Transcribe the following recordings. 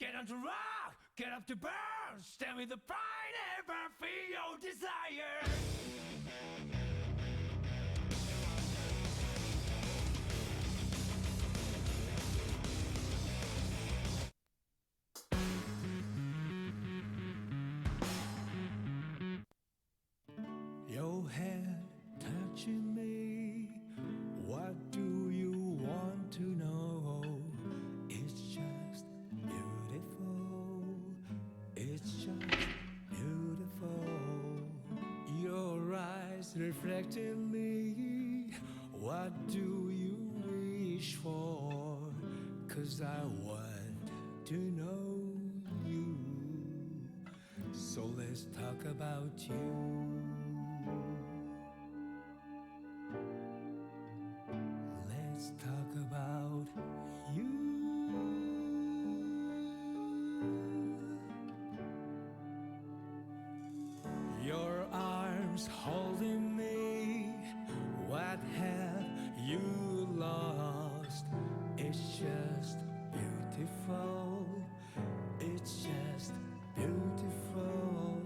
Get on to rock, get up to burn, stand with the pride and burn for your desire. Your head touching me. What do you want to know? It's just beautiful. It's just beautiful. Your eyes reflecting me. What do you wish for? 'Cause I want to know you. So let's talk about you. Let's talk about you. Your arms holding me. What have you lost? It's just beautiful. It's just beautiful.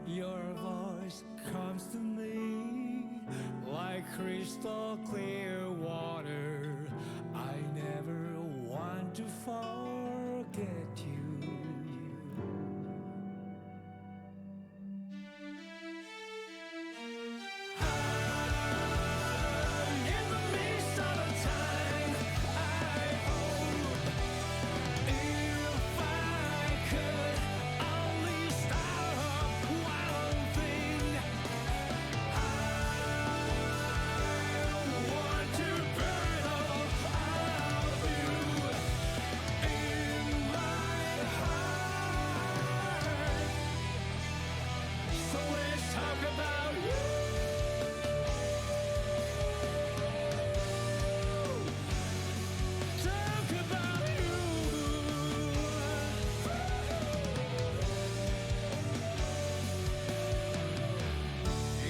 Your voice comes to me like crystal clear water. I never want to forget you. In the midst of a time, I hope if I could only start one thing, I want to burn all of you in my heart. So let's talk about you. Talk about you.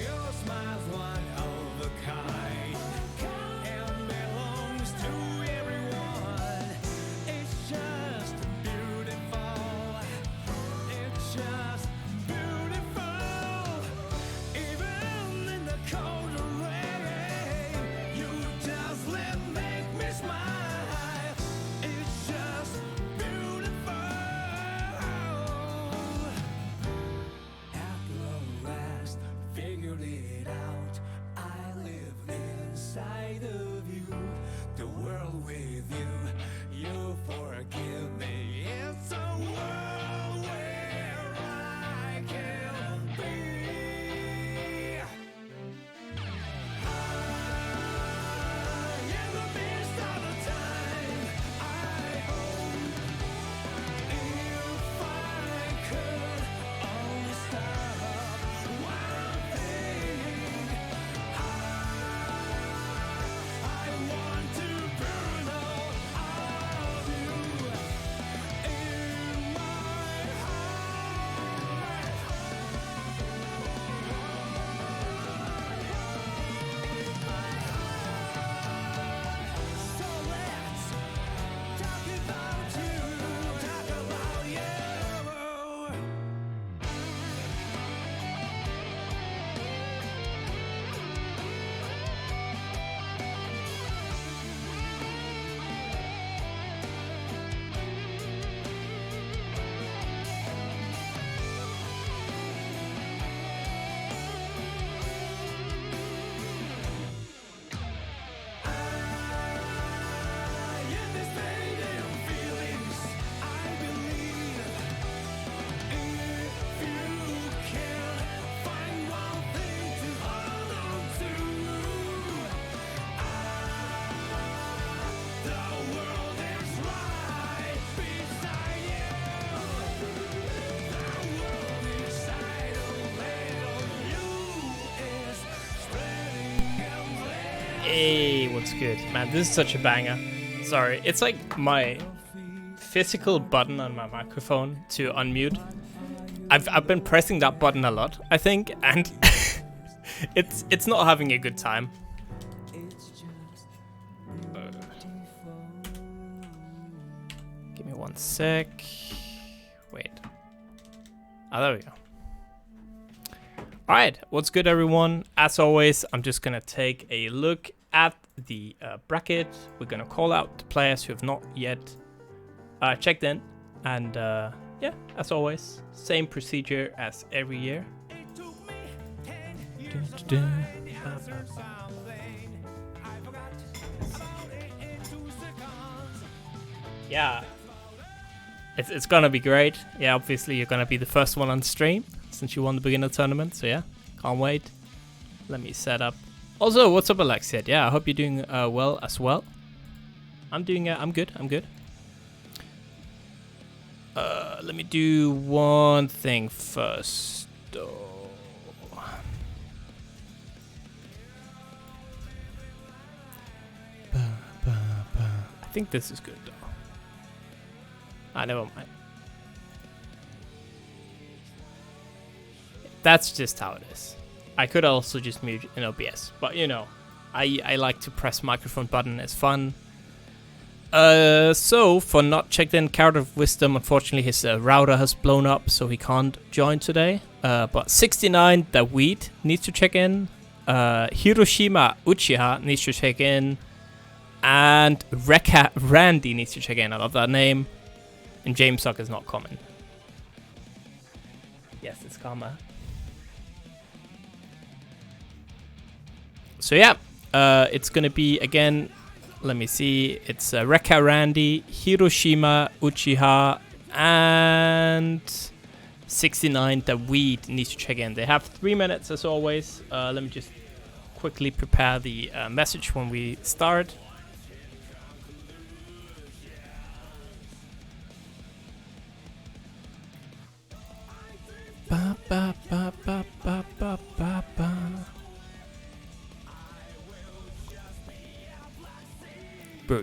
Your smile's one of a kind and belongs to everyone. It's just beautiful. It's just beautiful. Even in the cold rain, you just make me smile. It's just beautiful. At long last, figured it out. I live inside of you, the world with you. You forgive me. It's a world where I can be. In the midst of the time, I hope if I could only stop one thing, I want to burn all of you in my heart. So let's talk about you, talk about you. In this pain and feelings, I believe if you can find one thing to hold on to, the world is right beside you. The world inside of little you is spreading and blazing. Hey, what's good? Man, this is such a banger. Sorry, it's like my physical button on my microphone to unmute. I've been pressing that button a lot, I think, and it's not having a good time. Give me 1 sec. Wait. Oh, there we go. Alright, what's good everyone? As always, I'm just gonna take a look at the bracket. We're gonna call out the players who have not yet checked in. And yeah, as always, same procedure as every year. Yeah, it's gonna be great. Yeah, obviously you're gonna be the first one on stream since you won the beginner tournament. So yeah, can't wait. Let me set up. Also, what's up, Alexiad? Yeah, I hope you're doing well as well. I'm doing. I'm good. I'm good. Let me do one thing first. I think this is good though. Never mind. That's just how it is. I could also just mute in OBS, but you know, I like to press microphone button. It's fun. So for not checked in, Carrot of Wisdom, unfortunately his router has blown up, so he can't join today. But 69, the Weed needs to check in. Hiroshima Uchiha needs to check in. And Rekka Randy needs to check in. I love that name. And James Suck is not common. Yes, it's karma. So yeah, it's gonna be again. Let me see. It's Rekka Randy, Hiroshima Uchiha, and 69. The Weed needs to check in. They have 3 minutes as always. Let me just quickly prepare the message when we start. Ba, ba, ba, ba, ba, ba, ba, ba. Bro,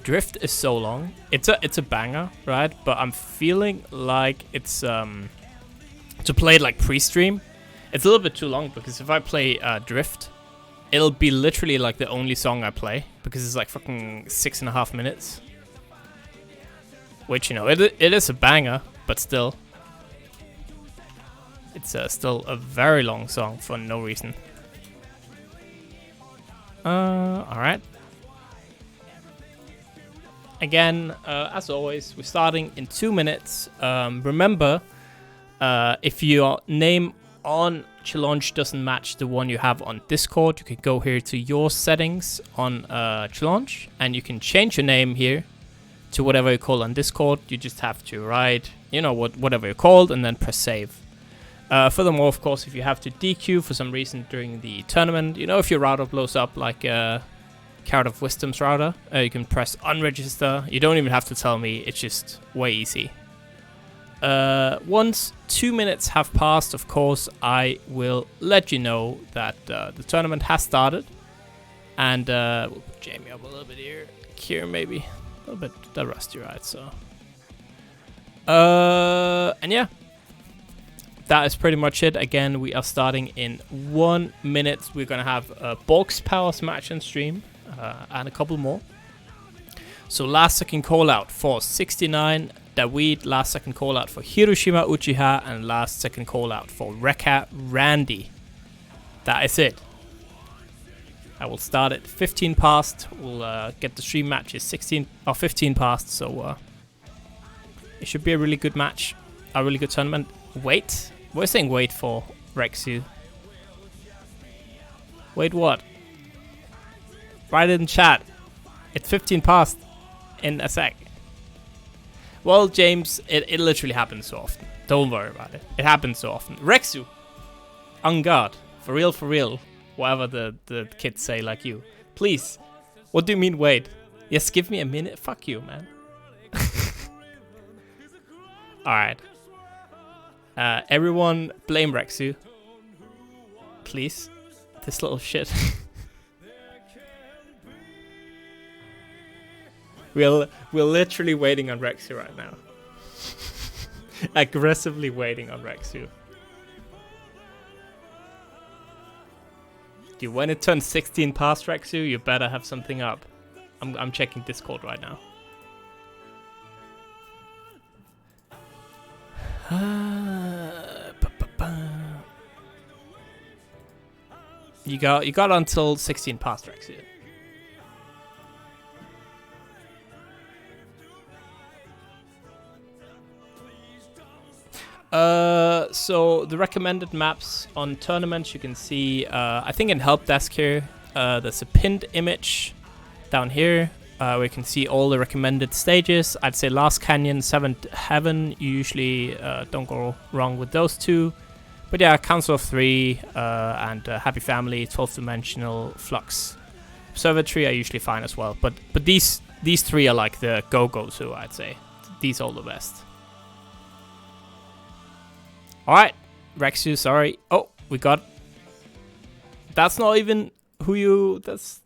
Drift is so long. It's a banger, right? But I'm feeling like it's to play it like pre-stream. It's a little bit too long because if I play Drift, it'll be literally like the only song I play because it's like fucking 6.5 minutes. Which, you know, it is a banger, but still. It's still a very long song for no reason. Alright. Again, as always, we're starting in 2 minutes. Remember, if your name on Challenge doesn't match the one you have on Discord, you can go here to your settings on Challenge, and you can change your name here to whatever you call on Discord. You just have to write, you know, whatever you're called, and then press save. Furthermore, of course, if you have to DQ for some reason during the tournament, you know, if your router blows up like Carrot of Wisdom's router, you can press unregister. You don't even have to tell me, it's just way easy. Once 2 minutes have passed, of course, I will let you know that the tournament has started. And we'll put Jamie up a little bit here. Kieran maybe. A little bit the rusty, right? So. And yeah. That is pretty much it. Again, we are starting in 1 minute. We're going to have a Balkes Powers match and stream and a couple more. So last second call out for 69, David. Last second call out for Hiroshima Uchiha. And last second call out for Rekka Randy. That is it. I will start at 15 past. We'll get the stream matches 16 or 15 past. So it should be a really good match. A really good tournament. Wait. We're saying wait for Rexu. Wait what? Write it in chat. It's 15 past in a sec. Well, James, it literally happens so often. Don't worry about it. It happens so often. Rexu. On guard. For real. Whatever the kids say like you. Please. What do you mean wait? Yes, give me a minute. Fuck you, man. Alright. Everyone blame Rexu. Please. This little shit. We're literally waiting on Rexu right now. Aggressively waiting on Rexu. Dude, when it turns 16 past Rexu, you better have something up. I'm checking Discord right now. You got until 16 past Rex here. So the recommended maps on tournaments, you can see, I think in help desk here, there's a pinned image down here, where you can see all the recommended stages. I'd say Last Canyon, 7th Heaven, you usually don't go wrong with those two. But yeah, Council of 3 and Happy Family, 12th Dimensional, Flux. Observatory I usually find as well. But these three are like the go-go-to, I'd say. These are all the best. Alright, Rexu, sorry. Oh, we got... That's not even who you... That's...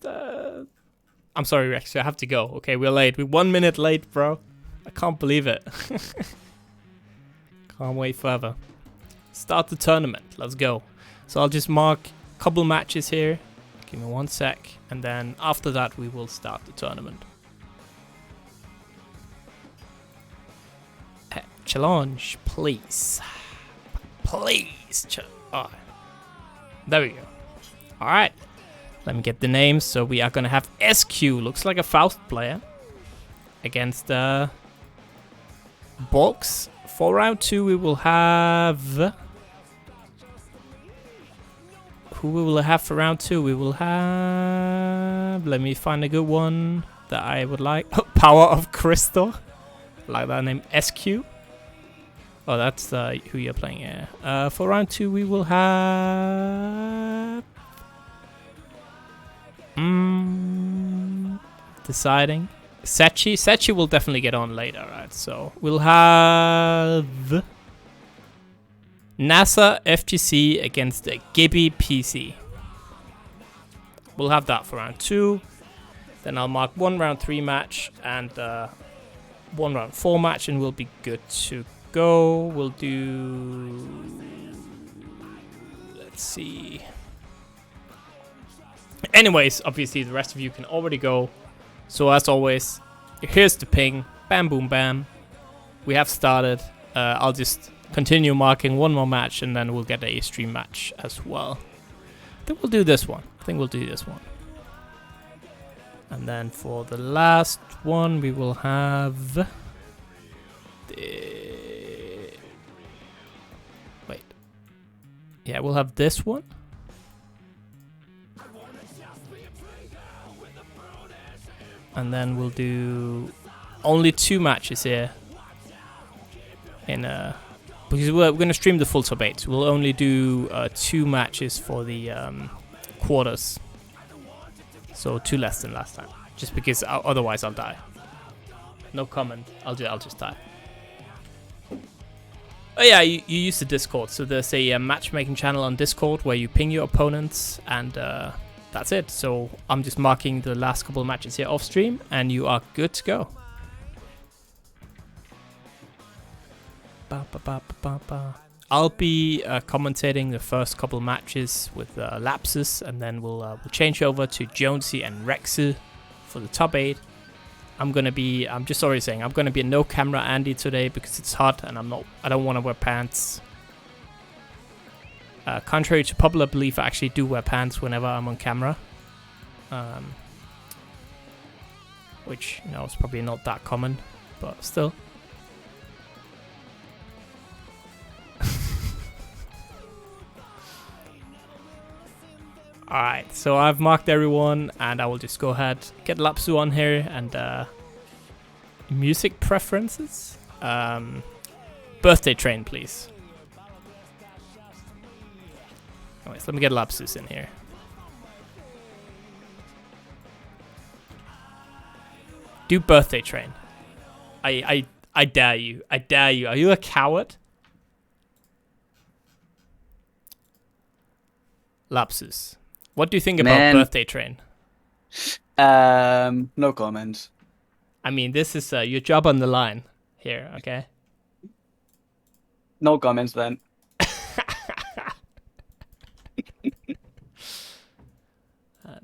I'm sorry, Rexu, I have to go. Okay, we're late. We're 1 minute late, bro. I can't believe it. Can't wait forever. Start the tournament. Let's go. So I'll just mark a couple matches here. Give me 1 sec. And then after that, we will start the tournament. Challenge, please. Please. Oh. There we go. Alright. Let me get the names. So we are going to have SQ. Looks like a Faust player. Against Balkes. For round 2, we will have... Who we will have for round 2? We will have... Let me find a good one that I would like. Power of Crystal. Like that name. SQ. Oh, that's who you're playing here. For round 2, we will have... Deciding. Setchi. Setchi will definitely get on later, right? So we'll have NASA FGC against the GibbyPC. We'll have that for round 2. Then I'll mark 1 round 3 match and 1 round 4 match, and we'll be good to go. We'll do... Let's see. Anyways, obviously the rest of you can already go. So as always, here's the ping. Bam, boom, bam. We have started. I'll just continue marking 1 more match, and then we'll get a stream match as well. I think we'll do this one. And then for the last one, we will have... Wait. Yeah, we'll have this one. And then we'll do only 2 matches here. Because we're going to stream the full top 8. We'll only do 2 matches for the quarters. So 2 less than last time. Just because otherwise I'll die. No comment. I'll just die. Oh yeah, you use the Discord. So there's a matchmaking channel on Discord where you ping your opponents, and that's it. So I'm just marking the last couple of matches here off stream, and you are good to go. I'll be commentating the first couple of matches with lapses, and then we'll change over to Jonesy and Rexu for the top 8. I'm just already saying, I'm gonna be a no camera Andy today because it's hot and I don't want to wear pants. Contrary to popular belief, I actually do wear pants whenever I'm on camera. Which, you know, is probably not that common, but still. Alright, so I've marked everyone, and I will just go ahead, get Lapsu on here, and music preferences. Birthday Train, please. Anyways, let me get Lapsus in here. Do Birthday Train. I dare you. I dare you. Are you a coward? Lapsus. What do you think about Birthday Train? No comment. I mean, this is your job on the line here, okay? No comments then.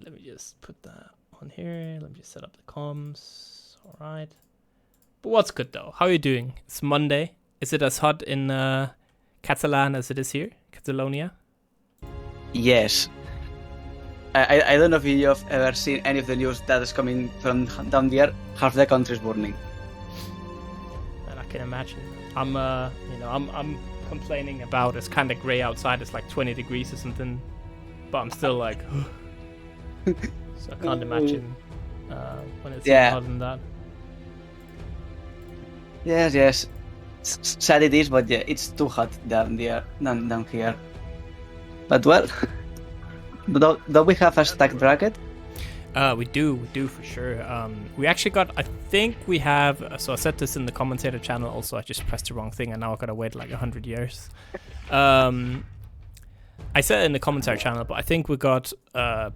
Let me just put that on here. Let me just set up the comms. All right. But what's good though? How are you doing? It's Monday. Is it as hot in Catalan as it is here, Catalonia? Yes. I don't know if you have ever seen any of the news that is coming from down there. Half the country is burning. And I can imagine. I'm complaining about it's kind of grey outside. It's like 20 degrees or something, but I'm still like, so I can't imagine when it's even hotter than that. Yes. Sad it is, but yeah, it's too hot down there, down here. But well, don't we have a stacked bracket? We do for sure. We actually got, I think we have, so I said this in the commentator channel also, I just pressed the wrong thing and now I've got to wait like 100 years. I said it in the commentator channel, but I think we got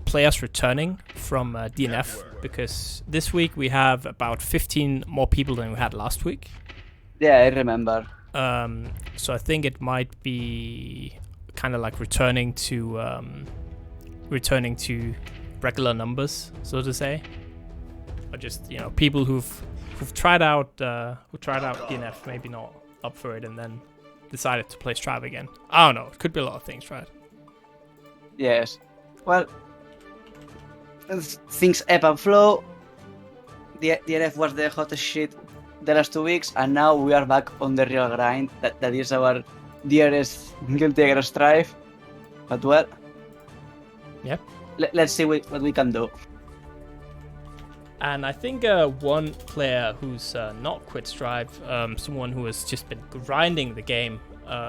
players returning from DNF, because this week we have about 15 more people than we had last week. Yeah, I remember. So I think it might be kind of like returning to regular numbers, so to say, or just people who've tried out DNF, maybe not up for it, and then decided to play Strive again. I don't know. It could be a lot of things, right? Yes. Well, things ebb and flow. The DNF was the hottest shit the last 2 weeks, and now we are back on the real grind. That is our dearest Guilty Strive. But well, yeah. Let's see what we can do. And I think one player who's not quit Strive, someone who has just been grinding the game,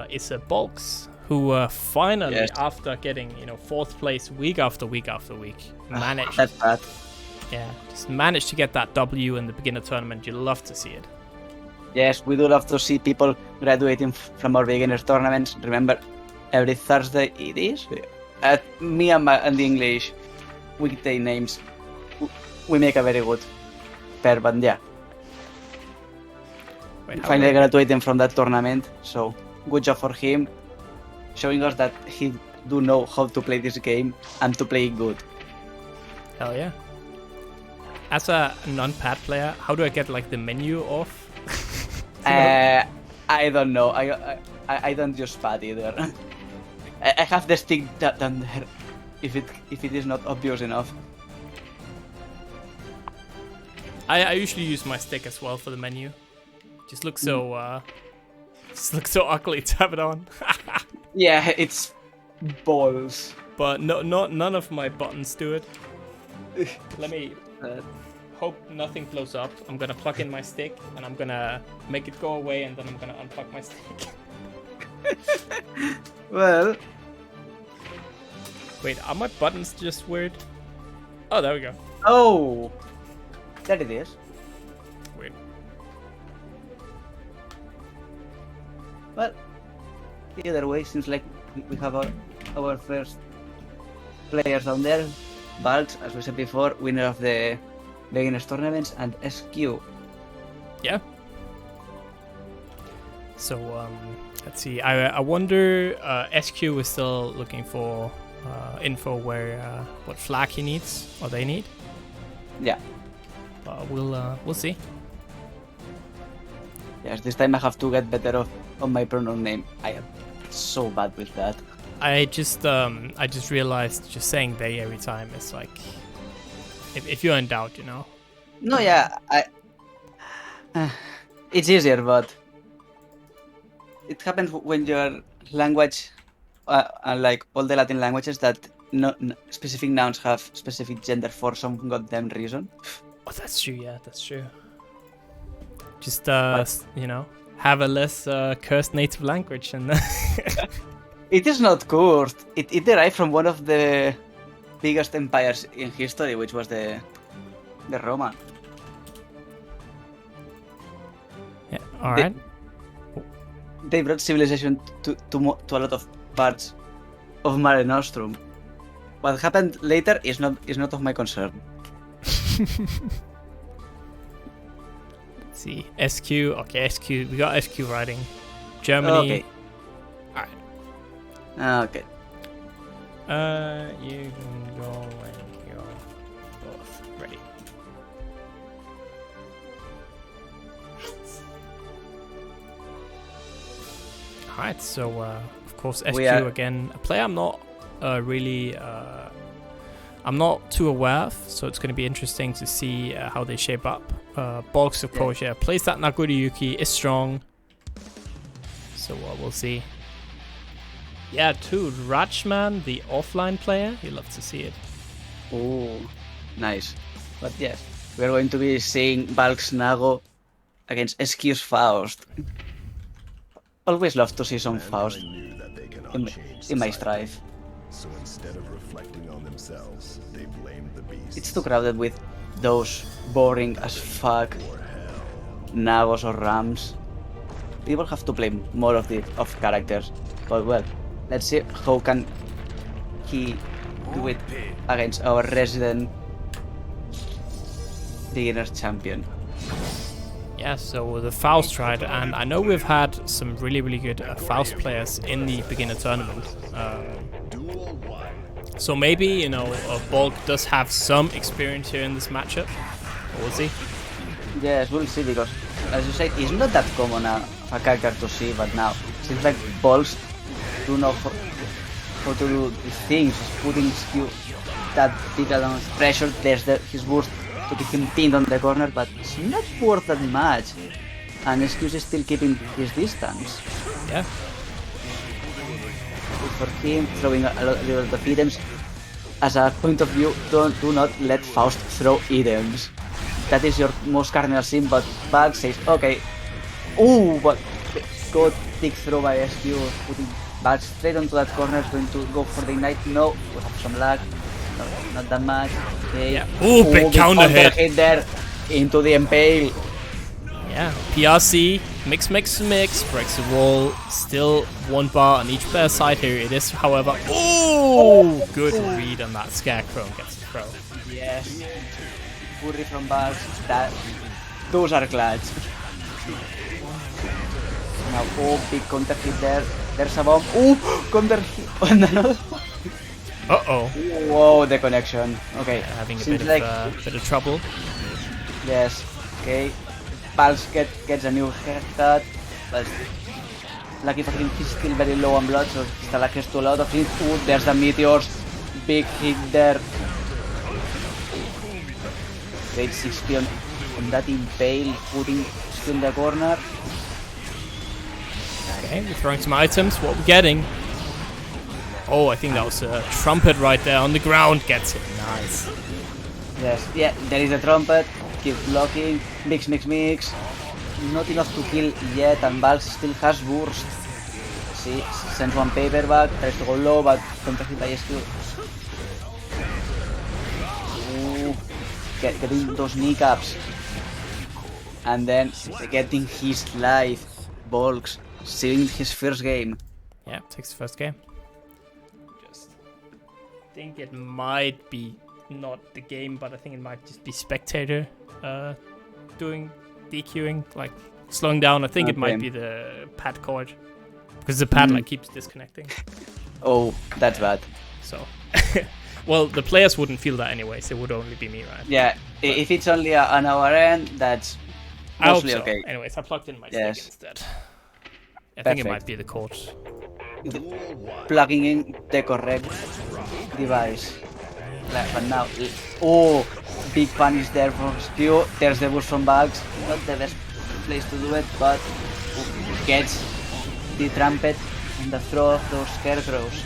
is Balkes, who finally, after getting 4th place week after week after week, managed. That's bad. Yeah, just managed to get that W in the beginner tournament. You love to see it. Yes, we do love to see people graduating from our beginners tournaments. Remember, every Thursday it is. Me and the English weekday names, we make a very good pair, but yeah. Finally graduating from that tournament, so good job for him, showing us that he do know how to play this game and to play it good. Hell yeah. As a non-pad player, how do I get like the menu off? I don't know. I don't use pad either. I have the stick down there. If it is not obvious enough. I usually use my stick as well for the menu. Just looks so ugly to have it on. Yeah, it's balls. But none of my buttons do it. Let me hope nothing blows up. I'm gonna plug in my stick and I'm gonna make it go away, and then I'm gonna unplug my stick. Well, wait, are my buttons just weird? Oh, there we go. Oh, there it is. Weird. Well, either way, seems like we have our first players down there. Balkes, as we said before, winner of the beginners tournaments, and SQ. Yeah. So let's see. I wonder. SQ is still looking for info where what flag he needs or they need. Yeah. We'll see. Yes, this time I have to get better on my pronoun name. I am so bad with that. I just realized just saying they every time is like, if you're in doubt, No, yeah, it's easier, but it happens when your language, like all the Latin languages, that specific nouns have specific gender for some goddamn reason. Oh, that's true. Yeah, that's true. Just have a less cursed native language, and it is not cursed. It derived from one of the biggest empires in history, which was the Roman. Yeah. All right. They brought civilization to a lot of parts of Mare Nostrum. What happened later is not of my concern. Let's see. SQ. Okay, SQ. We got SQ writing. Germany. Okay. Alright. Okay. You can go when you're both ready. Alright, so of course SQ We are- again, a player I'm not really I'm not too aware of, so it's going to be interesting to see how they shape up. Balkes, of course, plays that Nagoriyuki, is strong, so we'll see. Yeah, too, Rajman, the offline player, you love to see it. Oh, nice. But yes, we're going to be seeing Balkes Nago against SQ's Faust. Always love to see some Faust in my strive. So instead of reflecting on themselves, they blamed the beast. It's too crowded with those boring as fuck Nagos or Rams. People have to play more of characters. But well, let's see how can he do it against our resident beginner champion. Yeah, so the Faust, right? And I know we've had some really good Faust players in the beginner tournament. So maybe, you know, Balk does have some experience here in this matchup. We'll see. Yes, we'll see, because as you said, it's not that common a character to see, but now seems like Balkes do know how to do these things, putting skill that big amount of pressure. There's his burst to keep him pinned on the corner, but it's not worth that much. And Excuse is still keeping his distance. Yeah. Good for him, throwing a little bit of items. As a point of view, do not let Faust throw items. That is your most cardinal sin, but Balkes says, okay. Ooh, but good big throw by SQ, putting Balkes straight onto that corner, is going to go for the ignite. No, we have some lag. No, not that much. Okay. Yeah. Ooh, big counter hit there into the impale. Yeah, PRC, mix, breaks the wall, still one bar on each player's side here. It is, however, oh, good read on that Scarecrow and gets the throw. Yes, Fury from Balkes, those are clutch. Now, oh, big counter hit there, there's a bomb, oh, counter hit on another. Uh-oh. Whoa, the connection, okay. Having a Seems bit like, of trouble. yes, okay. Balkes gets a new haircut, but lucky for him, he's still very low on blood, so the luck has to a lot of hit. Ooh, there's the meteors, big hit there. Great 60 on that impale, putting still in the corner. Okay, we're throwing some items. What are we getting? Oh, I think that was a trumpet right there on the ground. Gets it. Nice. Yes, yeah, there is a trumpet. Keep blocking. Mix. Not enough to kill yet, and Balkes still has burst. See, sends one paperback, tries to go low, but counter hit by SQ. Ooh, getting those kneecaps. And then getting his life. Balkes, seeing his first game. Yeah, takes the first game. Just think it might be not the game, but I think it might just be spectator doing DQing, like slowing down. I think it might be the pad cord, because the pad like keeps disconnecting. Oh, that's bad. So, well, the players wouldn't feel that anyways. It would only be me, right? Yeah, if it's only on our end, that's I hope mostly so. okay. Anyways, I plugged in my Yes. stick instead. I think it Perfect. might be the cord. Plugging in the correct device. But now, oh, big punish there from Spew. There's the boost from Balkes. Not the best place to do it, but gets the trumpet and the throw of those scarecrows.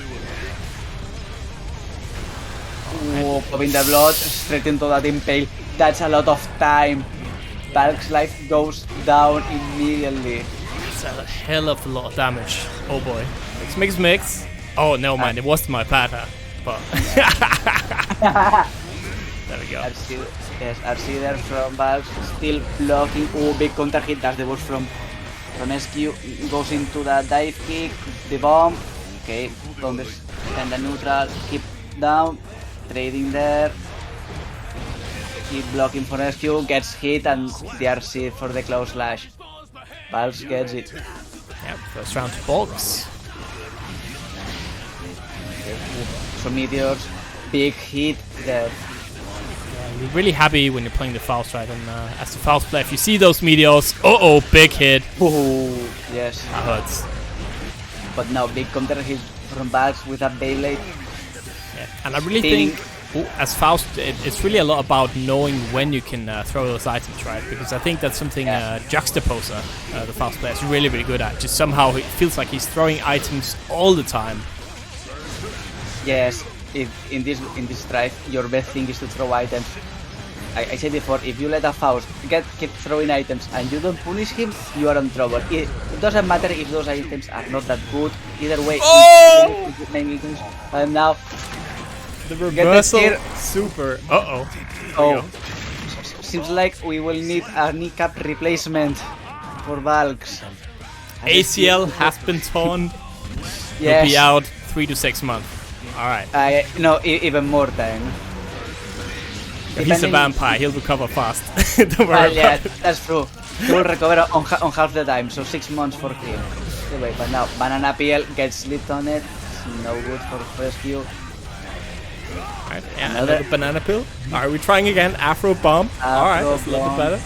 Oh, popping the blood straight into that impale. That's a lot of time. Balkes' life goes down immediately. It's a hell of a lot of damage. Oh boy. Mix. Oh, no, man, it was my pad, huh? But there we go. RC there from Balkes, still blocking. Oh, big counter hit. That's the boost from SQ. Goes into the dive kick, the bomb. Okay, bomb is and the neutral. Keep down, trading there. Keep blocking for SQ. Gets hit and the RC for the close slash. Balkes gets it. Yeah, first round to Balkes. Some meteors, big hit there. You're really happy when you're playing the Faust, right? And as the Faust player, if you see those meteors, big hit. Oh, yes. That hurts. But now big counter hit from Balkes with a Beyblade. Yeah. And I really think, as Faust, it's really a lot about knowing when you can throw those items, right? Because I think that's something Juxtaposer, the Faust player, is really, really good at. Just somehow it feels like he's throwing items all the time. Yes, if in this strife, your best thing is to throw items. I said before, if you let a Faust keep throwing items and you don't punish him, you are in trouble. It doesn't matter if those items are not that good. Either way, and now the reversal, super. Oh, seems like we will need a kneecap replacement for Balkes. ACL has been torn. Yes. He'll be out 3 to 6 months. All right. No, even more time. He's a vampire. He'll recover fast. Don't worry about it. That's true. He will recover on half the time, so 6 months for him. Anyway, but now Banana Peel gets slipped on it. It's no good for rescue. Alright, yeah, another banana peel. Alright, we're trying again. Afro bomb. Alright, that's a little bit better.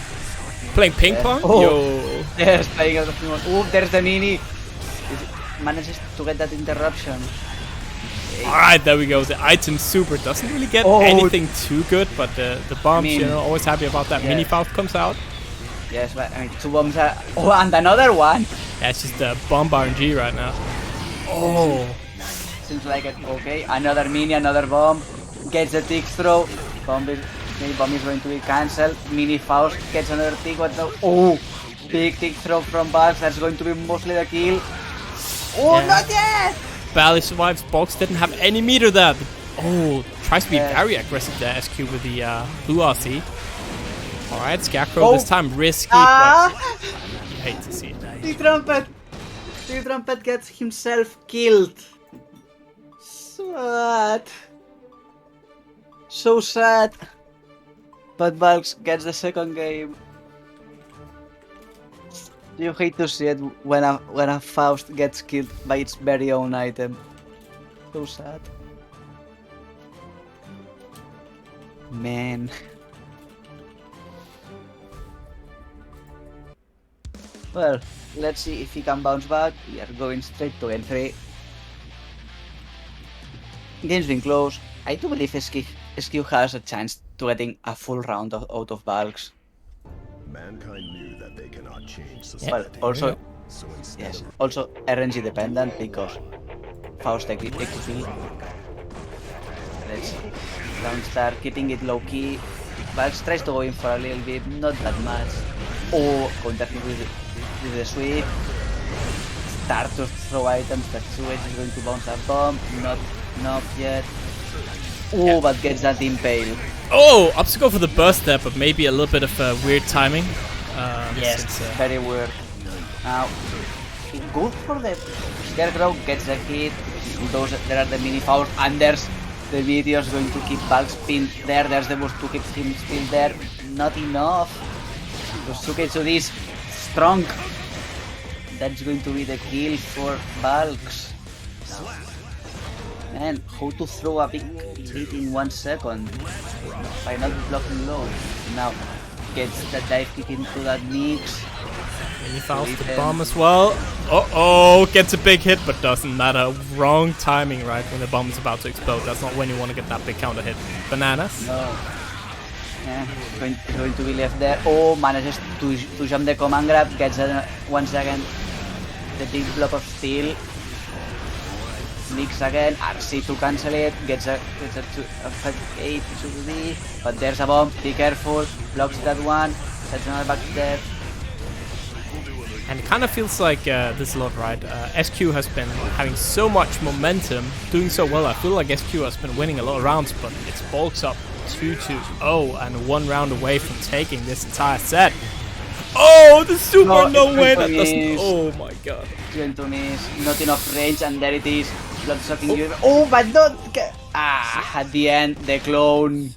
Playing ping pong? Yo. Yes, playing out of ping pong. Oh, there's the mini. Manages to get that interruption. Alright, there we go. The item super doesn't really get anything too good, but the bombs, you know, always happy about that. Mini Faust comes out. Yes, but I mean, 2 bombs are... Oh, and another one! Yeah, it's just bomb RNG right now. Oh! Seems like it. Okay, another mini, another bomb. Gets the tick throw. Mini bomb is going to be cancelled. Mini Faust gets another tick. What the... Oh! Big tick throw from Balkes. That's going to be mostly the kill. Oh, yeah. Not yet! Barely survives. Balkes didn't have any meter there. Oh, tries to be very aggressive there, SQ with the blue RC. Alright, Scarecrow this time risky, but I hate to see it. The Trumpet gets himself killed. Sad. So sad. But Balkes gets the second game. You hate to see it when a Faust gets killed by its very own item. So sad. Man. Well, let's see if he can bounce back. We are going straight to game 3. Game's been close. I do believe SQ has a chance to getting a full round out of Balkes. Mankind knew that they cannot change society. But also, So instead yes, of also RNG dependent because Faust XP. Let's see. Downstar, keeping it low key. Balkes tries to go in for a little bit, not that much. Oh, counter with the sweep. Start to throw items, but Suez is going to bounce a bomb. Not yet. Oh, but gets that impale. Oh, up to go for the burst there, but maybe a little bit of weird timing. Yes, very weird. Now, good for the Scarecrow, gets the hit. There are the mini Faust, and there's the Meteor's going to keep Balkes pinned there. There's the boost to keep him still there. Not enough. Suketsu is strong. That's going to be the kill for Balkes. Man, how to throw a big hit in 1 second by not blocking low. Now gets the dive kick into that mix. Mini Faust the bomb as well. Uh-oh, gets a big hit, but doesn't matter. Wrong timing, right, when the bomb is about to explode. That's not when you want to get that big counter hit. Bananas. No. Yeah, going to be left there. Oh, manages to jump the command grab, gets 1 second. The big block of steel. Mix again, RC to cancel it, gets a 5-8 should be, but there's a bomb, be careful, blocks that one, sets another back there. And it kind of feels like this a lot, right? SQ has been having so much momentum, doing so well. I feel like SQ has been winning a lot of rounds, but it's Balkes up 2-0 and 1 round away from taking this entire set. Oh, the super, no way, that doesn't, oh my god. It's going to miss, not enough range, and there it is. Blood sucking you. Oh, but not. At the end, the clone.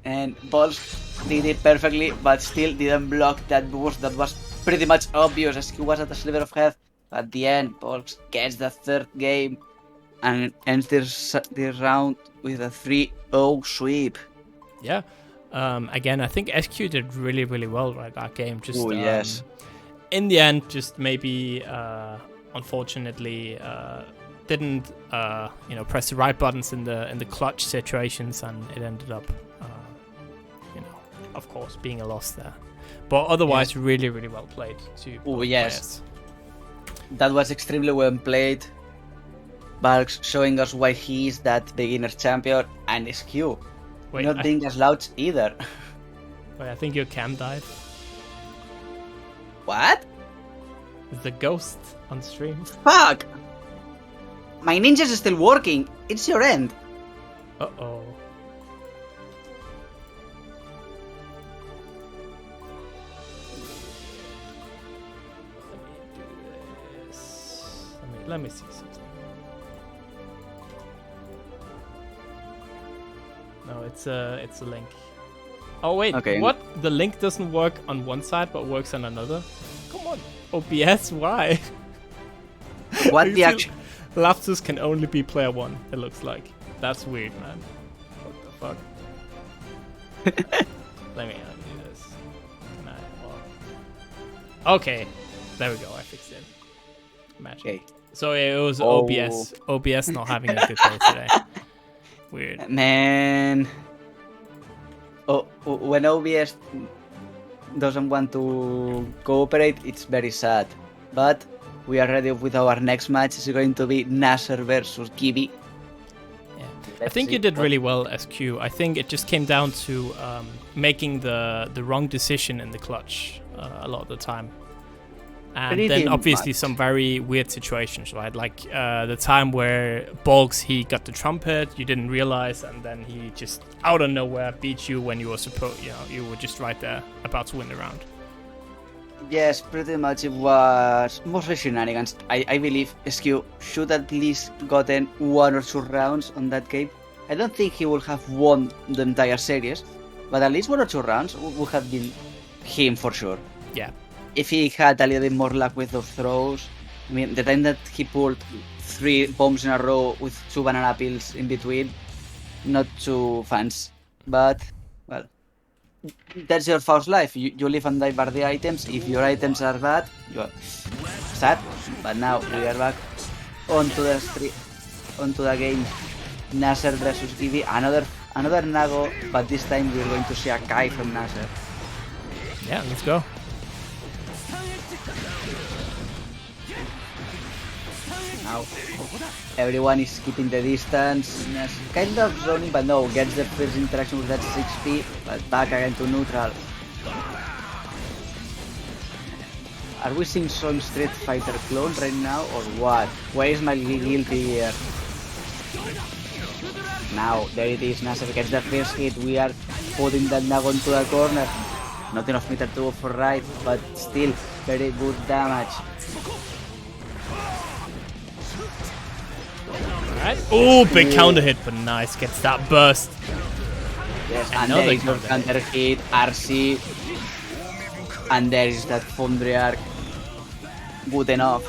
And Balkes did it perfectly, but still didn't block that boost. That was pretty much obvious as he was at a sliver of health. At the end, Balkes gets the 3rd game and ends this round with a 3-0 sweep. Yeah. Again, I think SQ did really, really well, right, that game. Just yes. In the end, just maybe unfortunately didn't press the right buttons in the clutch situations, and it ended up of course being a loss there. But otherwise, really, really well played to both yes. players. That was extremely well played. Balkes showing us why he is that beginner champion, and SQ Wait, not being as loud either. Wait, I think your cam died. What? Is the ghost on stream? Fuck! My ninjas is still working. It's your end. Uh-oh. Let me do this. Let me see something. No, it's a link. Oh wait, Okay. what? The link doesn't work on one side but works on another? Come on, OBS, why? What the actual? Lapsus can only be player 1, it looks like. That's weird, man. What the fuck? Let me undo this. Can I? Well... Okay, there we go, I fixed it. Imagine. Okay. So it was Oh. OBS not having a good day today. Weird. Man. Oh, when OBS doesn't want to cooperate, it's very sad. But we are ready with our next match. It's going to be Nasser versus Gibby. Yeah. I Let's think see you did what- really well, SQ. I think it just came down to making the wrong decision in the clutch a lot of the time. And Pretty then obviously much. some very weird situations, right? Like the time where Balkes, he got the trumpet, you didn't realize, and then he just out of nowhere beat you when you were you were just right there about to win the round. Yes, pretty much it was mostly shenanigans. I believe SQ should at least gotten 1 or 2 rounds on that game. I don't think he would have won the entire series, but at least 1 or 2 rounds would have been him for sure. Yeah. If he had a little bit more luck with those throws, I mean, the time that he pulled 3 bombs in a row with 2 banana peels in between, not too fans. But, well, that's your Faust life. You live and die by the items. If your items are bad, you're sad. But now we are back onto the game. Nasser versus Gibby. Another Nago, but this time we're going to see a Kai from Nasser. Yeah, let's go. Now everyone is keeping the distance, kind of zoning, but no, gets the first interaction with that 6p, but back again to neutral. Are we seeing some Street Fighter clone right now, or what? Where is my guilty here? Now, there it is, Nasser gets the first hit, we are putting that Nago into the corner. Not enough meter to go for right, but still, very good damage. Alright. Oh, big counter hit, but nice. Gets that burst. Yes, and Another there is your counter counter hit, RC, and there is that Foundry arc. Good enough.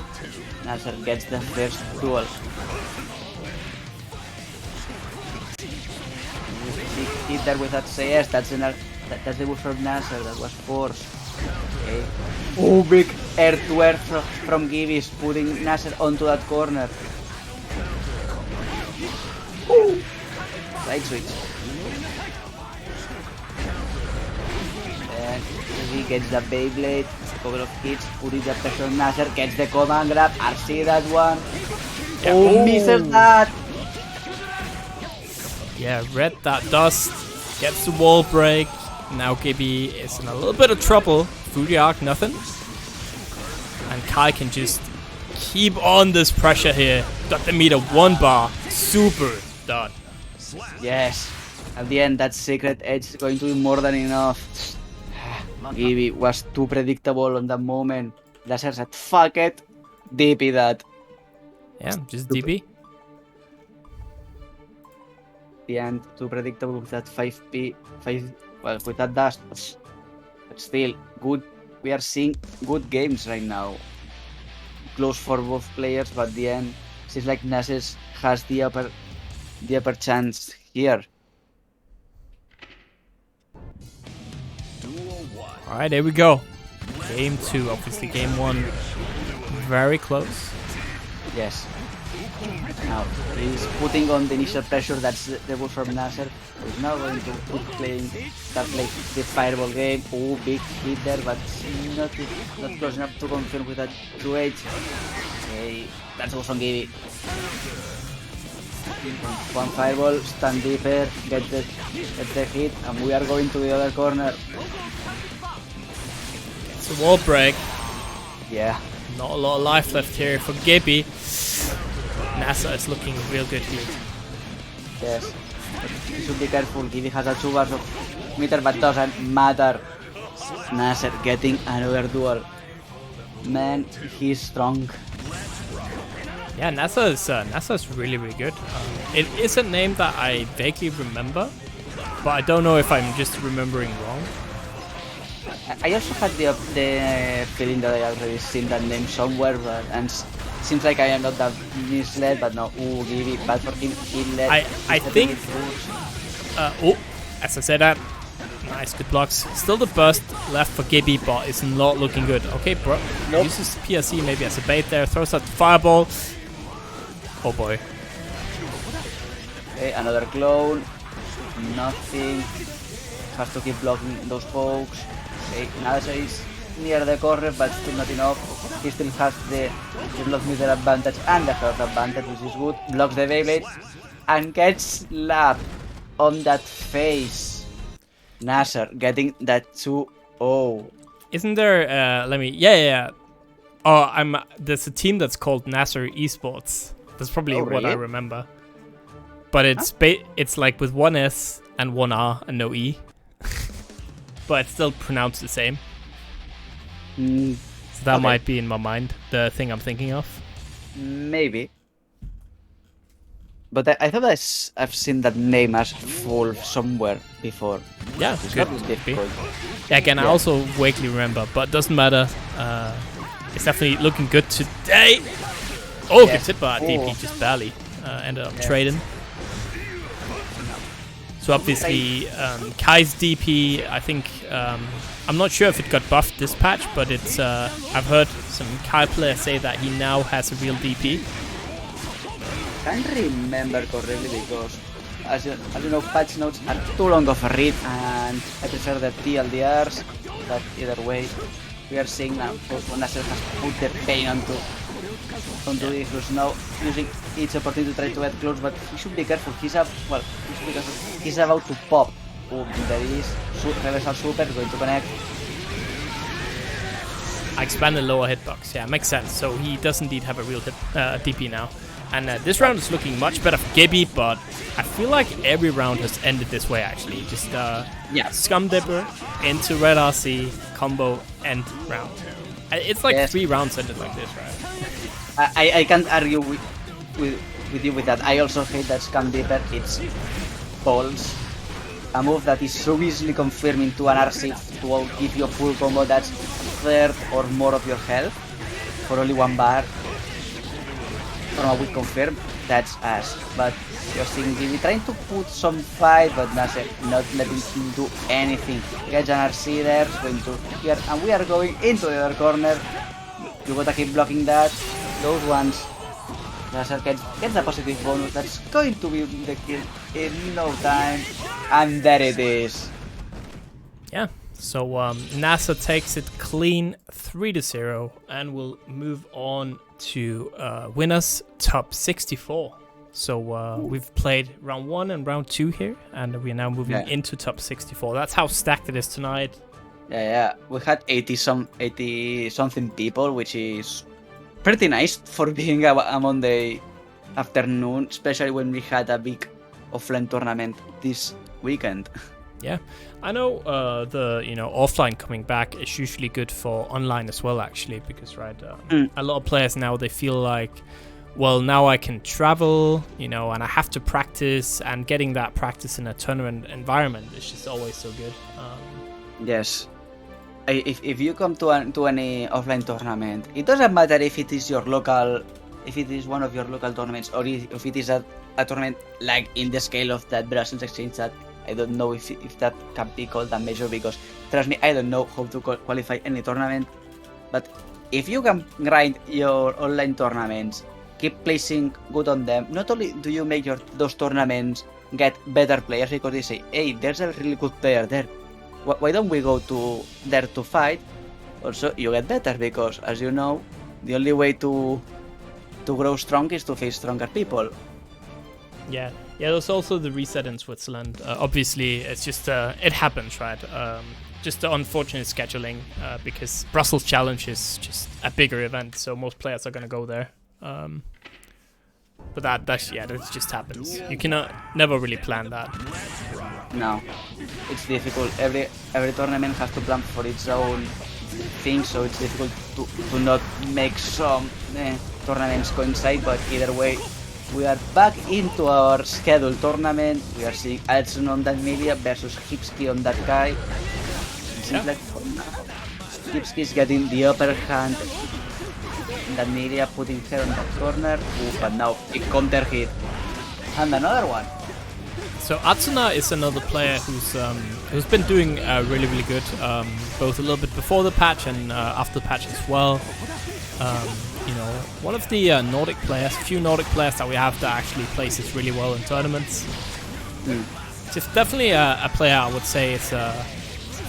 Nasser gets the first duel. Big hit there with that CS, that's the move from Nasser, that was forced. Okay. Oh, big air to air from Gibby, putting Nasser onto that corner. Light switch. Then he gets the Beyblade, couple of hits, putting the pressure on Nasser, gets the command grab, RC that one. Yeah. Oh, misses that! Yeah, read that dust. Gets the wall break. Now Gibby is in a little bit of trouble. Through the arc, nothing. And Kai can just keep on this pressure here. Got the meter 1 bar. Super done. Yes. At the end, that secret edge is going to be more than enough. Gibby was too predictable on that moment. Nasser said, fuck it. DP that. Yeah, just DB. The end, too predictable with that 5p. Well, with that dust. But still, good. We are seeing good games right now. Close for both players, but at the end, seems like Nasser has the upper chance here. Alright, there we go. Game 2, obviously game 1 very close. Yes. Now he's putting on the initial pressure. That's the boost from Nasser. He's now going to start playing the fireball game. Oh, big hit there, but not close enough to confirm with that 2H. Okay, that's all from Gibby. One fireball, stand deeper, get the hit, and we are going to the other corner. It's a wall break. Yeah. Not a lot of life left here for Gibby. NASA is looking real good here. Yes. You should be careful. Gibby has a 2 bars of meter, but doesn't matter. Nasser getting another duel. Man, he's strong. Yeah, NASA is really good. It is a name that I vaguely remember, but I don't know if I'm just remembering wrong. I also had the feeling that I already seen that name somewhere, but and seems like I am not that misled. But no, ooh, Gibby, bad for him. I think. As I said that. Nice, good blocks. Still the burst left for Gibby, but it's not looking good. Okay, bro. Nope. Uses PSC maybe as a bait there. Throws out the fireball. Oh boy. Okay, another clone. Nothing. Has to keep blocking those folks. Okay, Nasser is near the corner, but still not enough. He still has the block meter advantage and the health advantage, which is good. Blocks the Beyblade and gets slapped on that face. Nasser getting that 2-0. Isn't there? Yeah. Oh, there's a team that's called Nasser Esports. That's probably what I remember. But it's like with one S and one R and no E. But it's still pronounced the same. So that might be in my mind, the thing I'm thinking of. Maybe. But I thought I've seen that name as full somewhere before. Yeah, it's good. not difficult. Yeah, again, I also vaguely remember, but doesn't matter. It's definitely looking good today. Oh, good tip, but DP just barely ended up trading. So obviously, Kai's DP, I think, I'm not sure if it got buffed this patch, but it's I've heard some Kai players say that he now has a real DP. Can't remember correctly because, as you know, patch notes are too long of a read, and I prefer the TLDRs. But either way, we are seeing now Nasser has put the pain onto Isrus now, using each opportunity to try to get close. But he should be careful. He's about to pop. Oh, there is reversal super going to connect. I expanded lower hitbox. Yeah, makes sense. So he does indeed have a real DP now. And this round is looking much better for Gibby, but I feel like every round has ended this way actually. Just Scum Dipper into Red RC, combo, end round. It's like 3 rounds ended like this, right? I can't argue with you with that. I also hate that Scum Dipper. It's balls. A move that is so easily confirming to an RC to give you a full combo that's 1/3 or more of your health for only 1 bar. From a weak confirm, that's us. But you're seeing Gibby trying to put some fight, but Nasser not letting him do anything. Get an RC there, going to here, and we are going into the other corner. You gotta keep blocking that. Those ones. Nasser gets a positive bonus. That's going to be the kill in no time. And there it is. Yeah. So NASA takes it clean 3-0 and will move on to winners top 64. So we've played round 1 and round 2 here, and we are now moving into top 64. That's how stacked it is tonight. Yeah. We had 80 something people, which is pretty nice for being a Monday afternoon, especially when we had a big offline tournament this weekend. Yeah, I know the offline coming back is usually good for online as well, actually, because a lot of players now, they feel like, well, now I can travel, and I have to practice, and getting that practice in a tournament environment is just always so good. Yes. If you come to any offline tournament, it doesn't matter if it is one of your local tournaments, or if it is a tournament like in the scale of that Brussels Exchange that I don't know if that can be called a major, because trust me, I don't know how to qualify any tournament. But if you can grind your online tournaments keep placing good on them, not only do you make those tournaments get better players because they say, hey, there's a really good player there. Why don't we go to there to fight? Also, you get better because, as you know, the only way to grow strong is to face stronger people. Yeah, there's also the reset in Switzerland. Obviously, it's just, it happens, right? Just the unfortunate scheduling, because Brussels Challenge is just a bigger event, so most players are going to go there. But that just happens. You cannot never really plan that. No, it's difficult. Every tournament has to plan for its own thing, so it's difficult to not make some tournaments coincide. But either way, we are back into our scheduled tournament. We are seeing Atsuna on that Millia versus Heapski on that guy. Seems like for now, Heapski is getting the upper hand. That Millia putting her on that corner. Ooh, but now a counter hit. And another one. So Atsuna is another player who's been doing really, really good, both a little bit before the patch and after the patch as well. You know, one of the few Nordic players that we have that actually places really well in tournaments. Just definitely a player I would say is a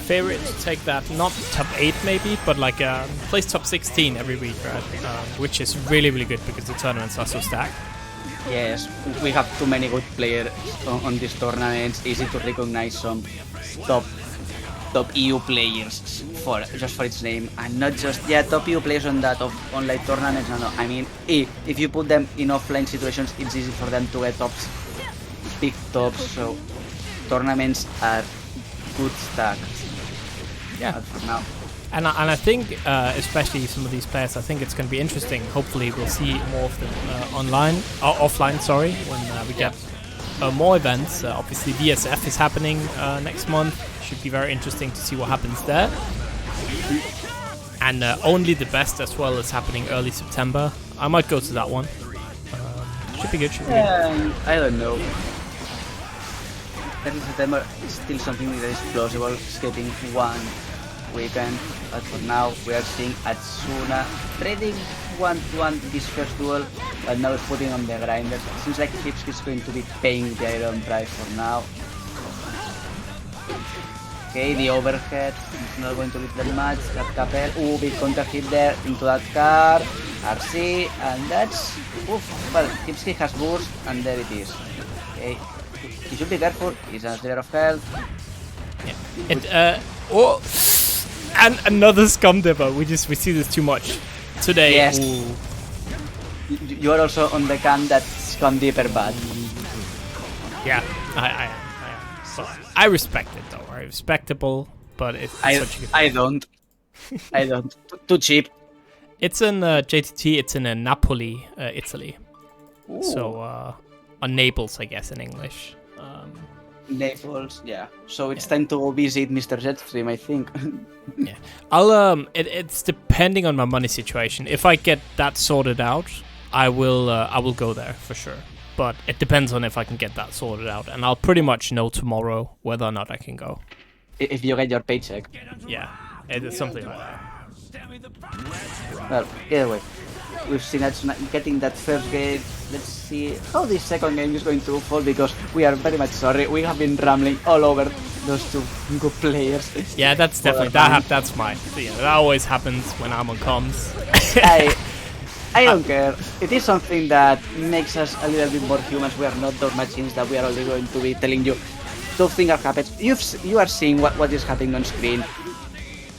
favorite to take that, not top 8 maybe, but like plays top 16 every week, right? Which is really, really good because the tournaments are so stacked. Yes, we have too many good players on these tournaments. Easy to recognize some top EU players just for its name, and not just top EU players on that of online tournaments. No, I mean, if you put them in offline situations, it's easy for them to get tops, big tops. So tournaments are good stack. Yeah, for now. And I think, especially some of these players, I think it's going to be interesting. Hopefully, we'll see more of them offline. Sorry, when we get more events. Obviously, VSF is happening next month. Should be very interesting to see what happens there. And Only the Best as well is happening early September. I might go to that one. Should be good. I don't know. Early September is still something that is plausible. Skipping one weekend, but for now we are seeing Atsuna trading 1-1 this first duel, but now it's putting on the grinder. Seems like Heapski is going to be paying the iron price for now. Okay, the overhead is not going to be that much. That Capel, big counter hit there into that car. RC, and that's well, Heapski has burst, and there it is. Okay, he should be careful. He's a zero of health. Yeah. And another scum dipper. We see this too much today. Yes. You are also on the camp that scum dipper bad. Yeah, I am. So I respect it though. Right? Respectable, but it's such a good I don't. I don't. Too cheap. It's in JTT. It's in Napoli, Italy. Ooh. So on Naples, I guess in English. Naples, yeah. So it's time to go visit Mr. Jetstream, I think. Yeah, I'll it's depending on my money situation. If I get that sorted out, I will go there for sure. But it depends on if I can get that sorted out, and I'll pretty much know tomorrow whether or not I can go. If you get your paycheck. Yeah, it's something like that. Well, either way, we've seen Atsuna getting that first game. Let's see how this second game is going to unfold, because we are very much sorry. We have been rambling all over those two good players. Yeah, that's definitely that's mine. Yeah, that always happens when I'm on comms. I don't care. It is something that makes us a little bit more humans. We are not those machines that we are only going to be telling you those things are happening. You are seeing what is happening on screen,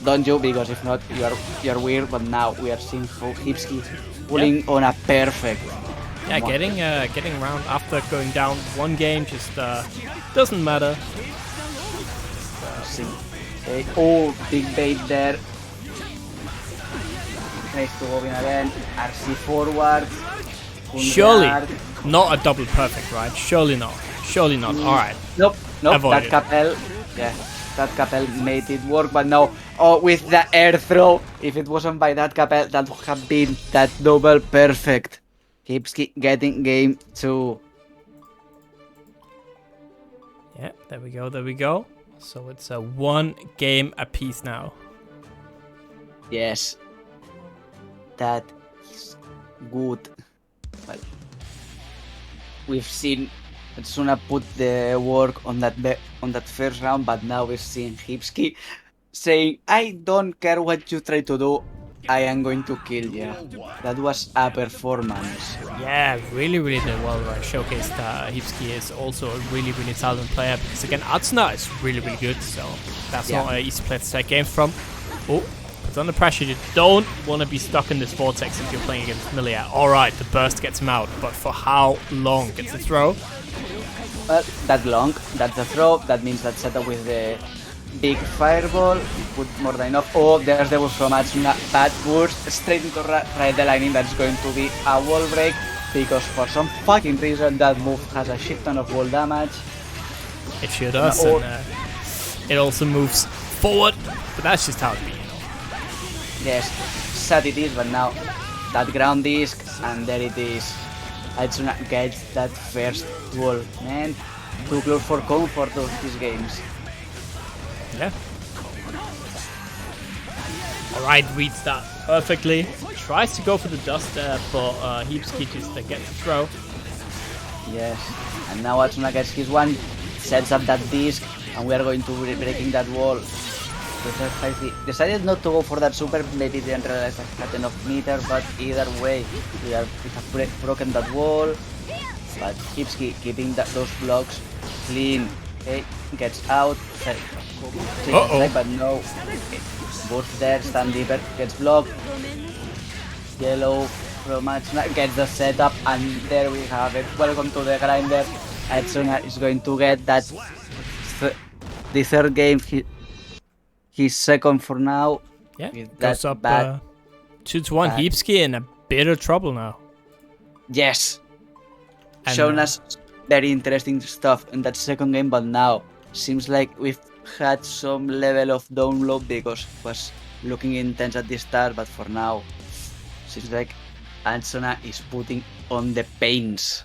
don't you? Because if not, you are weird. But now we are seeing how Heapski pulling on a perfect. Yeah, getting around after going down one game just doesn't matter. Okay. Oh, big bait there. Nice to go in again. RC forward. Surely not a double perfect, right? Surely not. Surely not. Alright. Nope. Avoid that Capel. Yeah. That Capel made it work, but no. Oh, with the air throw. If it wasn't by that Capel, that would have been that double perfect. Heapski getting game 2. Yeah, there we go. So it's a 1 game apiece now. Yes. That is good. well, we've seen Atsuna put the work on that first round, but now we're seeing Heapski saying, "I don't care what you try to do, I am going to kill you." That was a performance. Yeah, really did well. Showcased that Heapski is also a really talented player, because again, Atsuna is really good, so that's not an easy player to take games from. Oh, it's under pressure. You don't want to be stuck in this vortex if you're playing against Millia. Alright, the burst gets him out, but for how long? Gets the throw? Well, that long, that's the throw. That means that setup with the big fireball, put more than enough. Oh, there's the boost from Atsuna. Bad burst, straight into right the lightning. That's going to be a wall break, because for some fucking reason that move has a shit ton of wall damage. It sure does, and it also moves forward, but that's just how it be, Yes, sad it is, but now that ground disc, and there it is. Atsuna gets that first wall. Man, too close for comfort of these games. Yeah. Alright, reads that perfectly. Tries to go for the dust there, but Heapski just gets the throw. Yes, and now Atsuna gets his one, sets up that disc, and we are going to be breaking that wall. Decided not to go for that super, maybe didn't realize I had enough meter, but either way, we have broken that wall. But Heapski keeping those blocks clean. Okay, gets out. But no. Boost there, stand deeper, gets blocked. Yellow from Atsuna gets the setup, and there we have it. Welcome to the grinder. Atsuna is going to get that the third game. He's second for now. Yeah, goes up 2-1. Heapski in a bit of trouble now. Yes. And, shown us very interesting stuff in that second game, but now seems like we've had some level of download, because it was looking intense at the start, but for now seems like Atsuna is putting on the pains.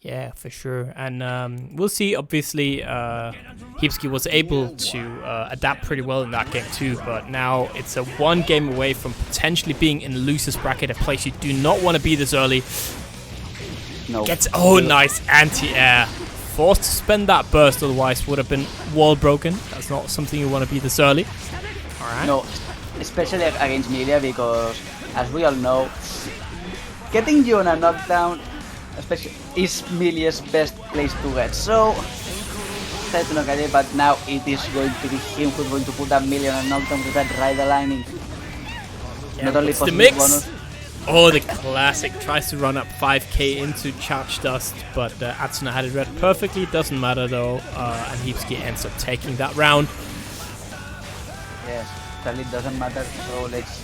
Yeah, for sure. And we'll see. Obviously, Heapski was able to adapt pretty well in that game too, but now it's a one game away from potentially being in the loser's bracket, a place you do not want to be this early. No. Nice anti-air. Forced to spend that burst, otherwise would have been wall broken. That's not something you want to be this early. Alright. No, especially against Millia, because as we all know, getting you on a knockdown especially is Millia's best place to get. So try to knock at it, but now it is going to be him who's going to put that Millia on a knockdown with that right aligning. Yeah, not only the mix. Bonus. Oh, the classic. Tries to run up 5k into charge dust, but Atsuna had it read perfectly. Doesn't matter though, and Heapski ends up taking that round. Yes, it doesn't matter. So let's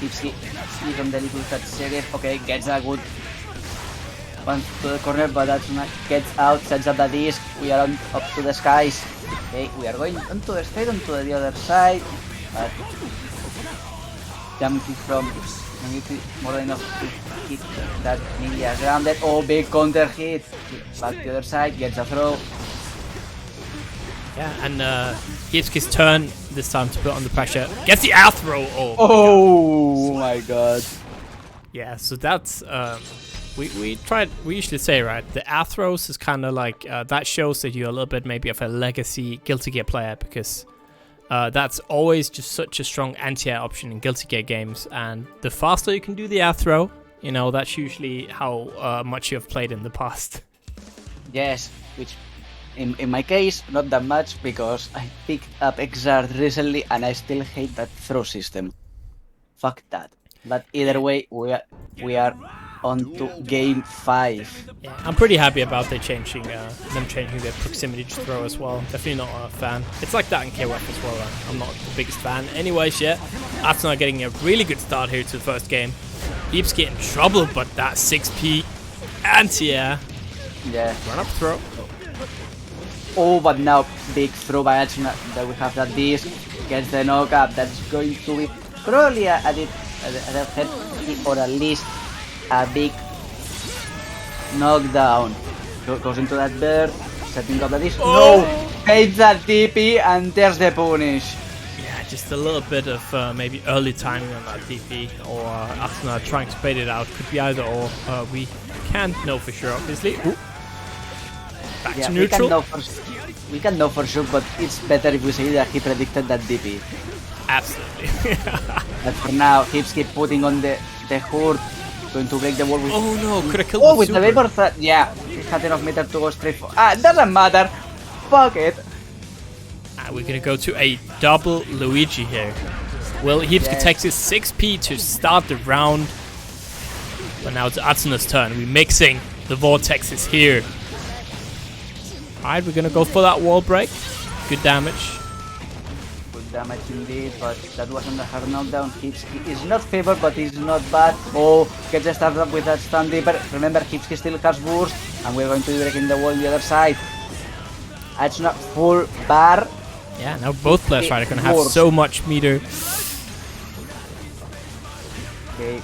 Heapski is on the little touch series. Okay, gets a good one to the corner, but Atsuna gets out, sets up the disc. We are on up to the skies. Okay, we are going onto the straight onto the other side. But jumping from more than enough to hit that Millia grounded. Oh, big counter hit. Back to the other side, gets a throw. Yeah, and Heapski's turn this time to put on the pressure. Gets the air throw. Oh my god. Yeah, so that's we usually say, right, the air throws is kind of like that shows that you're a little bit maybe of a legacy Guilty Gear player, because that's always just such a strong anti-air option in Guilty Gear games, and the faster you can do the air throw, you know, that's usually how much you've played in the past. Yes, which in my case, not that much, because I picked up Exart recently and I still hate that throw system. Fuck that. But either way, we are on to game 5. Yeah, I'm pretty happy about them changing their proximity to throw as well. Definitely not a fan. It's like that in KOF as well. I'm not the biggest fan. Anyways, yeah, Atsuna getting a really good start here to the first game. Heapski in trouble, but that 6p anti-air. Yeah. Run up throw. Oh, but now big throw by Atsuna. That we have that disc. Gets the knockup. That's going to be probably a head or at least a big knockdown. Goes into that bird, setting up the disc. Oh. No! Hates that TP, and there's the punish. Yeah, just a little bit of maybe early timing on that DP, or Atsuna trying to bait it out. Could be either or. We can't know for sure, obviously. Ooh. Back to neutral. We can know for sure, but it's better if we say that he predicted that DP. Absolutely. But for now, Heapski putting on the horde, going to break the wall with... Oh no, could have killed Oh, the with the super. vapor threat. Yeah, he had enough meter to go straight for... Ah, doesn't matter. Fuck it. And we're gonna go to a double Luigi here. Well, Heapski takes his 6p to start the round. But now it's Atsuna's turn. We're mixing the vortexes here. Alright, we're gonna go for that wall break. Good damage. Good damage indeed, but that wasn't a hard knockdown. Heapski is not favored, but he's not bad. Oh, gets started up with that stun deeper. Remember, Heapski still has burst, and we're going to be breaking the wall on the other side. Atsuna full bar. Yeah, now both players are gonna have so much meter. Okay,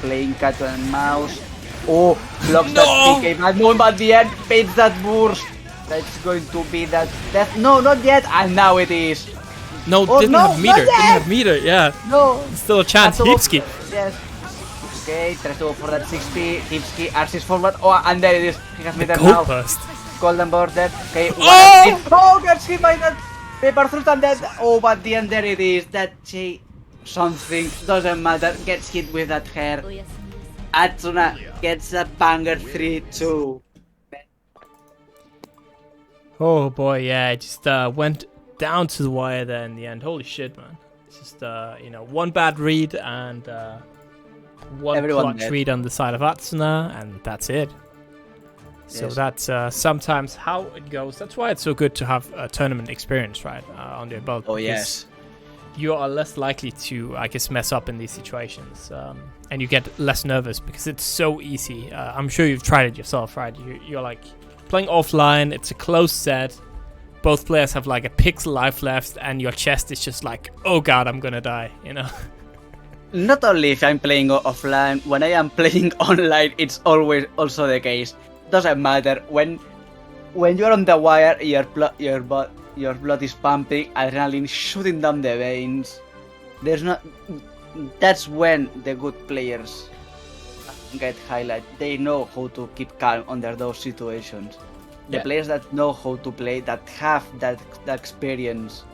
playing cat and mouse. Oh, blocks that PK. But no, but the end paints that burst. That's going to be that death. No, not yet. And now it is. No, Oh, didn't no, have meter. not Didn't yet. have meter. Yeah, No. still a chance. That's all. Heapski. Yes. Okay, tries to go for that 6p. Heapski arcs forward. Oh, and there it is. He has meter now. Gold burst. Golden border. Okay. Oh! Oh, gets hit by that paper through and then. Oh, but the end there it is. That something doesn't matter. Gets hit with that hair. Atsuna gets a banger 3-2. Oh boy, yeah, it just went down to the wire there in the end. Holy shit, man. It's just, you know, one bad read and one Everyone clutch read on the side of Atsuna, and that's it. So Yes. that's sometimes how it goes. That's why it's so good to have tournament experience, right, on your belt. Oh, because yes. you are less likely to, I guess, mess up in these situations. And you get less nervous because it's so easy. I'm sure you've tried it yourself, right? You're like playing offline, it's a close set. Both players have like a pixel life left, and your chest is just like, oh god, I'm gonna die, you know? Not only if I'm playing offline, when I am playing online, it's always also the case. Doesn't matter. When you're on the wire, your blood is pumping, adrenaline shooting down the veins. That's when the good players get highlight. They know how to keep calm under those situations. The players that know how to play, that have that experience,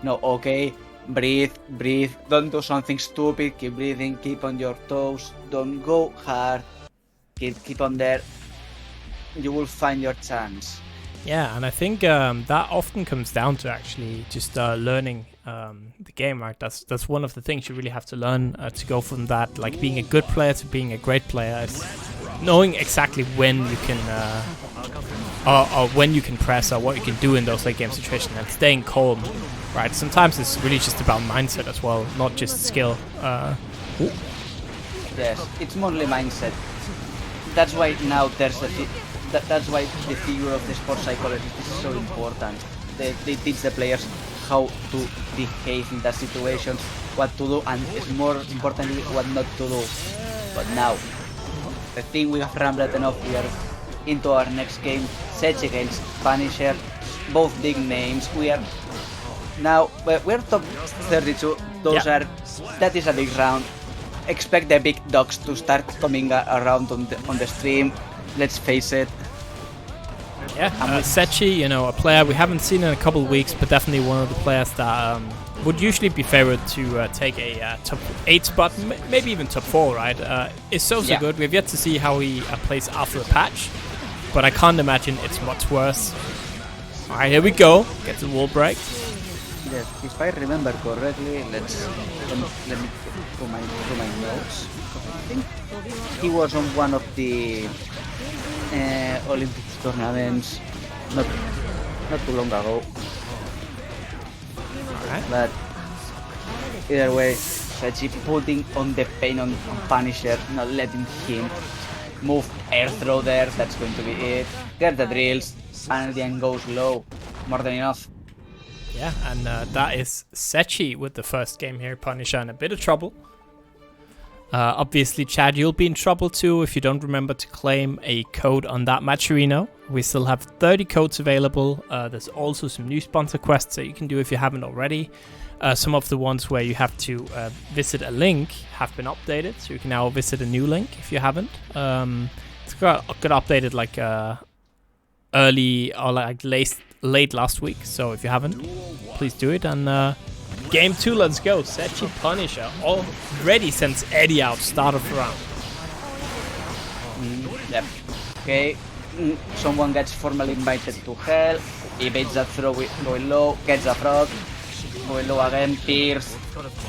no, okay, breathe, don't do something stupid, keep breathing, keep on your toes, don't go hard, keep on there. You will find your chance. Yeah, and I think that often comes down to actually just learning the game, right? That's one of the things you really have to learn to go from that, like being a good player to being a great player. Is knowing exactly when you can, or when you can press, or what you can do in those late game situations, and staying calm, right? Sometimes it's really just about mindset as well, not just skill. Yes, it's mostly mindset. That's why now there's that's why the figure of the sports psychologist is so important. They teach the players how to behave in that situation, what to do, and more importantly, what not to do. But now, I think we have rambled enough. We are into our next game, Setchi against Punisher, both big names. We're top 32. That is a big round. Expect the big dogs to start coming around on the stream. Let's face it. Yeah, Setchi, you know, a player we haven't seen in a couple of weeks, but definitely one of the players that would usually be favored to take a top 8 spot, maybe even top 4, right? Is so good. We've yet to see how he plays after the patch, but I can't imagine it's much worse. Alright, here we go. Get the wall break. Yes, if I remember correctly, let me go through my notes. I think he was on one of the Olympic tournaments not too long ago. Alright. But either way, Setchi putting on the pain on Punisher, not letting him move air throw there. That's going to be it. Get the drills, and then goes low. More than enough. Yeah, and that is Setchi with the first game here. Punisher in a bit of trouble. Obviously, Chad, you'll be in trouble too if you don't remember to claim a code on that Matcherino. We still have 30 codes available. There's also some new sponsor quests that you can do if you haven't already. some of the ones where you have to visit a link have been updated, so you can now visit a new link if you haven't. It's got updated like early or like late last week, so if you haven't, please do it. And game 2, let's go. Setchi Punisher already sends Eddie out, start of round. Yep. Okay, someone gets formally invited to hell, evades that throw going low, gets a frog, going low again, pierce,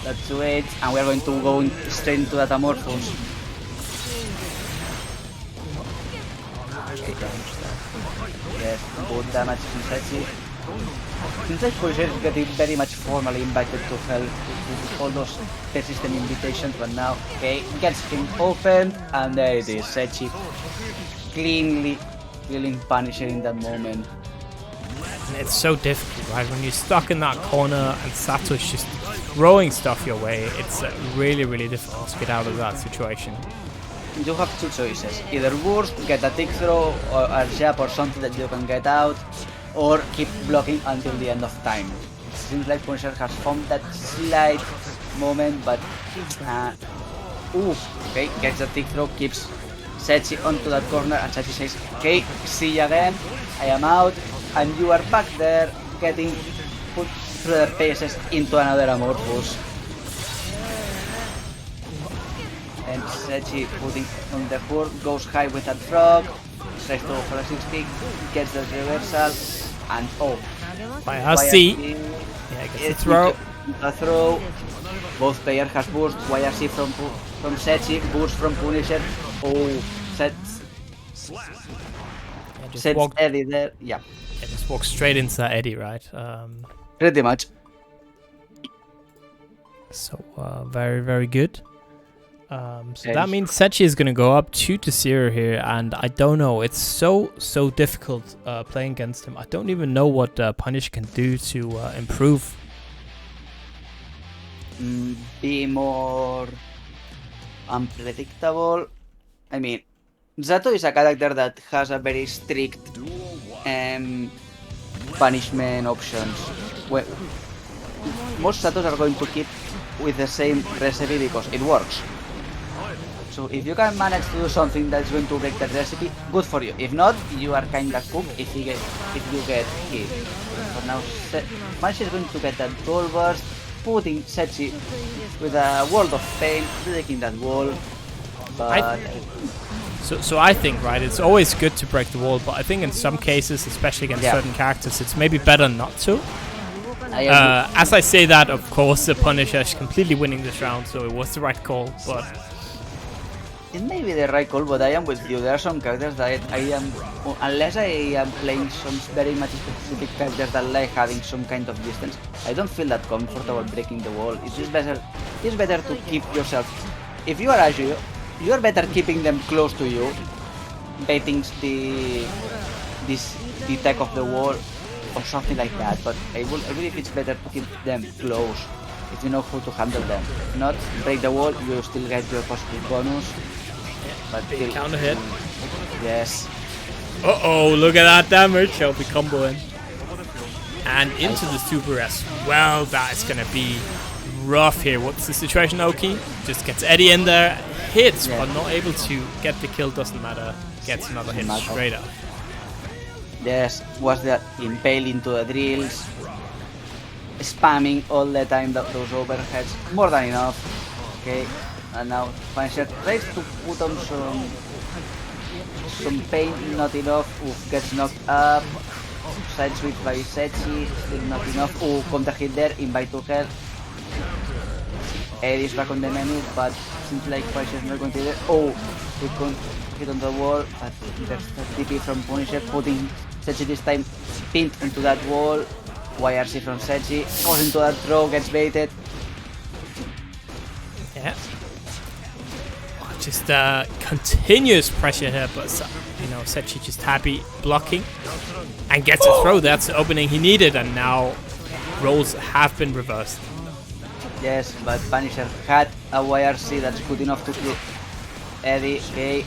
that's 2-8, and we're going to go straight into that Amorphous. Okay, yes, good damage from Setchi. Seems like Punisher is getting very much formally invited to hell with all those persistent invitations, but now, okay, gets him open, and there it is, Setchi cleanly killing Punisher in that moment. And it's so difficult, right? When you're stuck in that corner and Zato is just throwing stuff your way, it's really, really difficult to get out of that situation. You have two choices, either burst, get a tick throw, or a jab or something that you can get out, or keep blocking until the end of time. Seems like Punisher has found that slight moment, but okay, gets a tick throw, keeps Setchi onto that corner, and Setchi says, okay, see you again, I am out, and you are back there, getting put through the paces into another Amorphous. And Setchi putting on the hook, goes high with that frog, tries to go for a 60, gets the reversal, and By RC, yeah, gets the throw. Both players has burst, YRC from Setchi, burst from Punisher. Sets Eddie there, yeah. Just walk straight into that Eddie, right? Pretty much. So, very, very good. So that means Setchi is going to go up 2-0 here, and I don't know, it's so difficult playing against him. I don't even know what Punish can do to improve. Be more unpredictable. I mean, Zato is a character that has a very strict punishment options. Well, most Zatos are going to keep with the same recipe because it works. So if you can manage to do something that's going to break that recipe, good for you. If not, you are kinda cooked if you get hit. For now, Punisher is going to get that goal burst, putting Setchi with a world of pain, breaking that wall. But So I think, right, it's always good to break the wall, but I think in some cases, especially against certain characters, it's maybe better not to. As I say that, of course, the Punisher is completely winning this round, so it was the right call, but... It may be the right call, but I am with you. There are some characters that unless I am playing some very much specific characters that like having some kind of distance, I don't feel that comfortable breaking the wall. It's just better to keep yourself. If you are Azure, you are better keeping them close to you, baiting the tech of the wall or something like that. But I believe it's better to keep them close if you know how to handle them. If not, break the wall, you still get your positive bonus. But still, counter hit. Yes. Uh-oh, look at that damage. He'll be comboing. And into the super S. Well, that is going to be rough here. What's the situation, Oki? Just gets Eddie in there, hits, but not able to get the kill, doesn't matter. Gets another hit straight up. Yes, was that impale into the drills, spamming all the time those overheads, more than enough. Okay, and now Punisher tries to put on some pain, not enough. Gets knocked up. Side switch by Setchi, still not enough. Counter hit there, invite to hell. Eddie's back on the menu, but seems like Punisher's not going to do it. He couldn't hit on the wall, but there's a TP from Punisher, putting Setchi this time pinned into that wall. YRC from Setchi, goes into that throw, gets baited. Yeah. Just continuous pressure here, but Setchi just happy blocking and gets a throw. That's the opening he needed, and now roles have been reversed. Yes, but Punisher had a YRC that's good enough to kill Eddie. Okay,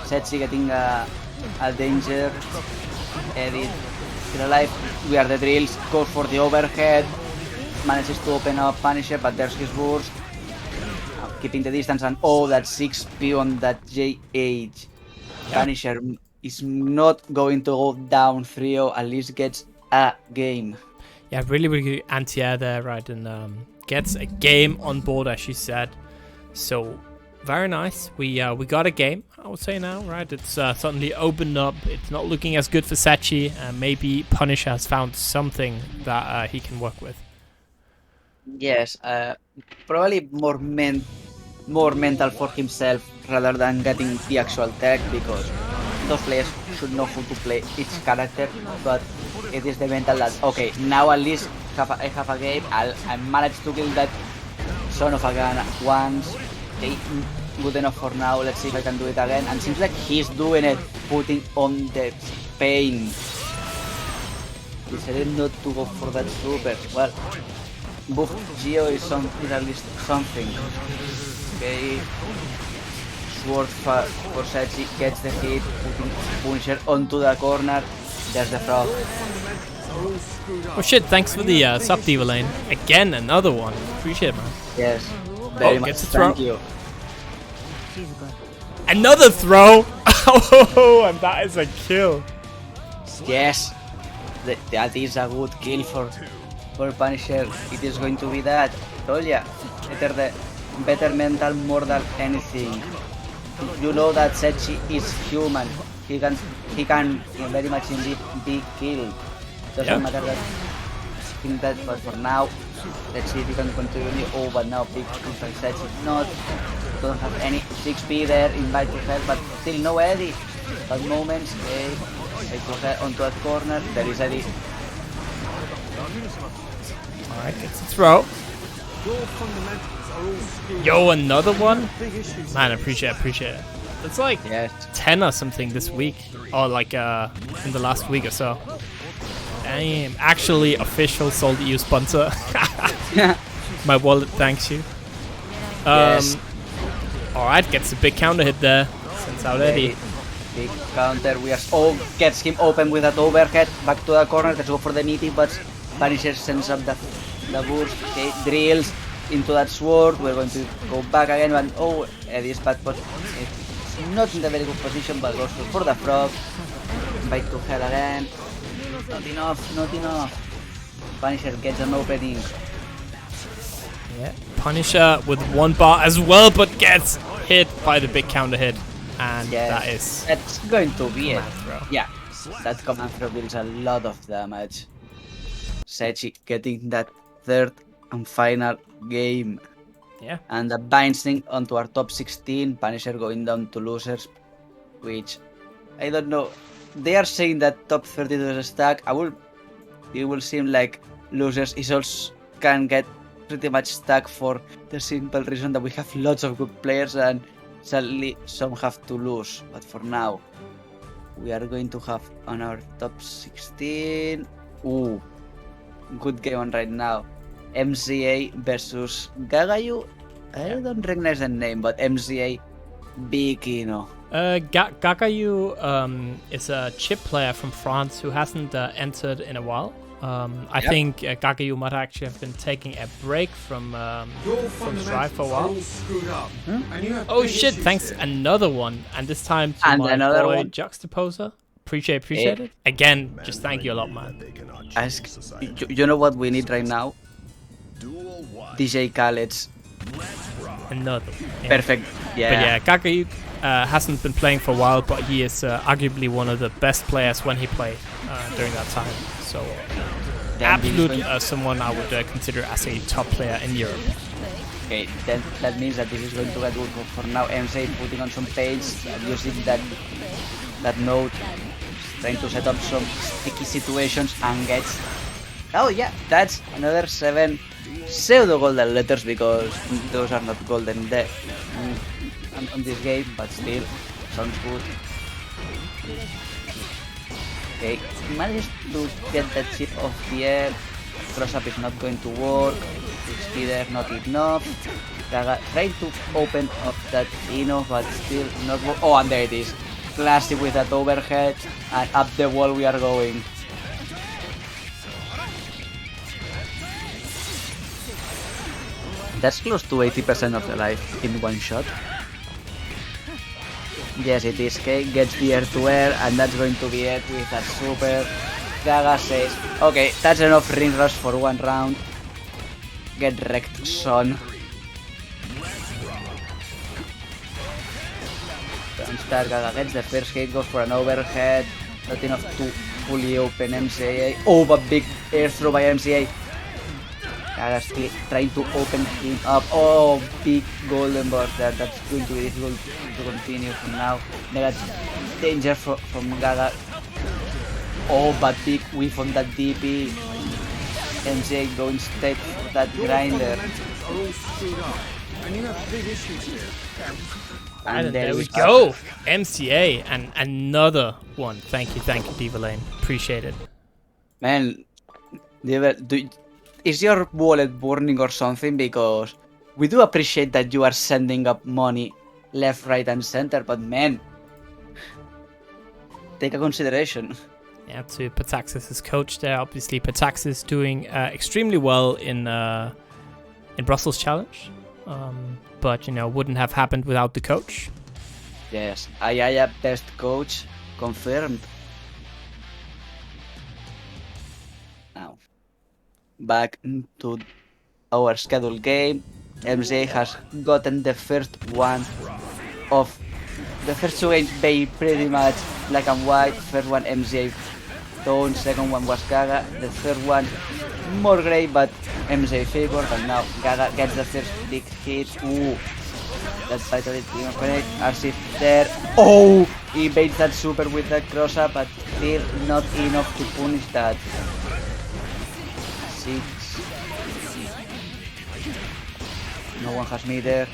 Setchi getting a danger. Eddie still alive. We are the drills. Goes for the overhead. manages to open up Punisher, but there's his burst. Keeping the distance, and oh, that 6P on that JH. Punisher is not going to go down 3-0, at least gets a game. Yeah, really, really good anti-air there, right? And gets a game on board, as you said. So, very nice. We got a game, I would say now, right? It's suddenly opened up. It's not looking as good for Setchi. Maybe Punisher has found something that he can work with. Yes, probably more mental for himself rather than getting the actual tech, because those players should know how to play each character, but it is the mental that, okay, now at least I have a game, I managed to kill that son of a gun once, okay, good enough for now, let's see if I can do it again, and seems like he's doing it, putting on the pain. Decided not to go for that super, well, buff Geo is at least something. Okay, sword for Setchi, gets the hit, putting Punisher onto the corner. There's the frog. Oh shit, thanks for the sub diva lane. Again, another one. Appreciate it, man. Yes, very much. Gets a throw. Thank you. Another throw! Oh, and that is a kill. Yes, that is a good kill for Punisher. It is going to be that. Told ya, better mental more than anything. You know that Setchi is human. He can very much indeed be killed. Doesn't matter that, but for now, let's see if he can continue. Oh, but now big from Setchi. Don't have any 6P there, invite to hell, but still no Eddie. But moments, take to hell onto that corner. There is Eddie. Alright, gets a throw. Yo, another one? Man, appreciate it. It's like 10 or something this week. Or like in the last week or so. Damn. Actually, official SaltyEU sponsor. My wallet thanks you. Yes. Alright, gets a big counter hit there. Sends out Eddie. Big counter. Gets him open with that overhead. Back to the corner. Let's go for the meaty, but Punisher sends up the burst. Okay, drills into that sword. We're going to go back again, and oh, Eddie's back, but it's not in a very good position, but goes for the frog. Back to hell again. Not enough. Punisher gets an opening. Yeah, Punisher with one bar as well, but gets hit by the big counter hit. And that's going to be it. Throw. Yeah, that command throw deals a lot of damage. Setchi getting that third and final game. Yeah. And the binding onto our top 16, Punisher going down to losers, which I don't know. They are saying that top 32 is a stack. It will seem like losers is also can get pretty much stuck for the simple reason that we have lots of good players and sadly some have to lose. But for now, we are going to have on our top 16. Ooh, good game on right now. MCA versus Gagayoux. I don't recognize the name, but MCA Bikino. Gagayoux is a Chipp player from France who hasn't entered in a while. I think Gagayoux might actually have been taking a break from Strive for a while. Oh shit, thanks, another one. And this time to my boy Juxtaposer. Appreciate it. Again, just thank you a lot, man. You know what we need right now? DJ Khaled's another. Yeah. Perfect. Yeah. But yeah, Gagayoux hasn't been playing for a while, but he is arguably one of the best players when he played during that time. So absolute someone I would consider as a top player in Europe. Okay, then that means that this is going to get good for now. MC putting on some pace, using that node, trying to set up some sticky situations and gets. Oh yeah, that's another 7 pseudo golden letters because those are not golden there on this game, but still sounds good. Okay, managed to get that chip off the air. Cross up is not going to work. Heapski there, not enough. Gaga trying to open up that Ino, but still not work. Oh, and there it is. Classic with that overhead, and up the wall we are going. That's close to 80% of the life in one shot. Yes, it is. K gets the air to air, and that's going to be it with that super. Gaga says, okay, that's enough ring rush for one round. Get wrecked, son. Don't start. Gaga gets the first hit, goes for an overhead. Not enough to fully open MCA. Oh, but big air throw by MCA. Gaga still trying to open him up. Oh, big golden burst there. That's going to be difficult to continue from now. That's danger from Gaga. Oh, but big whiff on that DP. MCA going straight for that grinder. And there we go. MCA and another one. Thank you, Diva Lane. Appreciate it. Man, Diva, is your wallet burning or something? Because we do appreciate that you are sending up money left, right, and center, but man, take a consideration. Yeah, to Petaxis' coach there. Obviously, Petaxis doing extremely well in Brussels Challenge, but you know, wouldn't have happened without the coach. Yes, Ayaya best coach confirmed. Now, back to our scheduled game. MJ has gotten the first one of the first two games by pretty much black and white. First one MJ tone, second one was Gaga, the third one more grey but MJ favored, and now Gaga gets the first big hit. Ooh, that's vitally connect. Arsif there. Oh, he baits that super with that cross up, but still not enough to punish that. 6. No one has me there.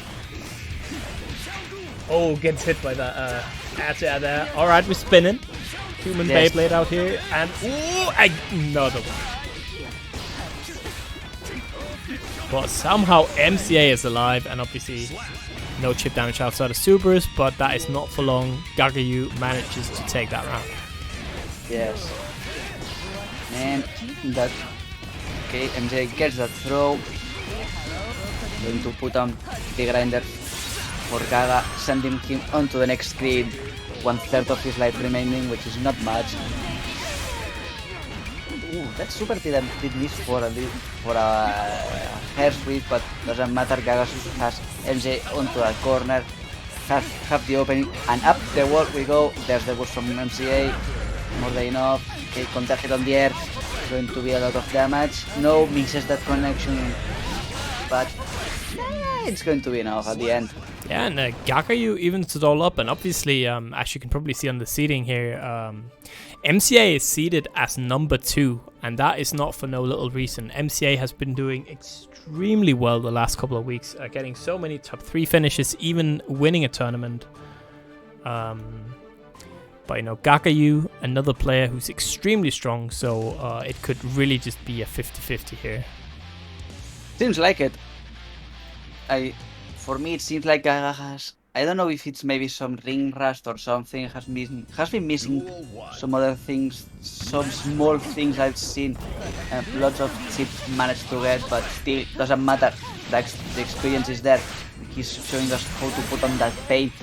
Oh, gets hit by that Atsuna there. Alright, we're spinning. Human Yes. Beyblade out here. And ooh, another one. But somehow MCA is alive, and obviously no chip damage outside of supers, but that is not for long. Gagayoux manages to take that round. Yes. Man, that... Okay, MJ gets that throw. Going to put on the grinder for Gaga, sending him onto the next grid. 1/3 of his life remaining, which is not much. Ooh, that super did miss for a hair sweep, but doesn't matter. Gaga has MJ onto a corner, have the opening, and up the wall we go. There's the boost from MCA, more than enough. Okay, contact hit on the air, going to be a lot of damage. No, misses that connection, but it's going to be enough at the end. Yeah, and Gagayoux evens it all up, and obviously, as you can probably see on the seating here, MCA is seeded as number 2, and that is not for no little reason. MCA has been doing extremely well the last couple of weeks, getting so many top 3 finishes, even winning a tournament. But you know, Gagayoux, another player who's extremely strong, so it could really just be a 50-50 here. Seems like it. For me, it seems like Gaga has... I don't know if it's maybe some ring rust or something. Has been missing some other things, some small things I've seen. Lots of chips managed to get, but still doesn't matter. The experience is there. He's showing us how to put on that paint.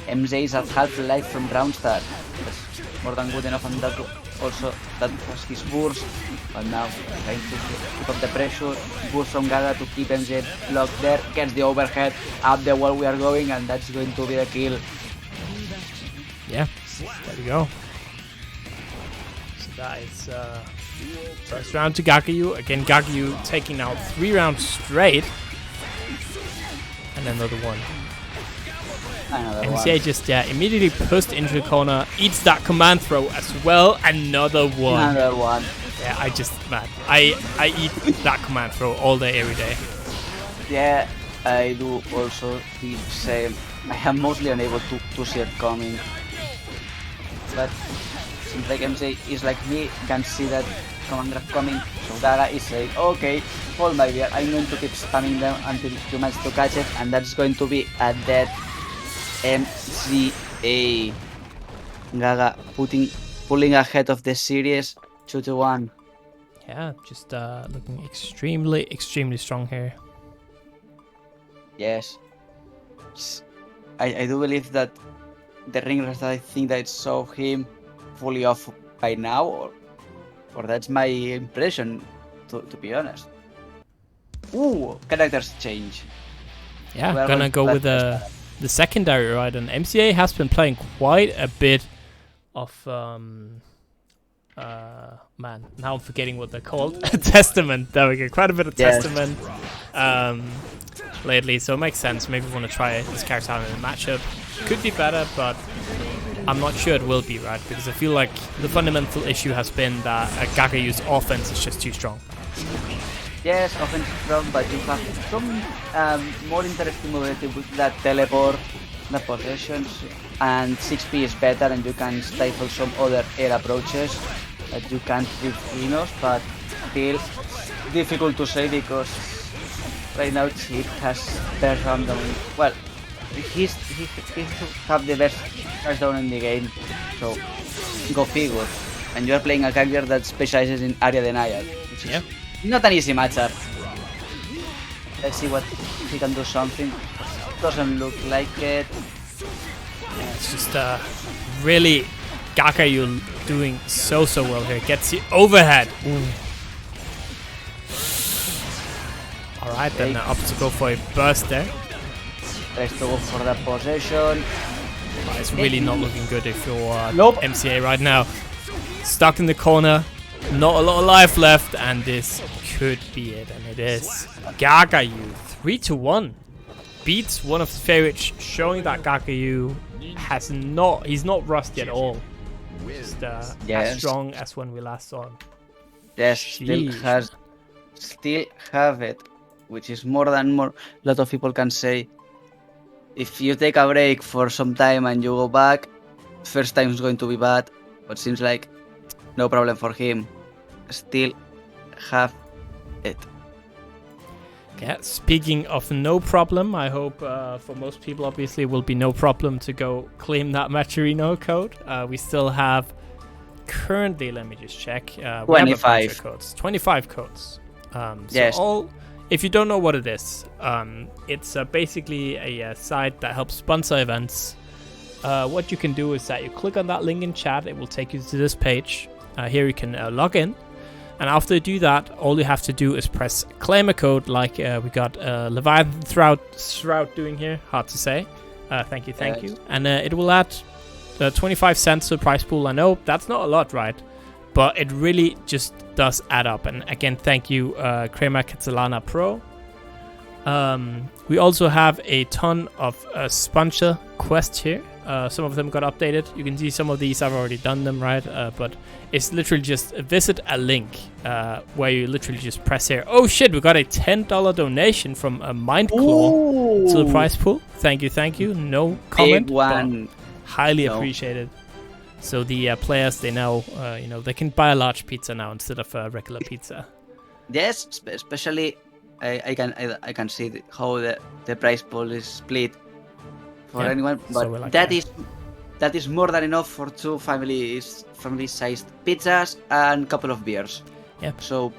MJ is at half life from round start. That's more than good enough, and that also that was his burst. But now trying to keep up the pressure. Burst from Gaga to keep MJ blocked there. Gets the overhead. Up the wall we are going, and that's going to be the kill. Yeah, there we go. So that is first round to Gagayoux. Again, Gagayoux taking out 3 rounds straight. And another one. Another MCA one. just immediately pushed into the corner, eats that command throw as well. Another one. Another one. Yeah, I eat that command throw all day, every day. Yeah, I do also the same. I am mostly unable to see it coming. But seems like MJ is like me, can see that command grab coming. So Gaga is saying, okay, hold my beer, I'm going to keep spamming them until you manage to catch it, and that's going to be a dead MCA. Gaga pulling ahead of the series 2-1. Yeah, just looking extremely strong here. Yes. I do believe that the ring rest, I think that it saw him fully off by now, or that's my impression, to be honest. Ooh, characters change. Yeah, We are gonna going go to with that the secondary, right? And MCA has been playing quite a bit of man, now I'm forgetting what they're called. Testament. There we go. Quite a bit of Yes. Testament lately, so it makes sense. Maybe we want to try this character out in a matchup. Could be better, but I'm not sure it will be, right? Because I feel like the fundamental issue has been that Gagayoux offense is just too strong. Yes, offense is strong, but you have some more interesting mobility with that teleport, the possessions, and 6P is better, and you can stifle some other air approaches that you can't with Enos, but still difficult to say because right now Chipp has best random. Well, he have the best touchdown in the game, so go figure. And you are playing a character that specializes in area denial, which is not an easy matchup. Let's see what he can do something. Doesn't look like it. It's just really Gagayoux doing so well here. Gets the overhead. Alright, then up to go for a burst there. Tries to go for that possession. But it's really not looking good if you're Nope. MCA right now. Stuck in the corner. Not a lot of life left, and this could be it, and it is. Gagayoux 3-1 beats one of his favorites, showing that Gagayoux he's not rusty at all. Just as strong as when we last saw him. Yes, Sheesh. still have it, which is more than a lot of people can say. If you take a break for some time and you go back, first time is going to be bad, but seems like no problem for him. Still have it. Yeah, speaking of no problem, I hope for most people obviously it will be no problem to go claim that Maturino code. We still have currently, let me just check, we have a bunch of 25 codes. 25 codes. Yes. So if you don't know what it is, it's basically a site that helps sponsor events. What you can do is that you click on that link in chat, it will take you to this page. Here you can log in, and after you do that, all you have to do is press claim a code, like we got Leviathan Shroud doing here. Hard to say. Thank you. And it will add 25 cents to the prize pool. I know that's not a lot, right? But it really just does add up. And again, thank you, Crema Catalana Pro. We also have a ton of sponsor quests here. Some of them got updated. You can see some of these, I've already done them, right? But it's literally just visit a link where you literally just press here. Oh shit, we got a $10 donation from a Mindclaw to the prize pool. Thank you. No comment. Big one. Highly appreciated. So the players, they now, they can buy a large pizza now instead of a regular pizza. Yes, especially I can see how the prize pool is split for anyone, but so like that is more than enough for two family-sized pizzas and a couple of beers. Yeah. So,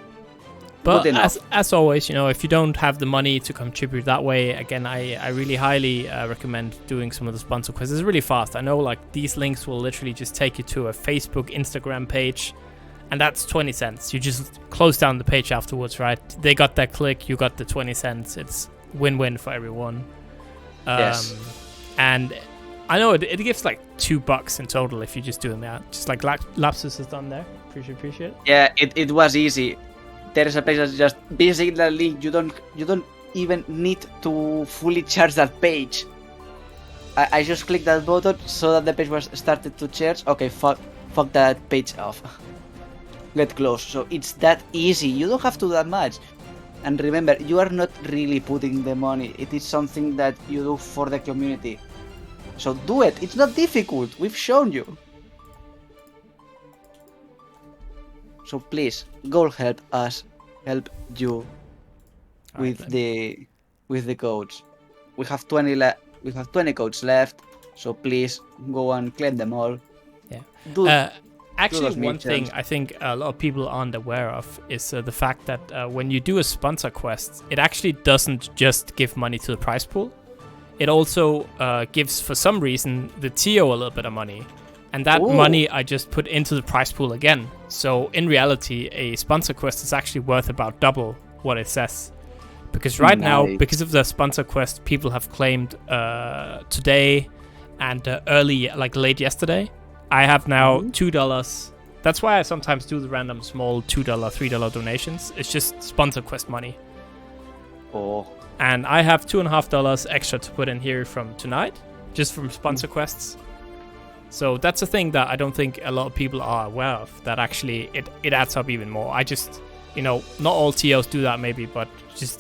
but good enough. as always, if you don't have the money to contribute that way, again, I really highly recommend doing some of the sponsor quests. It's really fast. I know, like, these links will literally just take you to a Facebook, Instagram page, and that's 20 cents. You just close down the page afterwards, right? They got that click, you got the 20 cents. It's win-win for everyone. Yes. And I know it gives like $2 in total if you just do that. Just like Lapsus has done there. Appreciate it. Yeah, it was easy. There is a page that's just visit that link. You don't even need to fully charge that page. I just clicked that button so that the page was started to charge. Okay, fuck that page off. Let close. So it's that easy. You don't have to do that much. And remember, you are not really putting the money. It is something that you do for the community. So do it. It's not difficult. We've shown you. So please, go help us, help you with the codes. We have 20 codes left. So please go and claim them all. Yeah. Actually, one missions. thing I think a lot of people aren't aware of is the fact that when you do a sponsor quest, it actually doesn't just give money to the prize pool. It also gives, for some reason, the TO a little bit of money. And that money I just put into the prize pool again. So in reality, a sponsor quest is actually worth about double what it says. Because right now, because of the sponsor quest, people have claimed today and early, like late yesterday, I have now $2. That's why I sometimes do the random small $2, $3 donations. It's just sponsor quest money. Oh. And I have $2.50 extra to put in here from tonight, just from sponsor quests. So that's a thing that I don't think a lot of people are aware of, that actually it adds up even more. I just, not all TOs do that maybe, but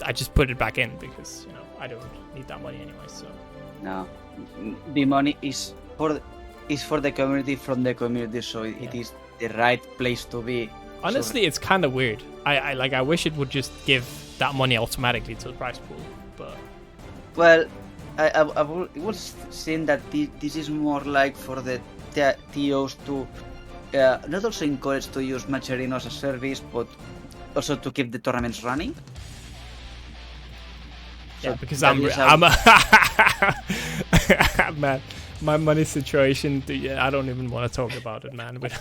I just put it back in because, I don't need that money anyway, so. No, the money is for the community, from the community, so it is the right place to be. Honestly, it's kind of weird. I wish it would just give that money automatically to the prize pool, but... Well, I was saying that this is more like for the TOs to not also encourage to use Macherino as a service, but also to keep the tournaments running. Yeah, So because that I'm is how- man, my money situation, I don't even want to talk about it, man. But,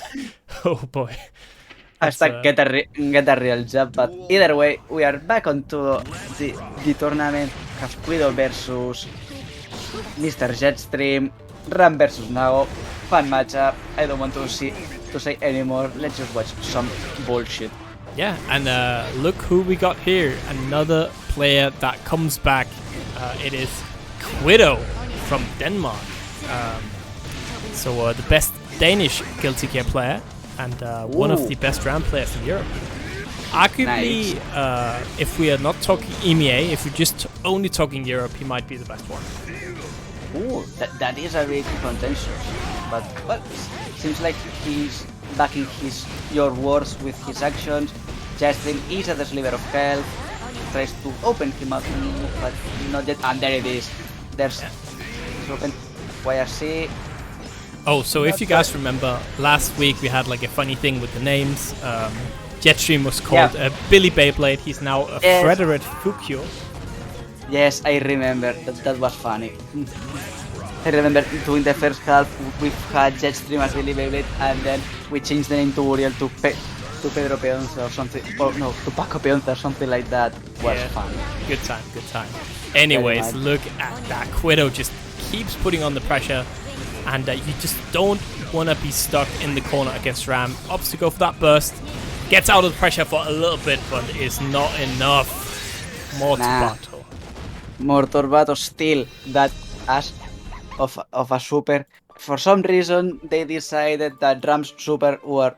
oh boy. Hashtag get a real job, but either way, we are back onto the tournament. Have Kwiddo versus Mr. Jetstream, Ram versus Nago. Fun matchup. I don't want to say anymore. Let's just watch some bullshit. Yeah, and look who we got here. Another player that comes back. It is Kwiddo from Denmark. So the best Danish Guilty Gear player and one of the best RAM players in Europe. Arguably, if we are not talking EMEA, if we're just only talking Europe, he might be the best one. Ooh, that is a bit contentious. But well, seems like he's backing your words with his actions. Jetstream is at the sliver of health. Tries to open him up, but not yet. And there it is. It's open. YRC. Oh, so if you guys remember, last week we had like a funny thing with the names. Jetstream was called Billy Beyblade. He's now a Frederick Fukyo. Yes, I remember. That was funny. I remember during the first half we had Jetstream as Billy Beyblade, and then we changed the name to Uriel to Pedro Peonza or something. Or no, to Paco Peonza or something like that. Was fun. Good time, good time. Anyways, look at that. Kwiddo just keeps putting on the pressure, and you just don't want to be stuck in the corner against Ram. Opts to go for that burst. Gets out of the pressure for a little bit, but it's not enough. Mortorbato. Mortorbato still that as of a super. For some reason, they decided that Ram's super were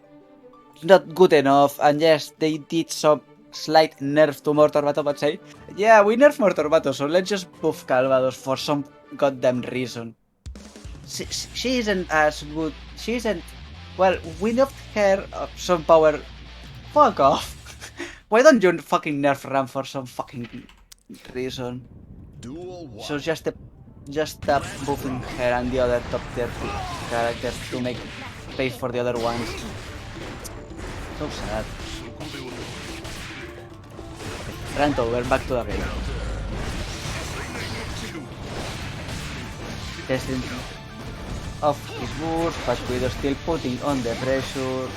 not good enough, and yes, they did some slight nerf to Mortorbato, but say, yeah, we nerf Mortorbato, so let's just buff Calvados for some goddamn reason. She isn't as good. She isn't. Well, we nerfed her some power. Fuck off. Why don't you fucking nerf Ram for some fucking reason? So just stop buffing her and the other top tier characters to make space for the other ones. So sad. Rant over, back to the game. Testing off his burst, but Kwiddo still putting on the pressure.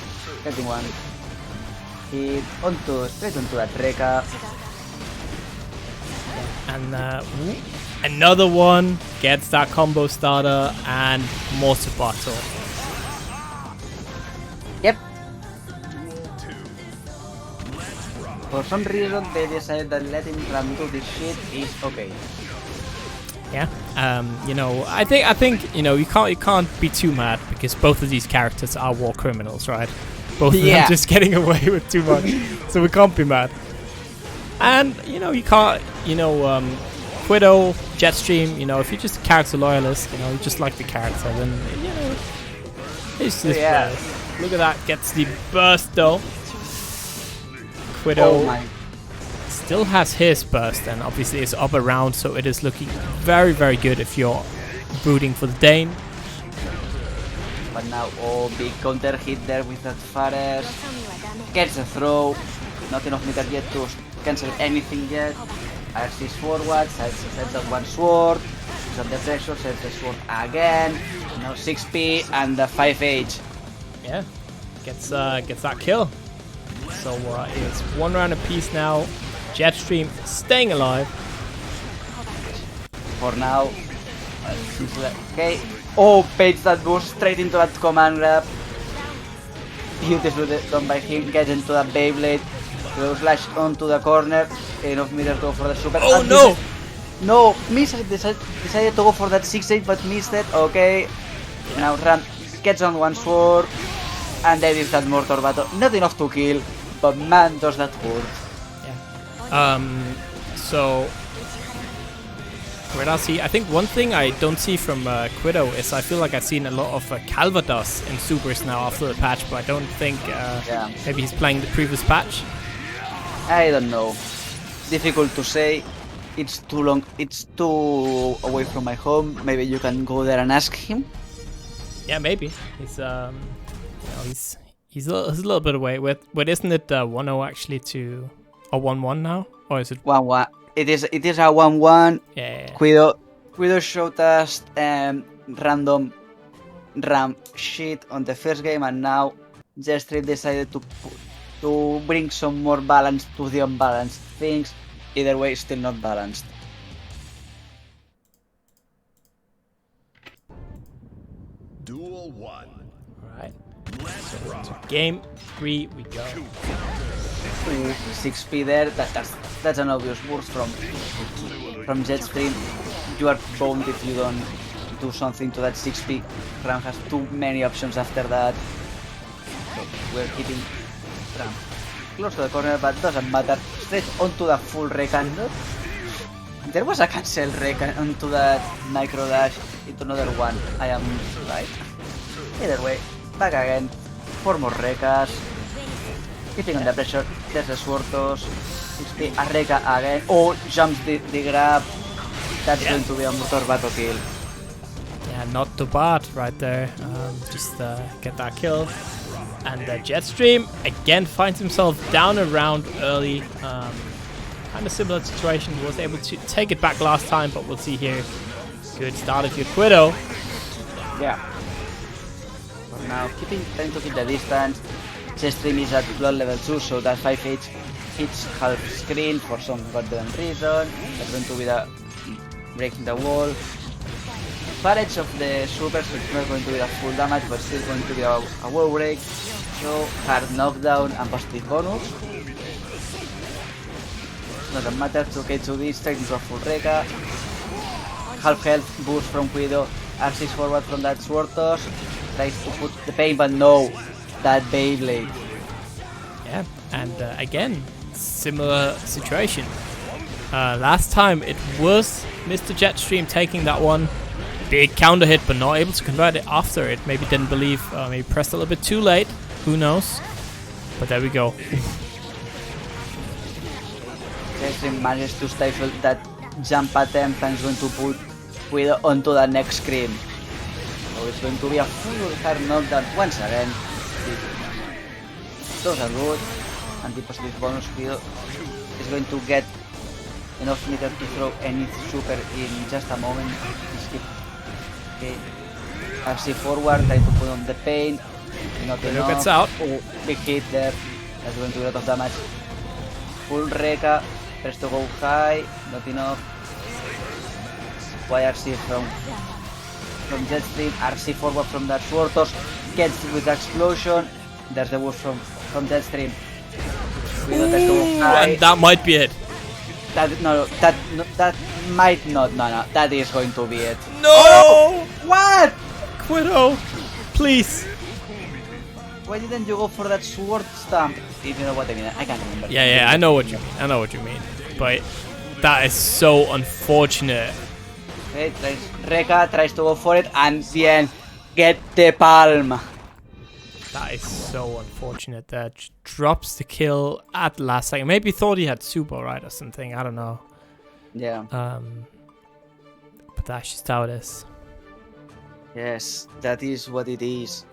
Getting one hit straight onto that Reka. And another one gets that combo starter and Mortorbato. Yep. For some reason they decided that letting Ram do this shit is okay. Yeah, I think you can't be too mad because both of these characters are war criminals, right? Both of them just getting away with too much, so we can't be mad. And you can't, Kwiddo, Jetstream, if you're just a character loyalist, you just like the character, then it's just look at that, gets the burst though. Kwiddo still has his burst, and obviously it's up around, so it is looking very, very good if you're booting for the Dane. But But now, oh, big counter hit there with that Fares. Gets the throw. Not enough meter yet to cancel anything yet. RC's forward, sets up one sword. Puts up the pressure, sets the sword again. Now 6p and the 5H. Yeah, gets that kill. So it's 1 round apiece now. Jetstream staying alive. For now. Okay. Oh, page that boost straight into that command grab. Beautifully done by him. Gets into that Beyblade. Will slash onto the corner. Enough meter to go for the super. Oh and no! No, decided to go for that 6-8 but missed it. Okay. Now Ram gets on one sword. And there is that mortar battle. Not enough to kill. But man, does that hurt. Yeah. So where does he? I think one thing I don't see from Kwiddo is I feel like I've seen a lot of Calvados in supers now after the patch, but I don't think maybe he's playing the previous patch. I don't know. Difficult to say. It's too long. It's too away from my home. Maybe you can go there and ask him. Yeah, maybe. He's he's a little bit away. But isn't it 1-0 actually to a 1-1 now, or is it 1-1? It is a 1-1. Yeah. Kwiddo showed us random RAM shit on the first game, and now Jetstream decided to bring some more balance to the unbalanced things. Either way, still not balanced. Duel 1. Alright. So to game 3 we go. 6p there. That's an obvious burst from Jetstream. You are boned if you don't do something to that 6p. Ram has too many options after that. So we're keeping Ram close to the corner, but doesn't matter. Straight onto the full Rekan. There was a cancel Rekan onto that micro dash into another one. I am right. Either way, back again. 4 more Rekas. Keeping under pressure. There's the Swortos. 6p, a Reka again. Oh, jumps the grab. That's going to be a motor battle kill. Yeah, not too bad right there. Just get that kill. And Jetstream again finds himself down a round early. Kind of similar situation. He was able to take it back last time, but we'll see here. Good start of your Kwiddo. Yeah. For now, trying to keep the distance. Jetstream is at blood level 2, so that 5H hits half screen for some goddamn reason. That's going to be the breaking the wall. Barrage of the supers is not going to be the full damage, but still going to be a wall break. So hard knockdown and positive bonus. Doesn't matter, 2k2d straight into a full Reka. Half health boost from Kwiddo. R6 forward from that Swortos. Tries to put the pain, but no. That Beyblade. Yeah, and again, similar situation. Last time it was Mr. Jetstream taking that one. Big counter hit, but not able to convert it after it. Maybe didn't believe, maybe pressed a little bit too late. Who knows? But there we go. Jetstream managed to stifle that jump attempt and is going to put Kwiddo onto the next screen. So it's going to be a full hard knockdown once again. Those are good. And the positive bonus Kwiddo is going to get enough meter to throw any super in just a moment. Okay. RC forward, trying to put on the pain. Not enough. Gets out. Oh, big hit there. That's going to do a lot of damage. Full Reka. Press to go high. Not enough. YRC from Jetstream. RC forward from that Swortos. Gets with the explosion. There's the boost from Jetstream. And that might be it. That might not. No, that is going to be it. No! Oh, what? Kwiddo, please. Why didn't you go for that sword stamp? If you know what I mean, I can't remember. Yeah, I know what you mean. I know what you mean. But that is so unfortunate. Okay, Reka tries to go for it, and then get the palm. That is so unfortunate. That drops the kill at the last second. Maybe thought he had super, right, or something. I don't know. Yeah. But that's just how it is. Yes, that is what it is.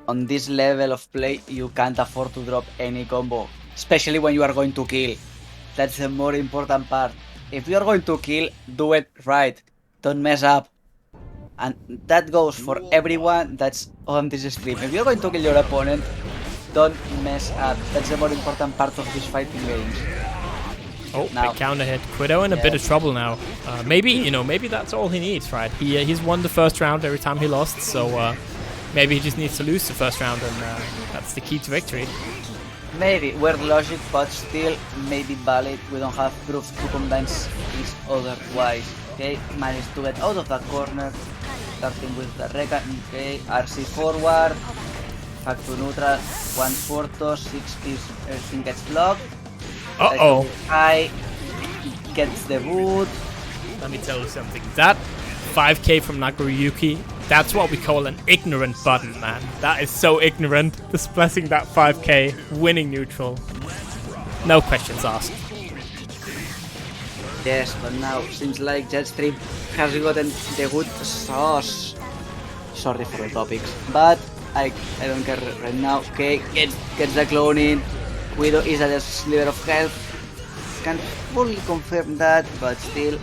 on this level of play, you can't afford to drop any combo, especially when you are going to kill. That's the more important part. If you are going to kill, do it right. Don't mess up. And that goes for everyone that's on this stream. If you're going to kill your opponent, don't mess up. That's the more important part of these fighting games. Oh, Now. big counter hit. Kwiddo in a bit of trouble now. Maybe that's all he needs, right? He's won the first round every time he lost, so maybe he just needs to lose the first round, and that's the key to victory. Maybe weird logic, but still maybe valid. We don't have proof to convince each otherwise. Okay, managed to get out of that corner. Starting with the Reka. Okay, RC forward. Back to neutral. 1 Fortos, 6 piece, everything gets blocked. Uh-oh. High gets the boot. Let me tell you something. That 5k from Nagoriyuki, that's what we call an ignorant button, man. That is so ignorant. Just blessing that 5k, winning neutral. No questions asked. Yes, but now seems like Jetstream has gotten the good sauce. Sorry for the topics, but I don't care right now. Okay, gets the clone in. Kwiddo is at a sliver of health. Can't fully confirm that, but still,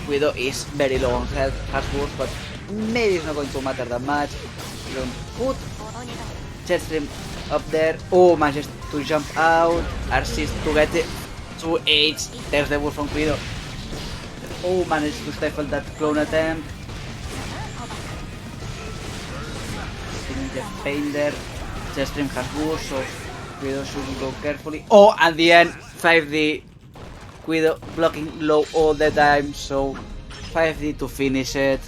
Kwiddo is very low on health, has worse, but maybe it's not going to matter that much. Don't put Jetstream up there. Oh, manages to jump out. Assist to get it. 2H. There's the boost from Kwiddo. Oh, managed to stifle that clone attempt. Getting the pain there. Jetstream has boost, so Kwiddo should go carefully. Oh, at the end, 5D. Kwiddo blocking low all the time, so 5D to finish it.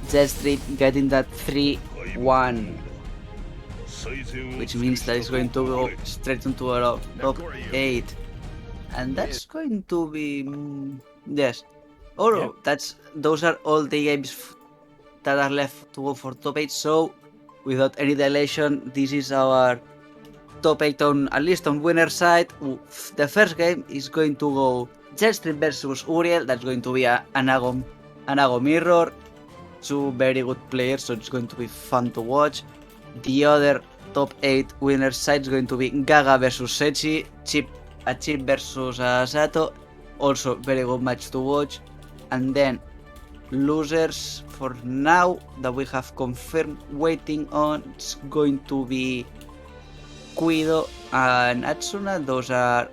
Jetstream getting that 3-1. Which means that it's going to go straight into our top 8. And that's going to be... yes. Oh, those are all the games that are left to go for top 8, so without any dilation, this is our top 8 on, at least on winner side. The first game is going to go Jetstream versus Uriel. That's going to be a Nago mirror. 2 very good players, so it's going to be fun to watch. The other top 8 winner side is going to be Gaga versus Setchi, Chipp versus Zato. Also very good match to watch. And then losers for now that we have confirmed waiting on, it's going to be Kwiddo and Atsuna. Those are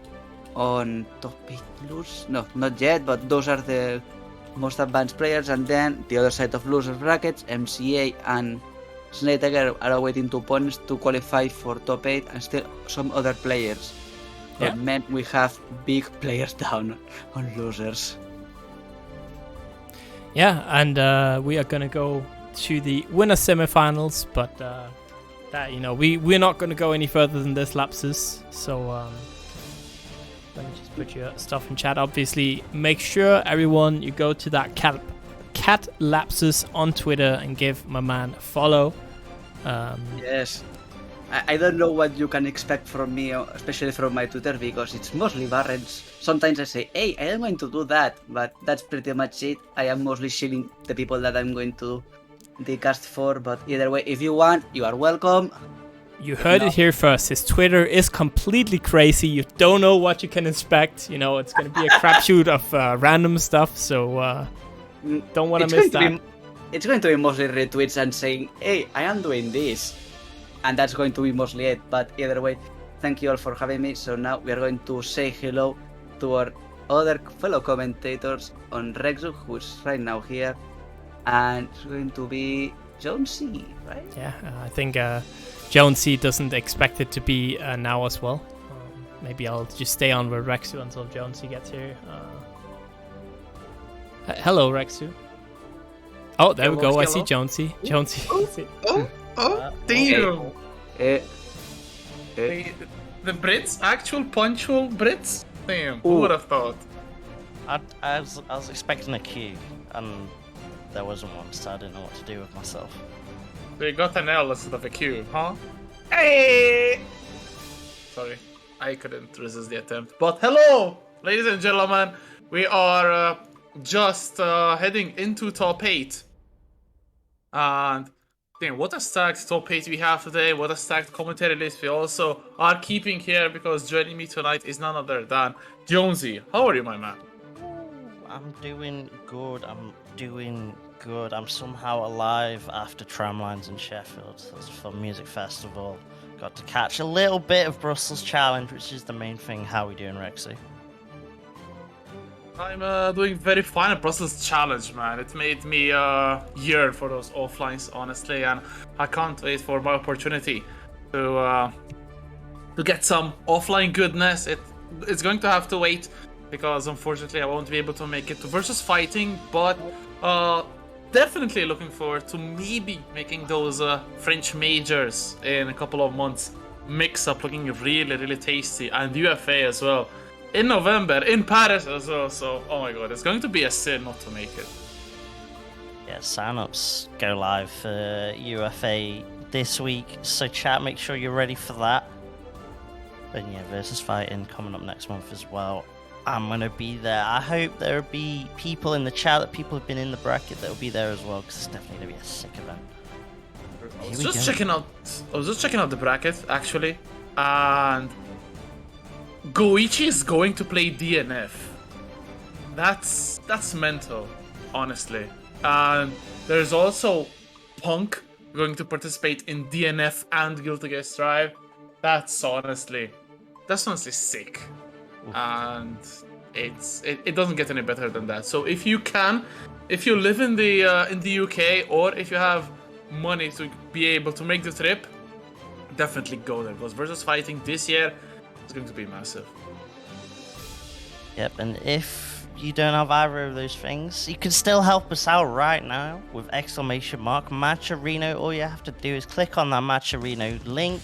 on top 8 losers. No, not yet, but those are the most advanced players. And then the other side of losers brackets, MCA and Snailtiger are awaiting 2 opponents to qualify for top 8, and still some other players. Yeah. But man, we have big players down on losers. Yeah, and we are gonna go to the winner semifinals, but that we're not gonna go any further than this, Lapsus. So let me just put your stuff in chat. Obviously, make sure everyone you go to that cat Lapsus on Twitter and give my man a follow. Yes. I don't know what you can expect from me, especially from my Twitter, because it's mostly barrens. Sometimes I say, hey, I am going to do that, but that's pretty much it. I am mostly shilling the people that I'm going to the cast for, but either way, if you want, you are welcome. You heard it here first. His Twitter is completely crazy. You don't know what you can expect. It's going to be a crapshoot of random stuff, so don't want to miss that. It's going to be mostly retweets and saying, hey, I am doing this. And that's going to be mostly it. But either way, thank you all for having me. So now we are going to say hello to our other fellow commentators on Rexu, who's right now here. And it's going to be Jonesy, right? Yeah, I think Jonesy doesn't expect it to be now as well. Maybe I'll just stay on with Rexu until Jonesy gets here. Hello, Rexu. Oh, there we go. I see Jonesy. Jonesy. Damn! The Brits? Actual punctual Brits? Damn, who would have thought? I was expecting a Q, and there wasn't one, so I didn't know what to do with myself. So you got an L instead of a Q, huh? Hey! Sorry, I couldn't resist the attempt. But hello, ladies and gentlemen. We are just heading into top 8. And damn, what a stacked top 8 we have today, what a stacked commentary list we also are keeping here, because joining me tonight is none other than Jonesy. How are you, my man? I'm doing good. I'm somehow alive after Tramlines in Sheffield. That's for music festival. Got to catch a little bit of Brussels Challenge, which is the main thing. How we doing, Rexy? I'm doing very fine at Brussels Challenge, man. It made me yearn for those offlines, honestly, and I can't wait for my opportunity to get some offline goodness. It's going to have to wait, because unfortunately I won't be able to make it to versus fighting, but definitely looking forward to maybe making those French majors in a couple of months. Mix up looking really, really tasty, and UFA as well. In November, in Paris as well, so oh my god, it's going to be a sin not to make it. Yeah, sign-ups go live for UFA this week, so chat, make sure you're ready for that. And yeah, versus fighting coming up next month as well. I'm gonna be there. I hope there'll be people in the chat, that people have been in the bracket, that'll be there as well, because it's definitely gonna be a sick event. I was just checking out the bracket actually, and Goichi is going to play DNF. That's mental, honestly. And there's also Punk going to participate in DNF and Guilty Gear Strive. That's honestly sick. Oof. And it doesn't get any better than that. So if you live in the UK, or if you have money to be able to make the trip, definitely go there, because versus fighting this year is going to be massive. Yep, and if you don't have either of those things, you can still help us out right now with !Matcherino. All you have to do is click on that Matcherino link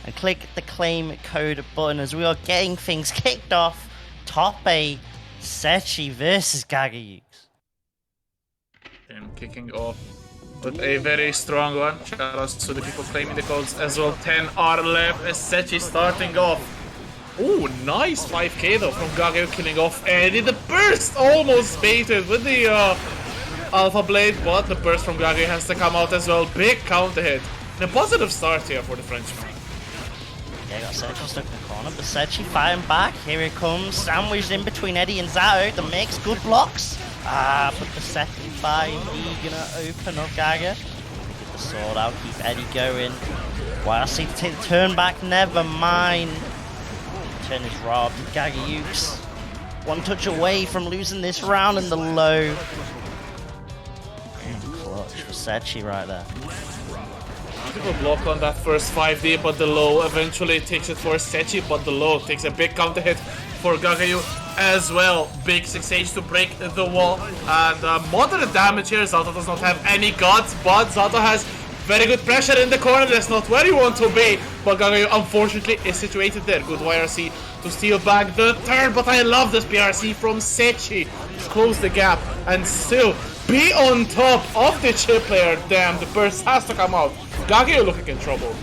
and click the claim code button, as we are getting things kicked off. Top 8, Setchi versus Gagayoux. And kicking off with a very strong one. Shoutouts to the people claiming the codes as well. 10 are left as Setchi starting off. Ooh, nice 5k though from Gagayoux, killing off Eddie. The burst almost baited with the Alpha Blade, but the burst from Gagayoux has to come out as well. Big counter hit. And a positive start here for the Frenchman. Yeah, got Setchi stuck in the corner, but Setchi fighting back. Here it comes, sandwiched in between Eddie and Zato. The mix, good blocks. But the second fight, gonna open up Gaga. Get the sword out, keep Eddie going. YRC to take the turn back, never mind. Turn is robbed. Gagayoux, one touch away from losing this round, and the low. Clutch for Setchi right there. Beautiful block on that first 5D, but the low eventually takes it for Setchi, but the low takes a big counter hit for Gagayoux as well. Big 6H to break the wall, and moderate damage here. Zato does not have any guts, but Zato has very good pressure in the corner. That's not where you want to be, but Gagayoux unfortunately is situated there. Good YRC to steal back the turn, but I love this PRC from Setchi to close the gap and still be on top of the Chipp player. Damn, the burst has to come out. Gagayoux looking in trouble.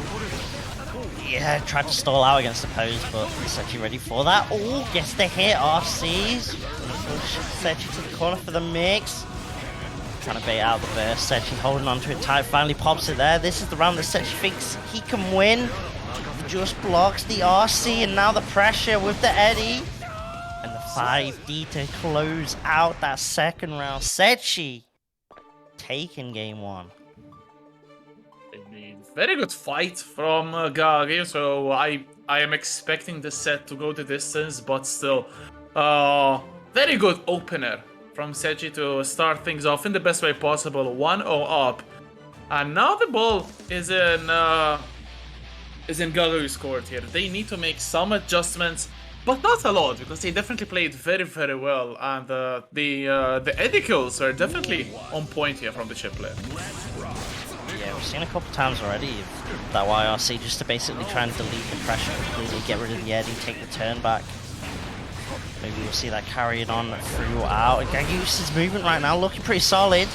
Yeah, tried to stall out against the pose, but Setchi ready for that. Oh, gets the hit, RCs. Setchi to the corner for the mix. Trying to bait out the burst. Setchi holding on to it tight, finally pops it there. This is the round that Setchi thinks he can win. Just blocks the RC, and now the pressure with the Eddie. And the 5D to close out that second round. Setchi taking game 1. Indeed. Very good fight from Gagayoux, so I am expecting the set to go the distance, but still, very good opener from Setchi to start things off in the best way possible. 1-0 up, and now the ball is in Gagayoux's court here. They need to make some adjustments, but not a lot, because they definitely played very, very well, and the Eddie kills are definitely on point here from the Chipp player. Yeah, we've seen a couple times already that YRC just to basically try and delete the pressure completely, get rid of the Eddie, take the turn back. Maybe we'll see that carrying on throughout. Gagayoux' movement right now looking pretty solid.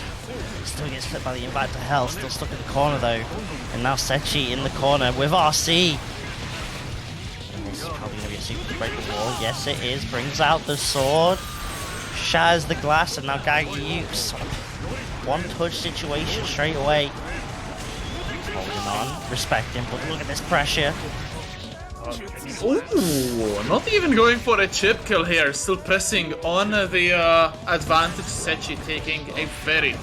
Still gets flipped by the invite to hell, still stuck in the corner though. And now Setchi in the corner with RC. And this is probably going to be a super to break the wall. Yes it is, brings out the sword. Shatters the glass, and now Gagayoux one-touch situation straight away. Holding on, respecting, but look at this pressure. Ooh, not even going for a chip kill here, still pressing on the advantage. Setchi taking a very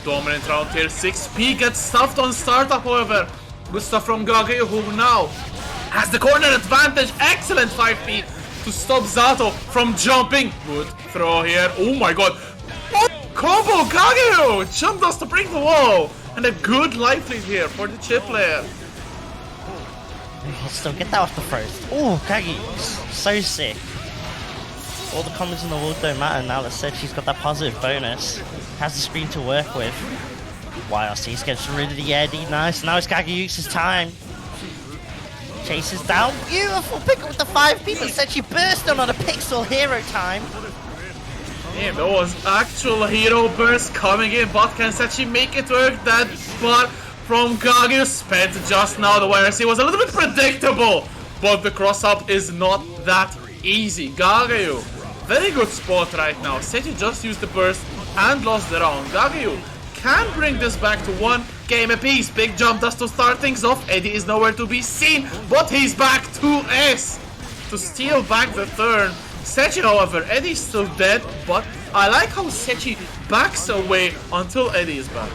dominant round here. 6P gets stuffed on startup, however. Good stuff from Gagayoux, who now has the corner advantage. Excellent 5P to stop Zato from jumping. Good throw here. Oh my god. Oh, combo Gagayoux! Jumped us to break the wall. And a good life lead here for the chip player. Still get that off the first. Oh, Gagayoux, so sick. All the comments in the world don't matter now that said she's got that positive bonus. Has the screen to work with. YRC gets rid of the Eddie. Nice. Now it's Gagayoux' time. Chases down. Beautiful pick up with the 5 people. Said she burst on a pixel hero time. Damn, that was actual hero burst coming in, but can Setchi make it work? That spot from Gagayoux spent just now. The YRC was a little bit predictable, but the cross-up is not that easy. Gagayoux, very good spot right now. Setchi just used the burst and lost the round. Gagayoux can bring this back to 1 game apiece. Big jump does to start things off. Eddie is nowhere to be seen, but he's back to S to steal back the turn. Setchi, however, Eddie's still dead, but I like how Setchi backs away until Eddie is back.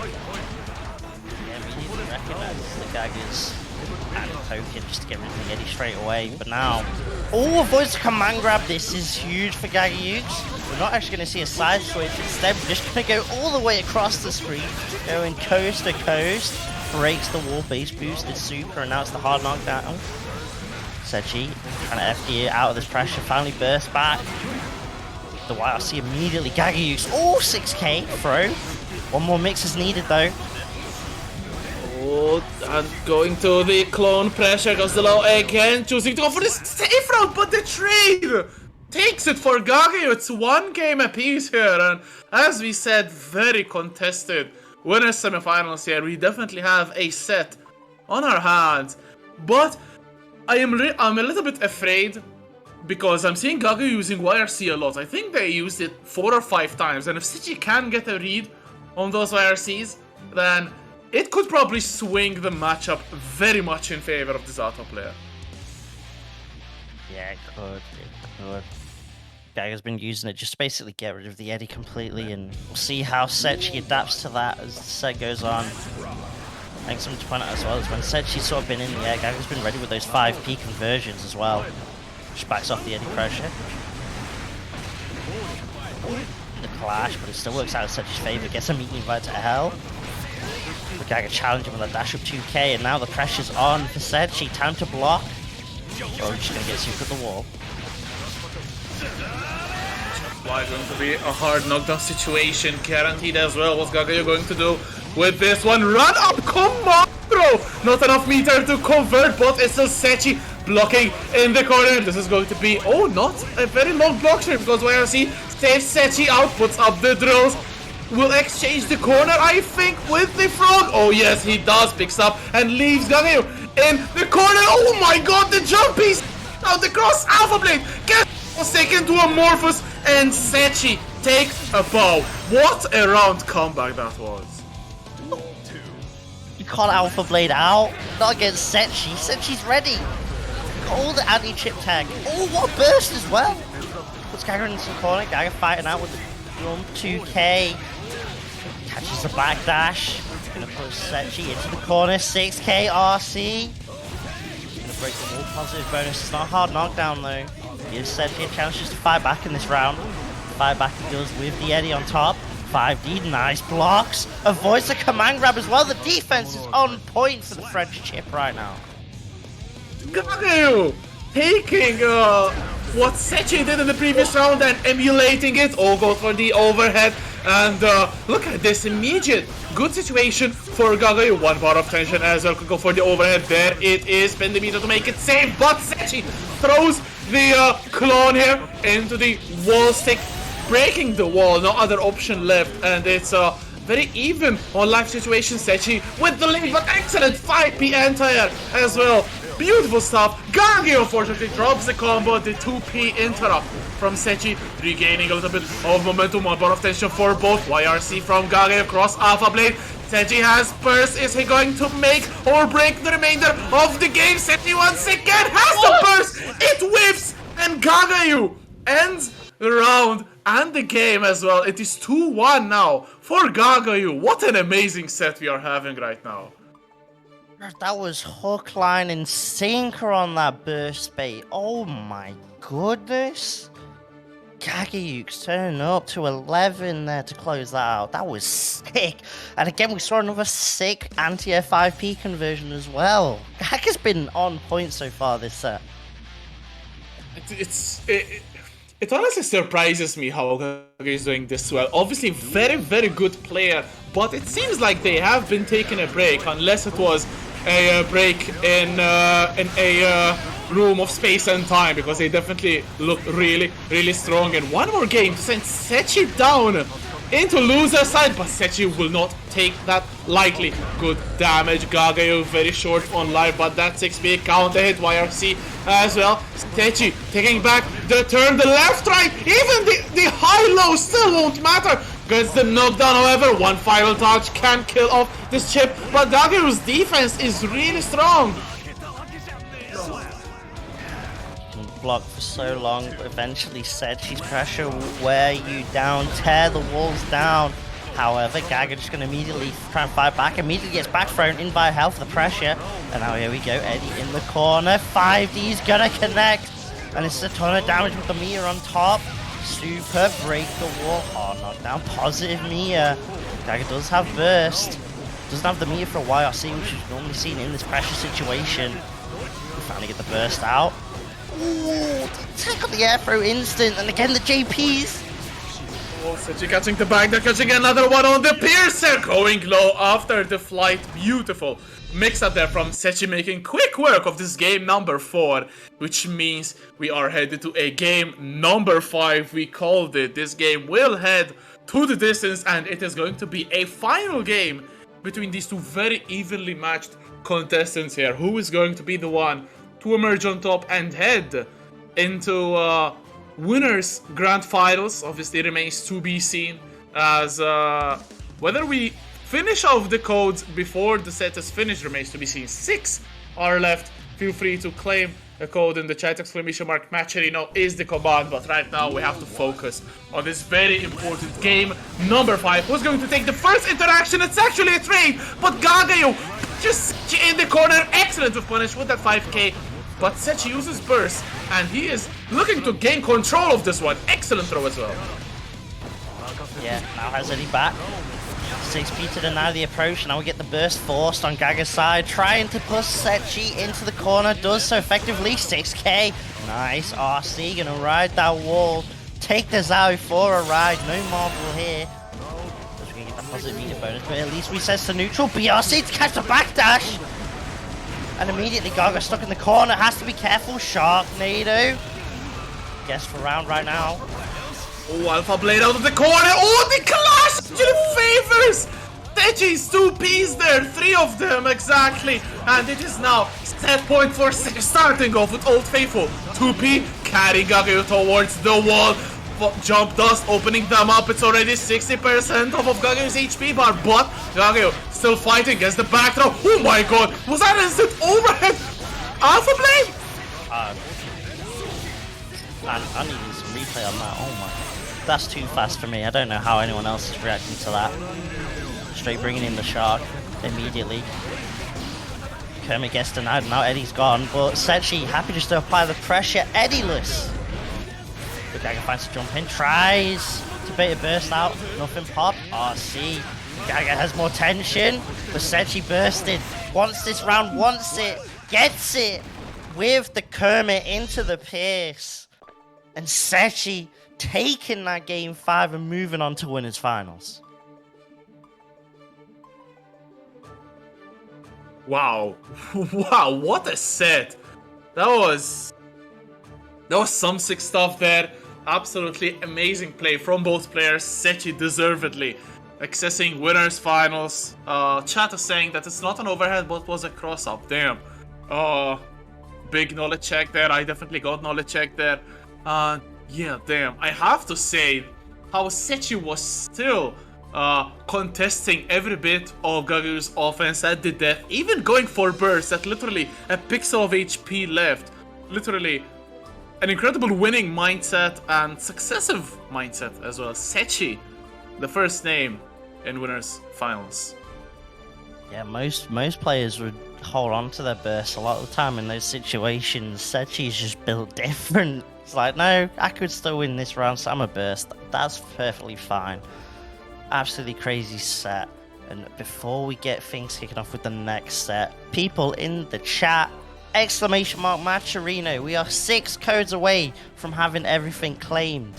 Yeah, immediately recognises the Gaggers and poking just to get rid of the Eddie straight away. But now, avoids the command grab. This is huge for Gagayoux. We're not actually going to see a side switch. Instead, we're just going to go all the way across the screen, going coast to coast. Breaks the wall, base boosted super, and now it's the hard knockdown. Setchi trying to FD out of this pressure, finally burst back. The YRC immediately. Gagayoux. Oh, 6k throw. One more mix is needed though. Oh, and going to the clone pressure goes the low again, choosing to go for the safe route, but the trade takes it for Gagayoux. It's 1 game apiece here, and as we said, very contested winners semifinals here. We definitely have a set on our hands, but I'm a little bit afraid because I'm seeing Gagayoux using YRC a lot. I think they used it 4 or 5 times, and if Setchi can get a read on those YRCs, then it could probably swing the matchup very much in favor of the Zato player. Yeah, it could. Gaga's been using it just to basically get rid of the Eddie completely, and we'll see how Setchi adapts to that as the set goes on. I think something to point out as well is when Setchi's sort of been in the air, Gaga's been ready with those 5P conversions as well. Which backs off the Eddie pressure. The clash, but it still works out in Setchi's favour. Gets a meeting invite to hell. The Gaga challenging with a dash up 2k, and now the pressure's on for Setchi. Time to block. Oh, we're just going to get super at the wall. Going to be a hard knockdown situation, guaranteed as well. What's Gagayoux going to do with this one? Run up, come on, bro! Not enough meter to convert, but it's still Setchi blocking in the corner. This is going to be, not a very long block here, because YRC saves Setchi out, puts up the drills. Will exchange the corner, I think, with the frog. Oh yes, he does, picks up and leaves Gagayoux in the corner. Oh my god, the jump piece out the cross Alpha Blade gets taken to Amorphous, and Setchi takes a bow. What a round comeback that was. You call Alpha Blade out, not against Setchi. Setchi's ready. All the anti-chip tag. Oh, what a burst as well. Puts Gaga into the corner. Gaga fighting out with the jump 2k. Catches the back dash. Gonna push Setchi into the corner. 6k RC. Gonna break the wall. Positive bonus. It's not a hard knockdown though. Gives Setchi a chance just to fight back in this round. Fight back he does with the Eddie on top. 5D, nice blocks. Avoids the command grab as well. The defense is on point for the French chip right now. Gagayoux taking what Setchi did in the previous round and emulating it. All go for the overhead, and look at this immediate good situation for Gagayoux. 1 bar of tension as well, could go for the overhead. There it is, spin the meter to make it safe, but Setchi throws the clone here into the wall stick, breaking the wall. No other option left, and it's very even on life situation. Setchi with the lead, but excellent 5p anti-air as well. Beautiful stuff. Gagayoux unfortunately drops the combo. The 2P interrupt from Setchi, regaining a little bit of momentum, a lot of tension for both. YRC from Gagayoux across Alpha Blade. Setchi has burst. Is he going to make or break the remainder of the game? Setchi once again has the burst. It whips, and Gagayoux ends the round and the game as well. It is 2-1 now for Gagayoux. What an amazing set we are having right now. That was hook, line, and sinker on that burst bait. Oh my goodness. Gagayoux turning up to 11 there to close that out. That was sick. And again, we saw another sick anti-air 5P conversion as well. Gaga's been on point so far this set. It honestly surprises me how Gagayoux is doing this well. Obviously, very, very good player, but it seems like they have been taking a break, unless it was a break in a room of space and time, because they definitely look really, really strong. And one more game to send Setchi down into loser side, but Setchi will not take that lightly. Good damage. Gagayoux very short on life, but that 6P counter hit YRC as well. Setchi taking back the turn, the left, right, even the high-low still won't matter. Gets the knockdown, however, one final touch can kill off this Chipp, but Gagayoux's defense is really strong. Blocked for so long, but eventually Setchi's pressure will wear you down, tear the walls down. However, Gaga just going to immediately try and fight back, immediately gets back thrown in by health, the pressure. And now here we go, Eddie in the corner, 5D's gonna connect. And it's a ton of damage with the Millia on top. Super break the wall. Oh, knockdown, positive Millia. Gaga does have burst. Doesn't have the Millia for a YRC, which is normally seen in this pressure situation. We finally get the burst out. Ooh, take on the air throw instant, and again the JPs. Oh, Setchi catching the bag, they're catching another one on the piercer, going low after the flight. Beautiful mix up there from Setchi, making quick work of this game number 4, which means we are headed to a game number 5. We called it. This game will head to the distance, and it is going to be a final game between these two very evenly matched contestants here. Who is going to be the one to emerge on top and head into winners grand finals? Obviously remains to be seen, as whether we finish off the codes before the set is finished remains to be seen. 6 are left. Feel free to claim a code in the chat. !matcherino is the command, but right now we have to focus on this very important game number 5. Who's going to take the first interaction? It's actually a trade, but Gagayoux just in the corner, excellent with punish with that 5k. But Setchi uses burst, and he is looking to gain control of this one. Excellent throw as well. Yeah, now has Eddie back. 6P to deny the approach. Now we get the burst forced on Gaga's side, trying to push Setchi into the corner. Does so effectively. 6k. Nice. RC gonna ride that wall. Take the Zowie for a ride. No marble here. Just gonna get that positive meter bonus, but at least resets to neutral. BRC to catch the backdash. And immediately Gaga stuck in the corner. Has to be careful. Sharknado. Guess for round right now. Oh, Alpha Blade out of the corner. Oh, the clash actually favors Setchi's 2Ps there. 3 of them exactly. And it is now set point for Setchi, starting off with Old Faithful. 2P carrying Gagayoux towards the wall. Jump dust opening them up. It's already 60% off of Gagayoux's HP bar, but Gagayoux still fighting against the back throw. Oh my god, was that instant overhead Alpha Blade? I need some replay on that. Oh my, that's too fast for me. I don't know how anyone else is reacting to that. Straight bringing in the shark immediately. Kermit gets denied, now Eddie's gone, but Setchi happy just to apply the pressure. Eddie-less. The Gaga finds to jump in, tries to bait a burst out, nothing pop. RC. Gaga has more tension, but Setchi bursted. Wants this round, wants it, gets it with the Kermit into the pierce. And Setchi taking that game 5 and moving on to winners finals. Wow. Wow, what a set. That was some sick stuff there. Absolutely amazing play from both players. Setchi deservedly accessing winners finals. Chat is saying that it's not an overhead but was a cross up. Damn. big knowledge check there. I definitely got knowledge check there. Yeah, damn. I have to say how Setchi was still contesting every bit of Gagayoux's offense at the death, even going for bursts at literally a pixel of HP left. Literally an incredible winning mindset and successive mindset as well. Setchi, the first name in winners finals. Yeah, most players would hold on to their burst a lot of the time in those situations. Setchi's just built different. It's like, no, I could still win this round, so I'm a burst. That's perfectly fine. Absolutely crazy set. And before we get things kicking off with the next set, people in the chat, exclamation mark Matcherino, we are 6 codes away from having everything claimed.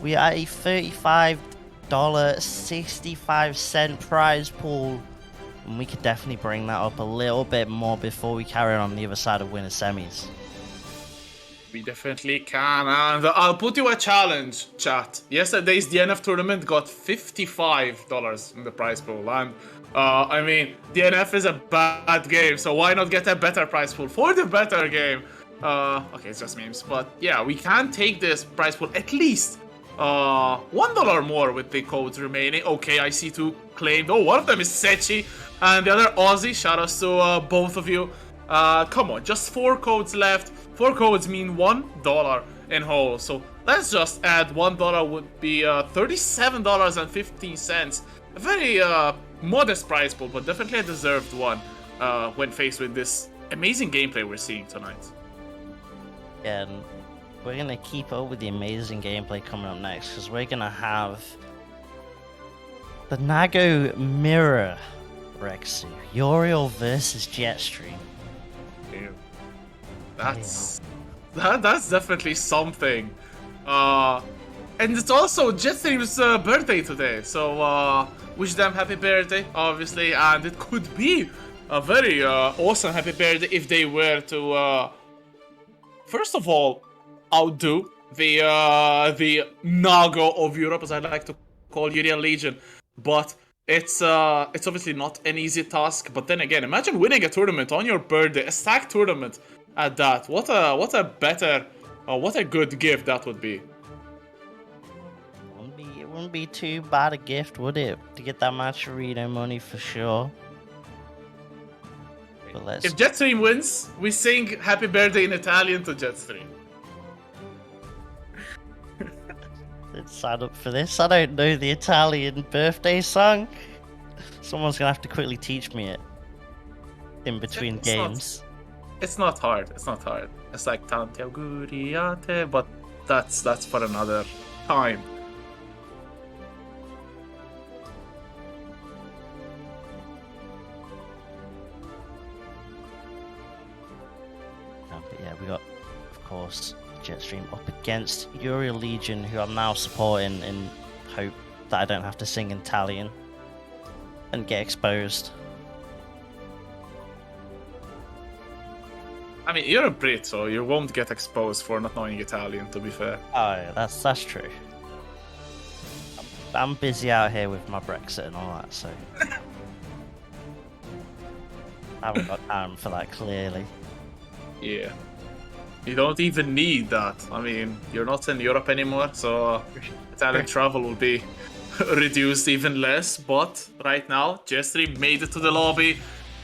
We are a $35.65 prize pool. And we could definitely bring that up a little bit more before we carry on the other side of winner semis. We definitely can, and I'll put you a challenge, chat. Yesterday's DNF tournament got $55 in the prize pool, and I mean, DNF is a bad game, so why not get a better prize pool for the better game? Okay, it's just memes, but yeah, we can take this prize pool at least $1 more with the codes remaining. Okay, I see 2 claimed. Oh, one of them is Setchi, and the other Aussie. Shoutouts to both of you. Come on, just 4 codes left. 4 codes mean $1 in whole. So let's just add $1 would be $37.15. A very modest prize pool, but definitely a deserved one when faced with this amazing gameplay we're seeing tonight. Yeah, and we're gonna keep up with the amazing gameplay coming up next, because we're gonna have the Nago Mirror Rexu, Uriel versus Jetstream. That's definitely something. And it's also Jetstream's birthday today, so wish them happy birthday, obviously, and it could be a very awesome happy birthday if they were to first of all outdo the Nago of Europe, as I like to call Uriel Legion. But it's obviously not an easy task. But then again, imagine winning a tournament on your birthday, a stacked tournament at that. What a better, what a good gift that would be. It wouldn't be too bad a gift, would it? To get that Matcherino money for sure. But let's... If Jetstream wins, we sing happy birthday in Italian to Jetstream. Let's sign up for this. I don't know the Italian birthday song. Someone's gonna have to quickly teach me it in between games. It's not hard. It's not hard. It's like Tanti auguriate, but that's for another time. But yeah, we got, of course, Jetstream up against Uriel Legion, who I'm now supporting in hope that I don't have to sing in Italian and get exposed. I mean, you're a Brit, so you won't get exposed for not knowing Italian, to be fair. Oh, yeah, that's true. I'm busy out here with my Brexit and all that, so I haven't got time for that, clearly. Yeah. You don't even need that. I mean, you're not in Europe anymore, so Italian travel will be reduced even less. But right now, Jetstream made it to the lobby,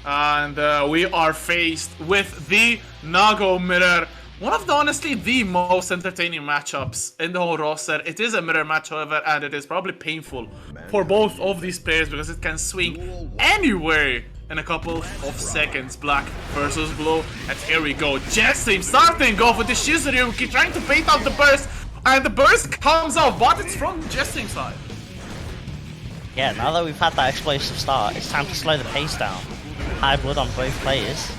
and we are faced with the Nago Mirror. One of the, honestly, the most entertaining matchups in the whole roster. It is a mirror match, however, and it is probably painful for both of these players because it can swing anywhere in a couple of seconds. Black versus blue, and here we go. Jetstream starting off with the Shizuyuki, trying to bait out the burst, and the burst comes off, but it's from Jetstream's side. Yeah, now that we've had that explosive start, it's time to slow the pace down. High blood on both players.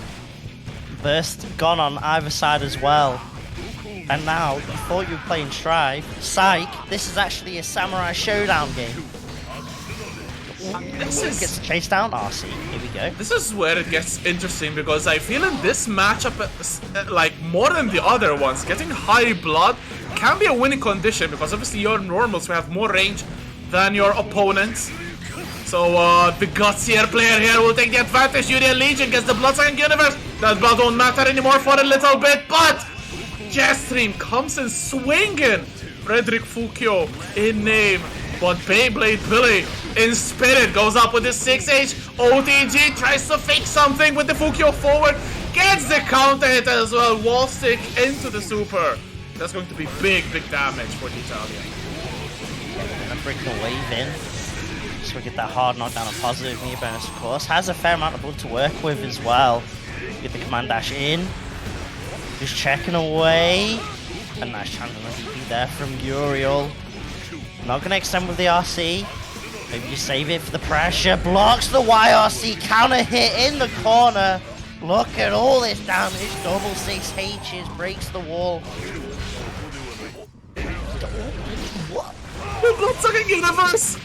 Burst gone on either side as well. And now, you thought you were playing Strive. Psych, this is actually a Samurai Showdown game. This Gets chased down, RC. Here we go. This is where it gets interesting, because I feel in this matchup, like more than the other ones, getting high blood can be a winning condition, because obviously your normals will have more range than your opponents. So the gutsier player here will take the advantage. Uriel Legion gets the Bloodsucking Universe. That blood won't matter anymore for a little bit, but Jetstream comes in swinging. Frederick Fukio in name, but Beyblade Billy in spirit goes up with the 6H. OTG tries to fake something with the Fukio forward. Gets the counter hit as well. Wall stick into the super. That's going to be big damage for the Italian. Gonna bring the wave in. So we get that hard knockdown and positive meter bonus, of course. Has a fair amount of blood to work with as well. Get the command dash in. Just checking away. A nice chance on the DP there from Uriel. Not going to extend with the RC. Maybe you save it for the pressure. Blocks the YRC. Counter hit in the corner. Look at all this damage. Double 6Hs. Breaks the wall. What? The Bloodsucking Universe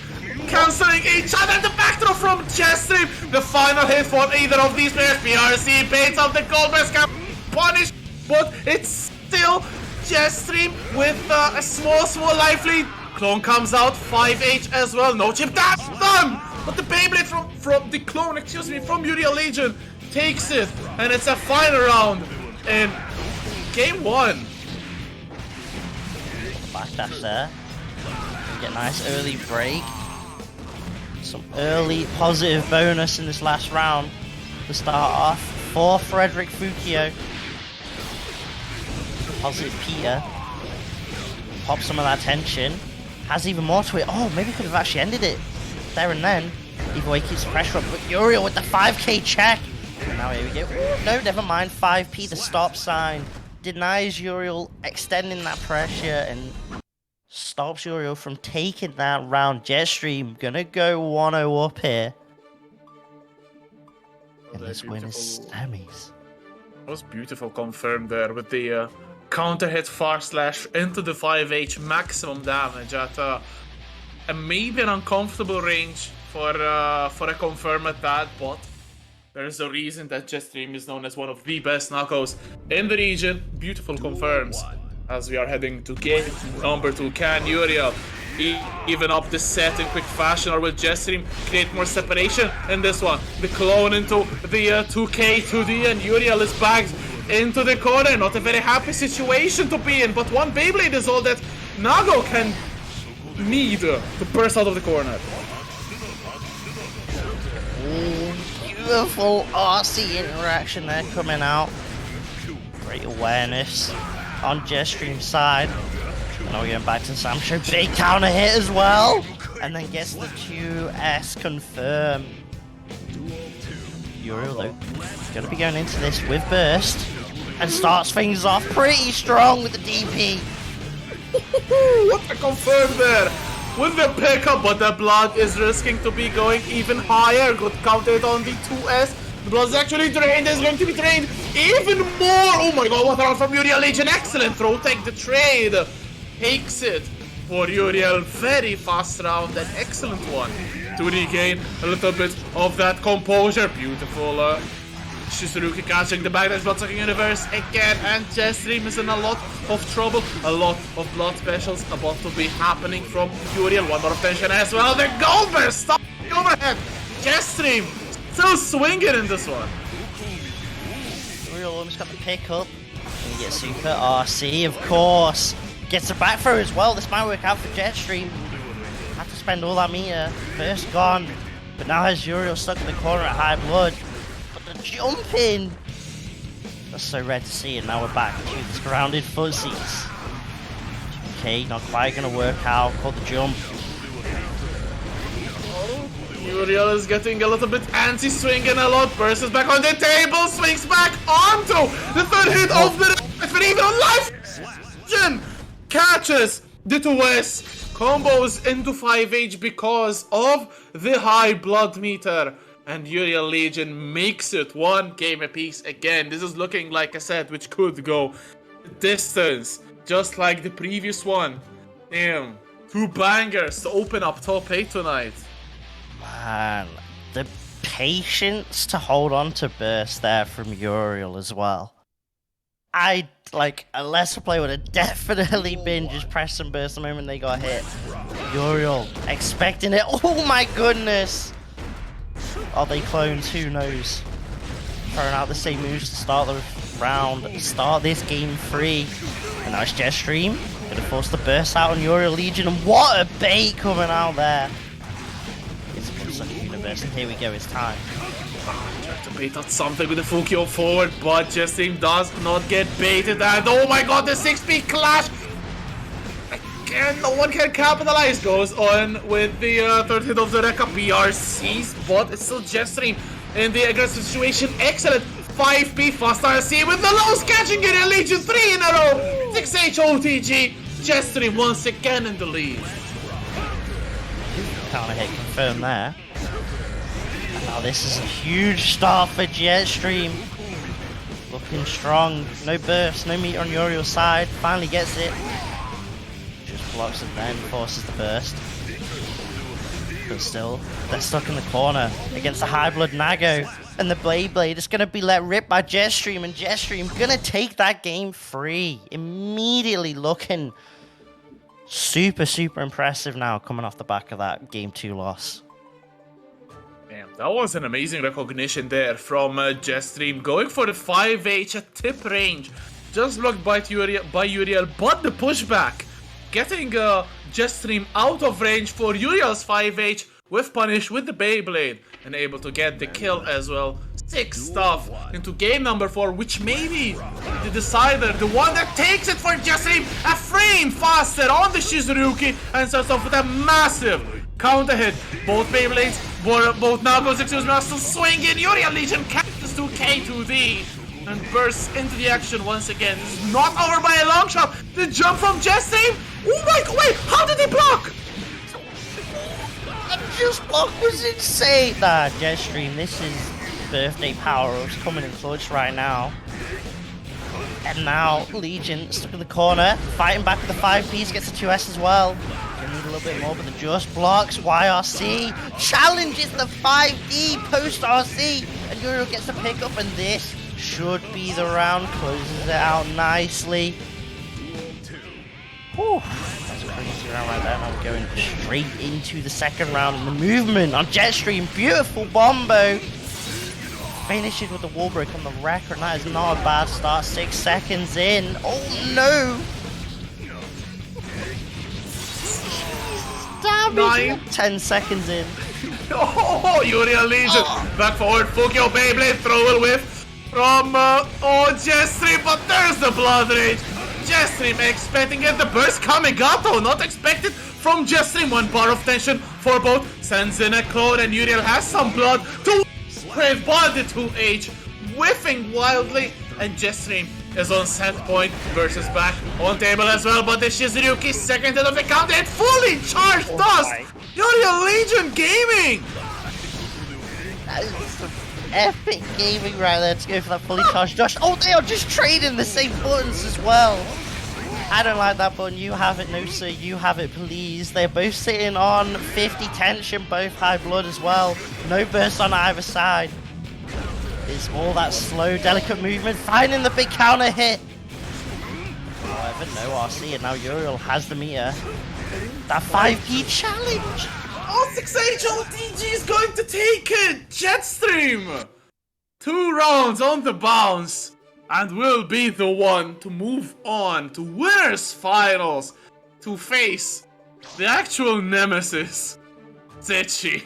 cancelling each other. The back throw from Jetstream. The final hit for either of these players. PRC baits out the Goldlewis, can punish, but it's still Jetstream with a small life lead. Clone comes out, 5H as well. No chip, that's done! But the Beyblade from the clone, from Uriel Legion takes it, and it's a final round in game 1. Backdash there. Get a nice early break. Some early positive bonus in this last round to start off for Frederick Fukio. Positive Peter. Pop some of that tension. Has even more to it. Oh, maybe could have actually ended it there and then. Either way, keeps the pressure up. But Uriel with the 5k check. And now here we go. Ooh, no, never mind. 5p, the stop sign. Denies Uriel extending that pressure and stops Uriel from taking that round. Jetstream gonna go 1-0 up here. And this win is semis. That was beautiful confirmed there with the counter hit far slash into the 5H maximum damage at a maybe an uncomfortable range for a confirm at that, but there's a reason that Jetstream is known as one of the best knockouts in the region. Beautiful confirms as we are heading to game number 2. Can Uriel even up the set in quick fashion, or will Jetstream create more separation in this one? The clone into the 2K 2D, and Uriel is bagged into the corner. Not a very happy situation to be in, but one Beyblade is all that Nago can need to burst out of the corner. Ooh, beautiful RC interaction there coming out. Great awareness on Jetstream's side. Now we're going back to Sam Show. Big counter hit as well. And then gets the 2S confirmed. Uriel though, going to be going into this with burst. And starts things off pretty strong with the DP. What a confirm there with the pickup, but the blood is risking to be going even higher. Good counter hit on the 2S. The blood is actually drained. Is going to be drained even more. Oh my god, what a round from Uriel Legion. Excellent throw, take the trade. Takes it for Uriel. Very fast round, an excellent one to regain a little bit of that composure. Beautiful Shizuruki catching the back. That's Bloodsucking Universe again, and Jetstream is in a lot of trouble. A lot of blood specials about to be happening from Uriel. One more tension as well. The Goldberg stop overhead. Jetstream still swinging in this one. Uriel almost got the pick up. And you get super RC, of course. Gets the back throw as well. This might work out for Jetstream. Had to spend all that meter. First gone. But now has Uriel stuck in the corner at high blood. But the jump in. That's so rare to see. And now we're back to the grounded fuzzies. Okay, not quite going to work out. Caught the jump. Uriel is getting a little bit antsy, swinging a lot. Burst is back on the table. Swings back onto the third hit of the but even on life. Catches the 2S, combos into 5H because of the high blood meter, and Uriel Legion makes it one game apiece again. This is looking like a set which could go distance, just like the previous one. Damn, 2 bangers to open up top 8 tonight. Man, the patience to hold on to burst there from Uriel as well. A lesser player would have definitely been just press and burst the moment they got hit. Uriel expecting it. Oh my goodness. Are they clones? Who knows? Throwing out the same moves to start the round, start this game free. A nice Jetstream. Gonna force the burst out on Uriel Legion, and what a bait coming out there. It's such a universe, and here we go, it's time. Trying to bait out something with the full kill forward, but Jetstream does not get baited, and oh my god, the 6-speed clash! Again, no one can capitalize. Goes on with the third hit of the Rekka BRCs, but it's still Jetstream in the aggressive situation. Excellent 5P fast RC with the lows catching it in Legion 3 in a row. 6H OTG. Jetstream once again in the lead. Counter hit confirmed there. And now this is a huge start for Jetstream. Looking strong. No burst, no meter on Uriel's side. Finally gets it. Just blocks it then, forces the burst. But still, they're stuck in the corner against the high blood Nago. And the Blade is going to be let rip by Jetstream, and Jetstream going to take that game free. Immediately looking super impressive now, coming off the back of that Game 2 loss. Damn, that was an amazing recognition there from Jetstream, going for the 5H at tip range. Just blocked by Uriel, but the pushback. Getting Jetstream out of range for Uriel's 5H with punish with the Beyblade, and able to get the kill as well. Sick stuff into game number 4, which may be the decider, the one that takes it for Jetstream a frame faster on the Shizuriyuki, and starts off with a massive counter hit. Both Beyblades, both Nagos, excuse me, are still swinging. Uriel Legion catches 2K to the and bursts into the action once again. This is not over by a long shot. The jump from Jetstream. Oh my god, wait, how did he block? That just block was insane. Nah, Jetstream, this is birthday power-ups coming in clutch right now. And now Legion stuck in the corner, fighting back with the 5Ps, gets a 2S as well. Gonna need a little bit more, but the just blocks. YRC challenges the 5D post RC, and Uriel gets the pickup, and this should be the round. Closes it out nicely. Whew, that's a crazy round right there. Now we're going straight into the second round, and the movement on Jetstream, beautiful bombo. Finishes with the wall break on the record, and that is not a bad start. 6 seconds in. Oh no! Damage! 10 seconds in. Oh, Uriel Legion! Back forward, Fukio Beyblade, throw a whiff from Jetstream, but there's the blood rage. Jetstream expecting it, the burst coming, Gato not expected from Jetstream. 1 bar of tension for both, sends in a clone, and Uriel has some blood to Brave by the 2H, whiffing wildly, and Jetstream is on set point versus back on table as well, but the Shizuriyuki second hit of the counter hit fully charged dust. Uriel Legion gaming! That is some epic gaming right there to go for that fully charged dust. Oh, they are just trading the same buttons as well. I don't like that button. You have it, no sir. You have it, please. They're both sitting on 50 tension, both high blood as well. No burst on either side. It's all that slow, delicate movement, finding the big counter hit. However, no RC, and now Uriel has the meter. That 5P challenge. Oh, 6H OTG is going to take it. Jetstream. 2 rounds on the bounce. And will be the one to move on to winners finals to face the actual nemesis, Setchi.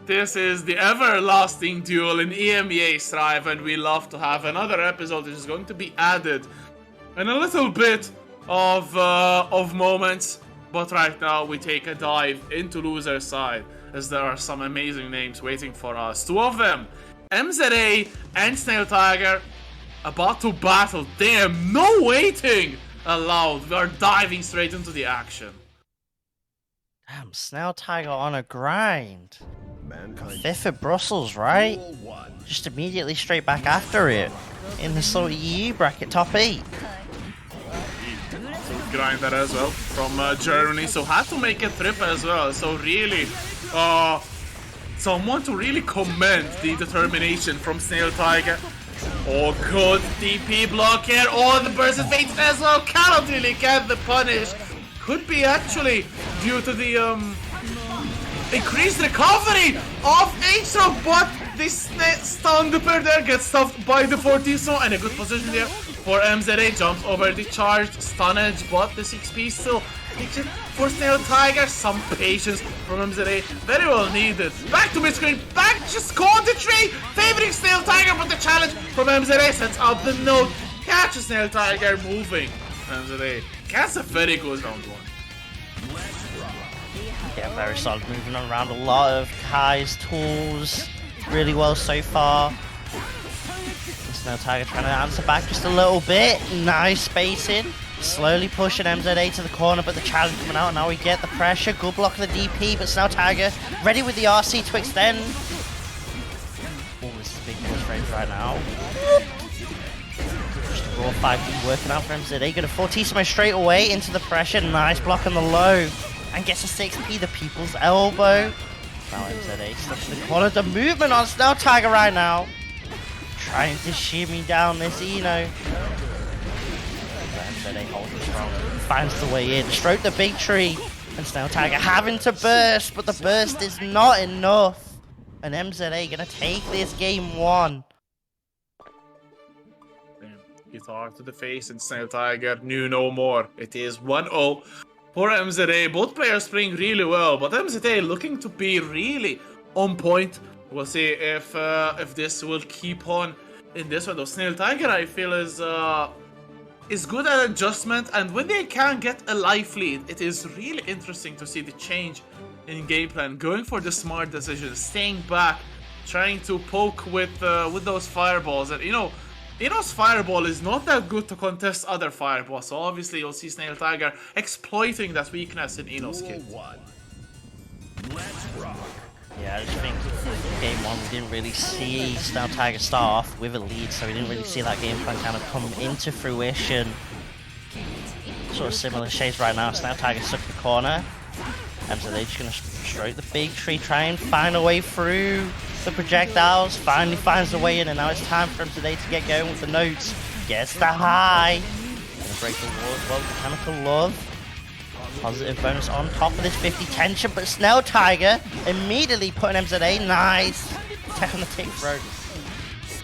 This is the everlasting duel in EMEA Strive, and we love to have another episode that is going to be added and a little bit of moments. But right now we take a dive into loser side, as there are some amazing names waiting for us. 2 of them, MZA and Snailtiger, about to battle. Damn, no waiting allowed. We are diving straight into the action. Damn, Snailtiger on a grind. Mankind 5th at Brussels, right? Just immediately straight back after it. In the SaltyEU bracket, top 8. So grind that as well from Germany. So had to make a trip as well. So really, someone to really commend the determination from Snailtiger. Oh, good DP block here. Oh, the burst is baited as well. Cannot really get the punish. Could be actually due to the increased recovery of H-Rock, but this stun dipper there gets stuffed by the Fortissimo, and a good position there for MZA. Jumps over the charged stun edge, but the 6P still takes it for Snailtiger. Some patience from MZA, very well needed. Back to mid-screen, back just caught the tree, favoring Snailtiger, but the challenge from MZA sets up the note. Catches Snailtiger moving. MZA gets a very good round 1. Yeah, very solid, moving around a lot of Kai's tools really well so far. Snailtiger trying to answer back just a little bit. Nice spacing. Slowly pushing MZA to the corner, but the challenge coming out. Now we get the pressure. Good block of the DP, but Snailtiger ready with the RC to extend. Oh, this is a big push range right now. Just a raw 5D working out for MZA. Gonna Fortissimo straight away into the pressure. Nice block on the low. And gets a 6P, the people's elbow. Now MZA stuck in the corner. The movement on Snailtiger right now. Trying to shimmy down this Eno. MZA holding strong. Finds the way in. Stroke the big tree. And Snailtiger having to burst, but the burst is not enough. And MZA gonna take this game 1. Guitar to the face, and Snailtiger knew no more. It is 1-0. For MZA, both players playing really well, but MZA looking to be really on point. We'll see if this will keep on in this one. Though Snailtiger, I feel, is good at adjustment, and when they can get a life lead, it is really interesting to see the change in game plan, going for the smart decisions, staying back, trying to poke with those fireballs, and Eno's fireball is not that good to contest other fireballs, so obviously you'll see Snailtiger exploiting that weakness in Eno's kit. Yeah, I just think game 1 we didn't really see Snailtiger start off with a lead, so we didn't really see that game plan kind of come into fruition. Sort of similar shades right now. Snailtiger stuck in the corner. MZA just gonna stroke the big tree, try and find a way through the projectiles. Finally finds a way in, and now it's time for MZA to get going with the notes. Gets the high. Gonna break the wall as well. Mechanical love. Positive bonus on top of this 50 tension, but Snailtiger immediately putting MZA. Nice. Tech on the tick throw.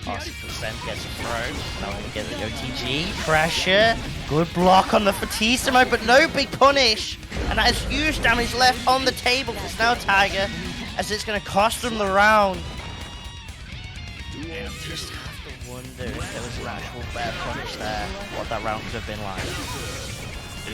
60% gets a throw. Now we get the OTG. Pressure. Good block on the Fortissimo, but no big punish. And that is huge damage left on the table for Snailtiger, as it's going to cost them the round. Yeah, just have to wonder if there was an actual better punish there, what that round could have been like.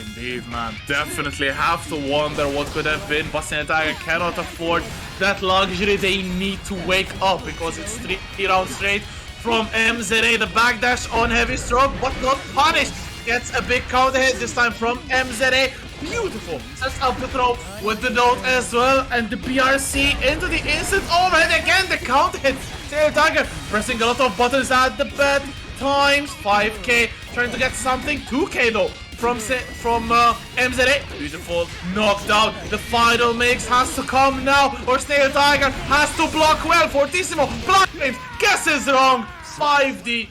Indeed, man. Definitely have to wonder what could have been, but Snailtiger cannot afford that luxury. They need to wake up, because it's 3 rounds straight from MZA. The backdash on heavy stroke, but not punished. Gets a big counter hit this time from MZA. Beautiful. Sets up the throw with the note as well, and the BRC into the instant overhead again. The counter hit. Snailtiger pressing a lot of buttons at the bed times. 5k, trying to get something. 2k though from MZA. Beautiful knockdown. The final mix has to come now, or Snailtiger has to block well. Fortissimo block claims, guesses wrong. 5D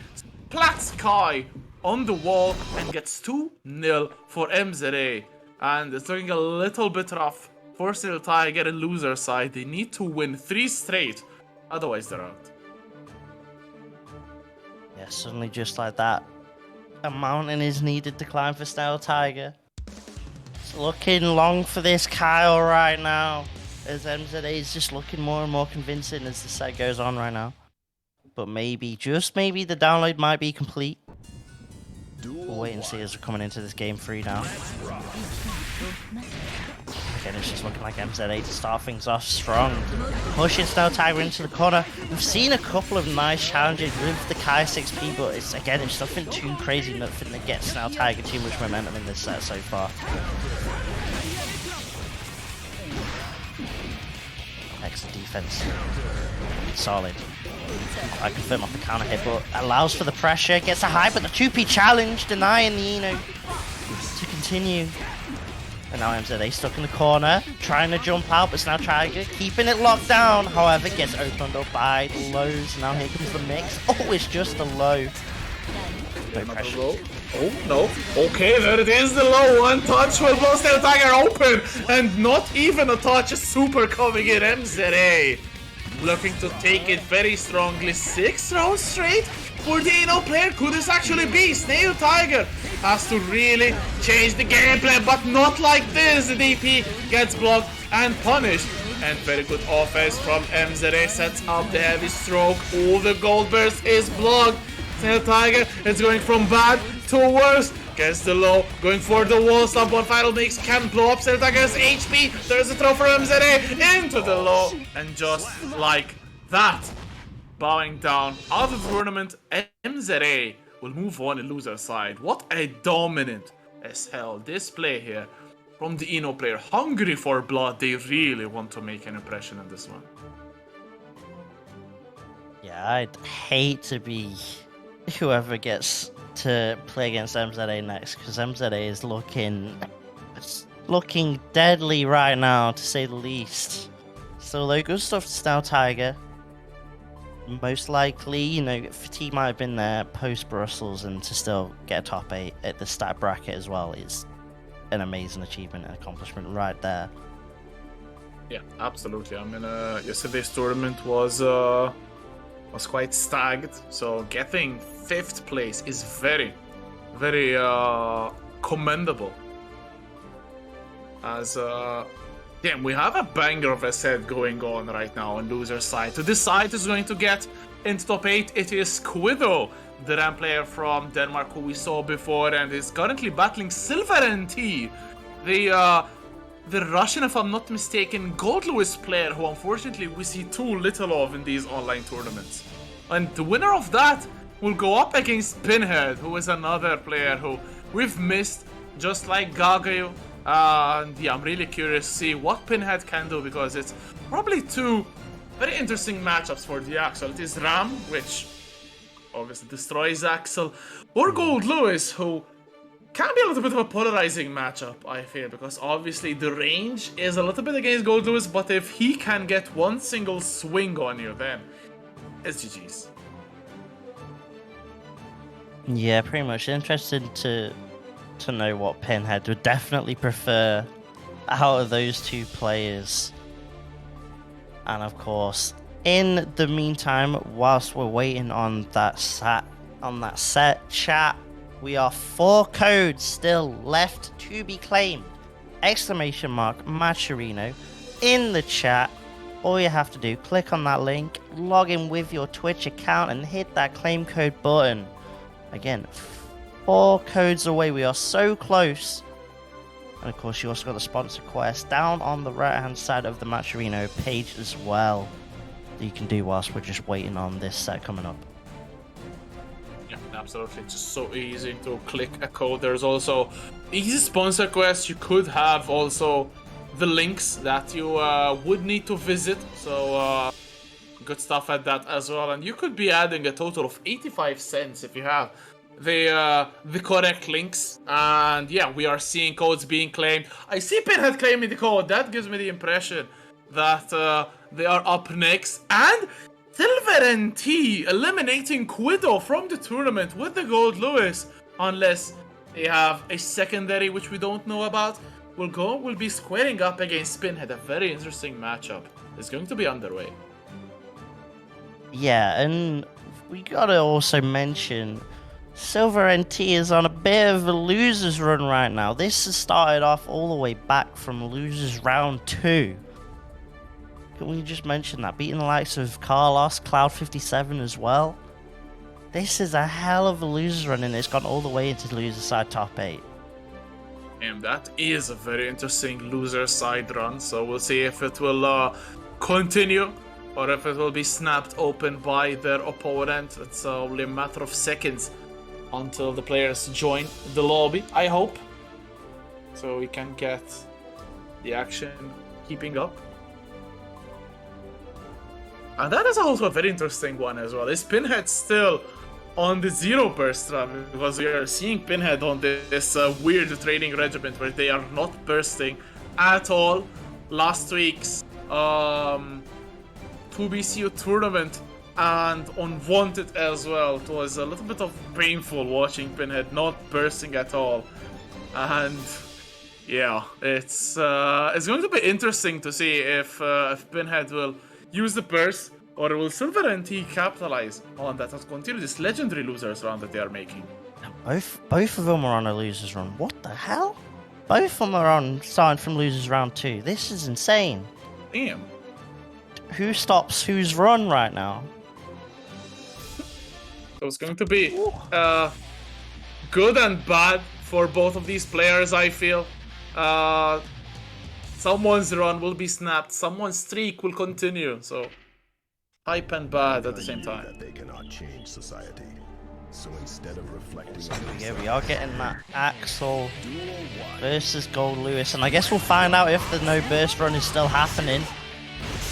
Plat Sky on the wall, and gets 2-0 for MZA. And it's looking a little bit rough for Snailtiger and loser side. They need to win 3 straight, otherwise they're out. Yeah, suddenly just like that, a mountain is needed to climb for Snailtiger. It's looking long for this Kyle right now, as MZA is just looking more and more convincing as the set goes on right now. But maybe, just maybe, the download might be complete. We'll wait and see as we're coming into this game 3 now. Again, it's just looking like MZA to start things off strong. Pushing Snailtiger into the corner. We've seen a couple of nice challenges with the Kai 6P, but it's nothing too crazy, nothing that gets Snailtiger too much momentum in this set so far. Excellent defense. Solid. I confirm off the counter hit, but allows for the pressure. Gets a high, but the 2P challenge, denying the Eno to continue. And now MZA stuck in the corner, trying to jump out, but Snailtiger keeping it locked down. However, gets opened up by the lows. Now here comes the mix. Oh, it's just the low. No pressure. Low. Oh, no. Okay, there it is, the low. One touch will blow Snailtiger open. And not even a touch. Super coming in. MZA looking to take it very strongly. 6 rounds straight for the Eno player. Could this actually be? Snailtiger has to really change the gameplay, but not like this. The DP gets blocked and punished. And very good offense from MZA. Sets up the heavy stroke. Oh, the gold burst is blocked. Snailtiger is going from bad to worse. Gets the low, going for the wall stop. One final mix can blow up Snailtiger's HP. There's a throw for MZA into the low. And just like that, bowing down out of the tournament, MZA will move on and loser side. What a dominant as hell display here from the Eno player. Hungry for blood. They really want to make an impression in this one. Yeah, I'd hate to be whoever gets to play against MZA next, because MZA is looking deadly right now, to say the least. So, though, good stuff to Snailtiger. Most likely, you know, Fatigue might have been there post Brussels, and to still get a top 8 at the stat bracket as well is an amazing achievement and accomplishment right there. Yeah, absolutely. I mean, yesterday's tournament was quite stacked, so getting 5th place is very, very commendable. As damn, we have a banger of a set going on right now on loser side. To decide who's going to get into top 8, it is Kwiddo, the RAM player from Denmark who we saw before and is currently battling SilverNT, the Russian, if I'm not mistaken, Goldlewis player who unfortunately we see too little of in these online tournaments. And the winner of that will go up against Pinhead, who is another player who we've missed, just like Gagayoux. And yeah, I'm really curious to see what Pinhead can do, because it's probably 2 very interesting matchups for the Axel. It is Ram, which obviously destroys Axel, or Goldlewis, who can be a little bit of a polarizing matchup, I feel, because obviously the range is a little bit against Goldlewis, but if he can get one single swing on you, then it's GG's. Yeah, pretty much. Interested to know what Pinhead would definitely prefer out of those 2 players. And of course, in the meantime, whilst we're waiting on that set chat, we are 4 codes still left to be claimed. Exclamation mark Macherino in the chat. All you have to do, click on that link, log in with your Twitch account and hit that claim code button. Again, 4 codes away. We are so close. And of course, you also got the sponsor quest down on the right hand side of the Macherino page as well, that you can do whilst we're just waiting on this set coming up. Yeah, absolutely. It's just so easy to click a code. There's also easy sponsor quests. You could have also the links that you would need to visit. So good stuff at that as well. And you could be adding a total of 85 cents if you have the correct links. And yeah, we are seeing codes being claimed. I see Pinhead claiming the code. That gives me the impression that they are up next. And SilverNT eliminating Kwiddo from the tournament with the Goldlewis, unless they have a secondary which we don't know about. Will be squaring up against Pinhead. A very interesting matchup is going to be underway. Yeah, and we gotta also mention SilverNT is on a bit of a losers run right now. This has started off all the way back from losers round 2. Can we just mention that? Beating the likes of Carlos, Cloud57 as well. This is a hell of a losers run, and it's gone all the way into loser side top 8. And that is a very interesting loser side run. So we'll see if it will continue or if it will be snapped open by their opponent. It's only a matter of seconds until the players join the lobby, I hope. So we can get the action keeping up. And that is also a very interesting one as well. Is Pinhead still on the 0 burst run? Because we are seeing Pinhead on this weird training regiment where they are not bursting at all. Last week's 2BCU tournament and unwanted as well. It was a little bit of painful watching Pinhead not bursting at all. And yeah, it's going to be interesting to see if Pinhead will use the burst, or will SilverNT capitalize on that and continue this legendary losers round that they are making. Both of them are on a losers run. What the hell? Both of them are on starting from losers round 2. This is insane. Damn. Who stops whose run right now? So it's going to be good and bad for both of these players, I feel. Someone's run will be snapped, someone's streak will continue, so hype and bad at the same time. That they cannot change society. So instead of reflecting on Yeah, themselves, we are getting that Axel versus Goldlewis, and I guess we'll find out if the no burst run is still happening.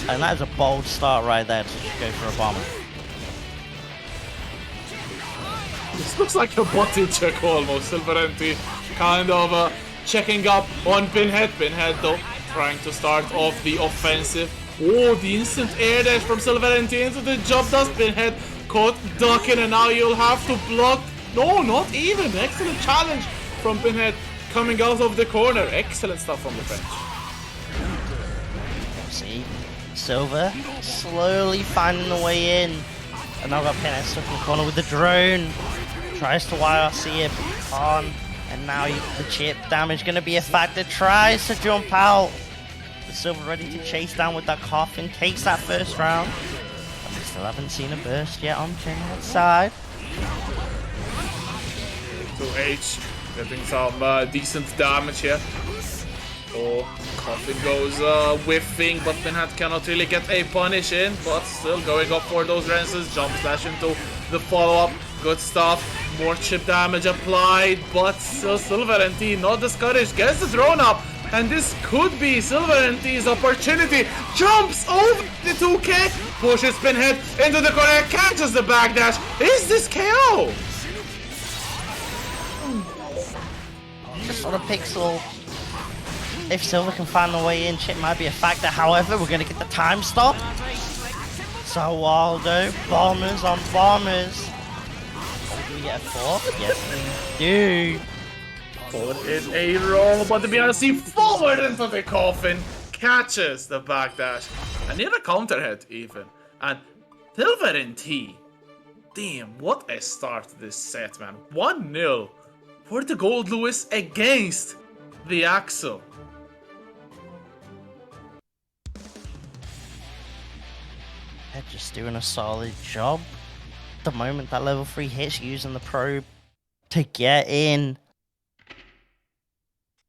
And that is a bold start right there to just go for a bomb. This looks like a body check almost. SilverNT kind of checking up on Pinhead. Pinhead though trying to start off the offensive. Oh, the instant air dash from SilverNT into the job does. Pinhead caught ducking, and now you'll have to block. No, not even. Excellent challenge from Pinhead coming out of the corner. Excellent stuff from the bench. See, Silver slowly finding the way in. And now got Pinhead stuck in the corner with the drone. Tries to YRC it, but can't. And now the chip damage going to be a factor. Tries to jump out. But Silver ready to chase down with that coffin. Takes that first round. But we still haven't seen a burst yet on Pinhead's side. 2H getting some decent damage here. Oh, coffin goes whiffing, but Pinhead cannot really get a punish in, but still going up for those rances. Jump slash into the follow-up. Good stuff. More chip damage applied, but still SilverNT not discouraged. Gets the drone up, and this could be SilverNT's opportunity. Jumps over the 2K, pushes Pinhead into the corner, catches the backdash. Is this KO? Just on a pixel. If Silver can find the way in, Chip might be a factor. However, we're going to get the time stop. So Waldo, bombers on bombers. Do we get a 4? Yes, we do. Forward in a roll, but the BRC forward into the coffin. Catches the backdash. And near a counter hit even. And SilverNT. Damn, what a start this set, man. 1-0 for the Goldlewis against the Axel. They're just doing a solid job. The moment that level 3 hits, using the probe to get in.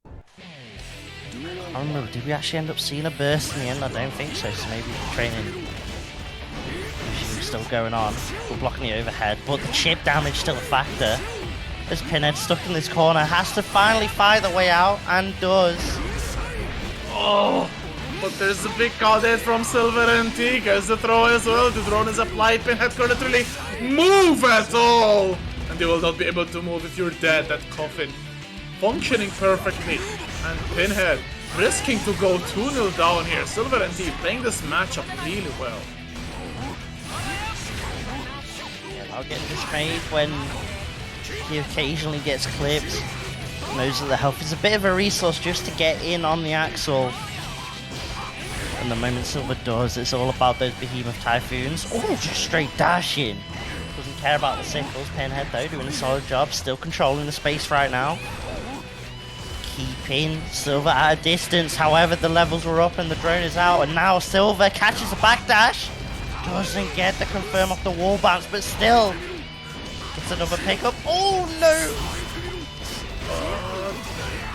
I don't remember, did we actually end up seeing a burst in the end? I don't think so, so maybe the training is still going on. We're blocking the overhead, but the chip damage still a factor. This Pinhead stuck in this corner, has to finally fight the way out, and does. Oh, but there's a big card hit from SilverNT. Gets the throw as well. The drone is applied. Pinhead couldn't really move at all. And they will not be able to move if you're dead. That coffin functioning perfectly. And Pinhead risking to go 2-0 down here. SilverNT playing this matchup really well. Yeah, now getting dismayed when he occasionally gets clipped. Knows that the health is a bit of a resource just to get in on the Axel. And the moment Silver does, it's all about those behemoth typhoons. Oh, just straight dashing. Doesn't care about the sickles. Pinhead though, doing a solid job, still controlling the space right now. Keeping Silver at a distance, however the levels were up and the drone is out, and now Silver catches a backdash. Doesn't get the confirm off the wall bounce, but still gets another pickup. Oh no!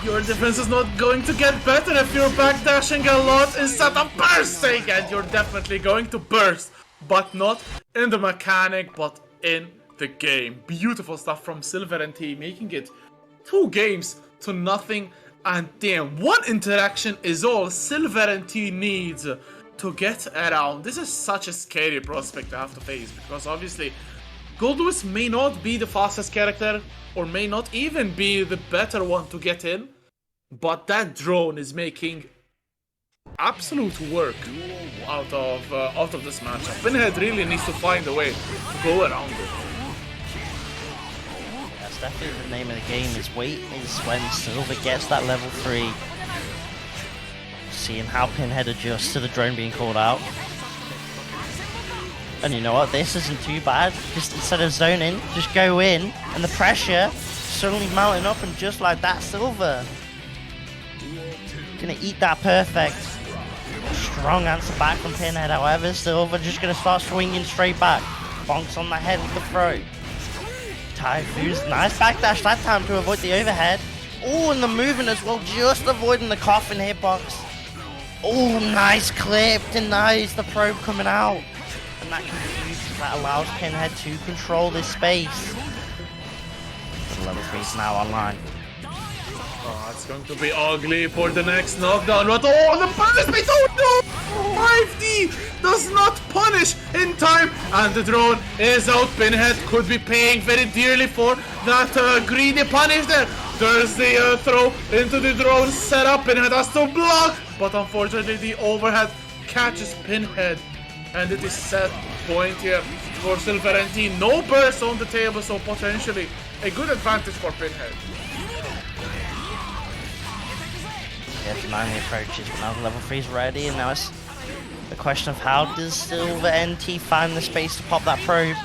Your defense is not going to get better if you're backdashing a lot instead of bursting, and you're definitely going to burst, but not in the mechanic, but in the game. Beautiful stuff from SilverNT, making it 2 games to nothing, and damn, 1 interaction is all SilverNT needs to get around. This is such a scary prospect to have to face, because obviously Goldlewis may not be the fastest character, or may not even be the better one to get in, but that drone is making absolute work out of this matchup. Pinhead really needs to find a way to go around it. That's definitely the name of the game, is wait is when Silver gets that level 3. Seeing how Pinhead adjusts to the drone being called out. And you know what, this isn't too bad. Just instead of zoning, just go in, and the pressure suddenly mounting up, and just like that, Silver gonna eat that perfect. Strong answer back from Pinhead, however, Silver just gonna start swinging straight back. Bonks on the head with the throw. Typhoon's nice backdash that time to avoid the overhead. Oh, and the movement as well, just avoiding the coffin hitbox. Oh, nice clip, denies the probe coming out. And that can be huge, that allows Pinhead to control this space. The level 3 is now online. Oh, it's going to be ugly for the next knockdown, but oh, the punishment! Oh no! 5D does not punish in time, and the drone is out. Pinhead could be paying very dearly for that greedy punish there. There's the throw into the drone setup. Pinhead has to block, but unfortunately the overhead catches Pinhead, and it is set point here for SilverNT. No burst on the table, so potentially a good advantage for Pinhead. Yeah, denying approaches, but now the level 3 is ready, and now it's the question of how does SilverNT find the space to pop that probe.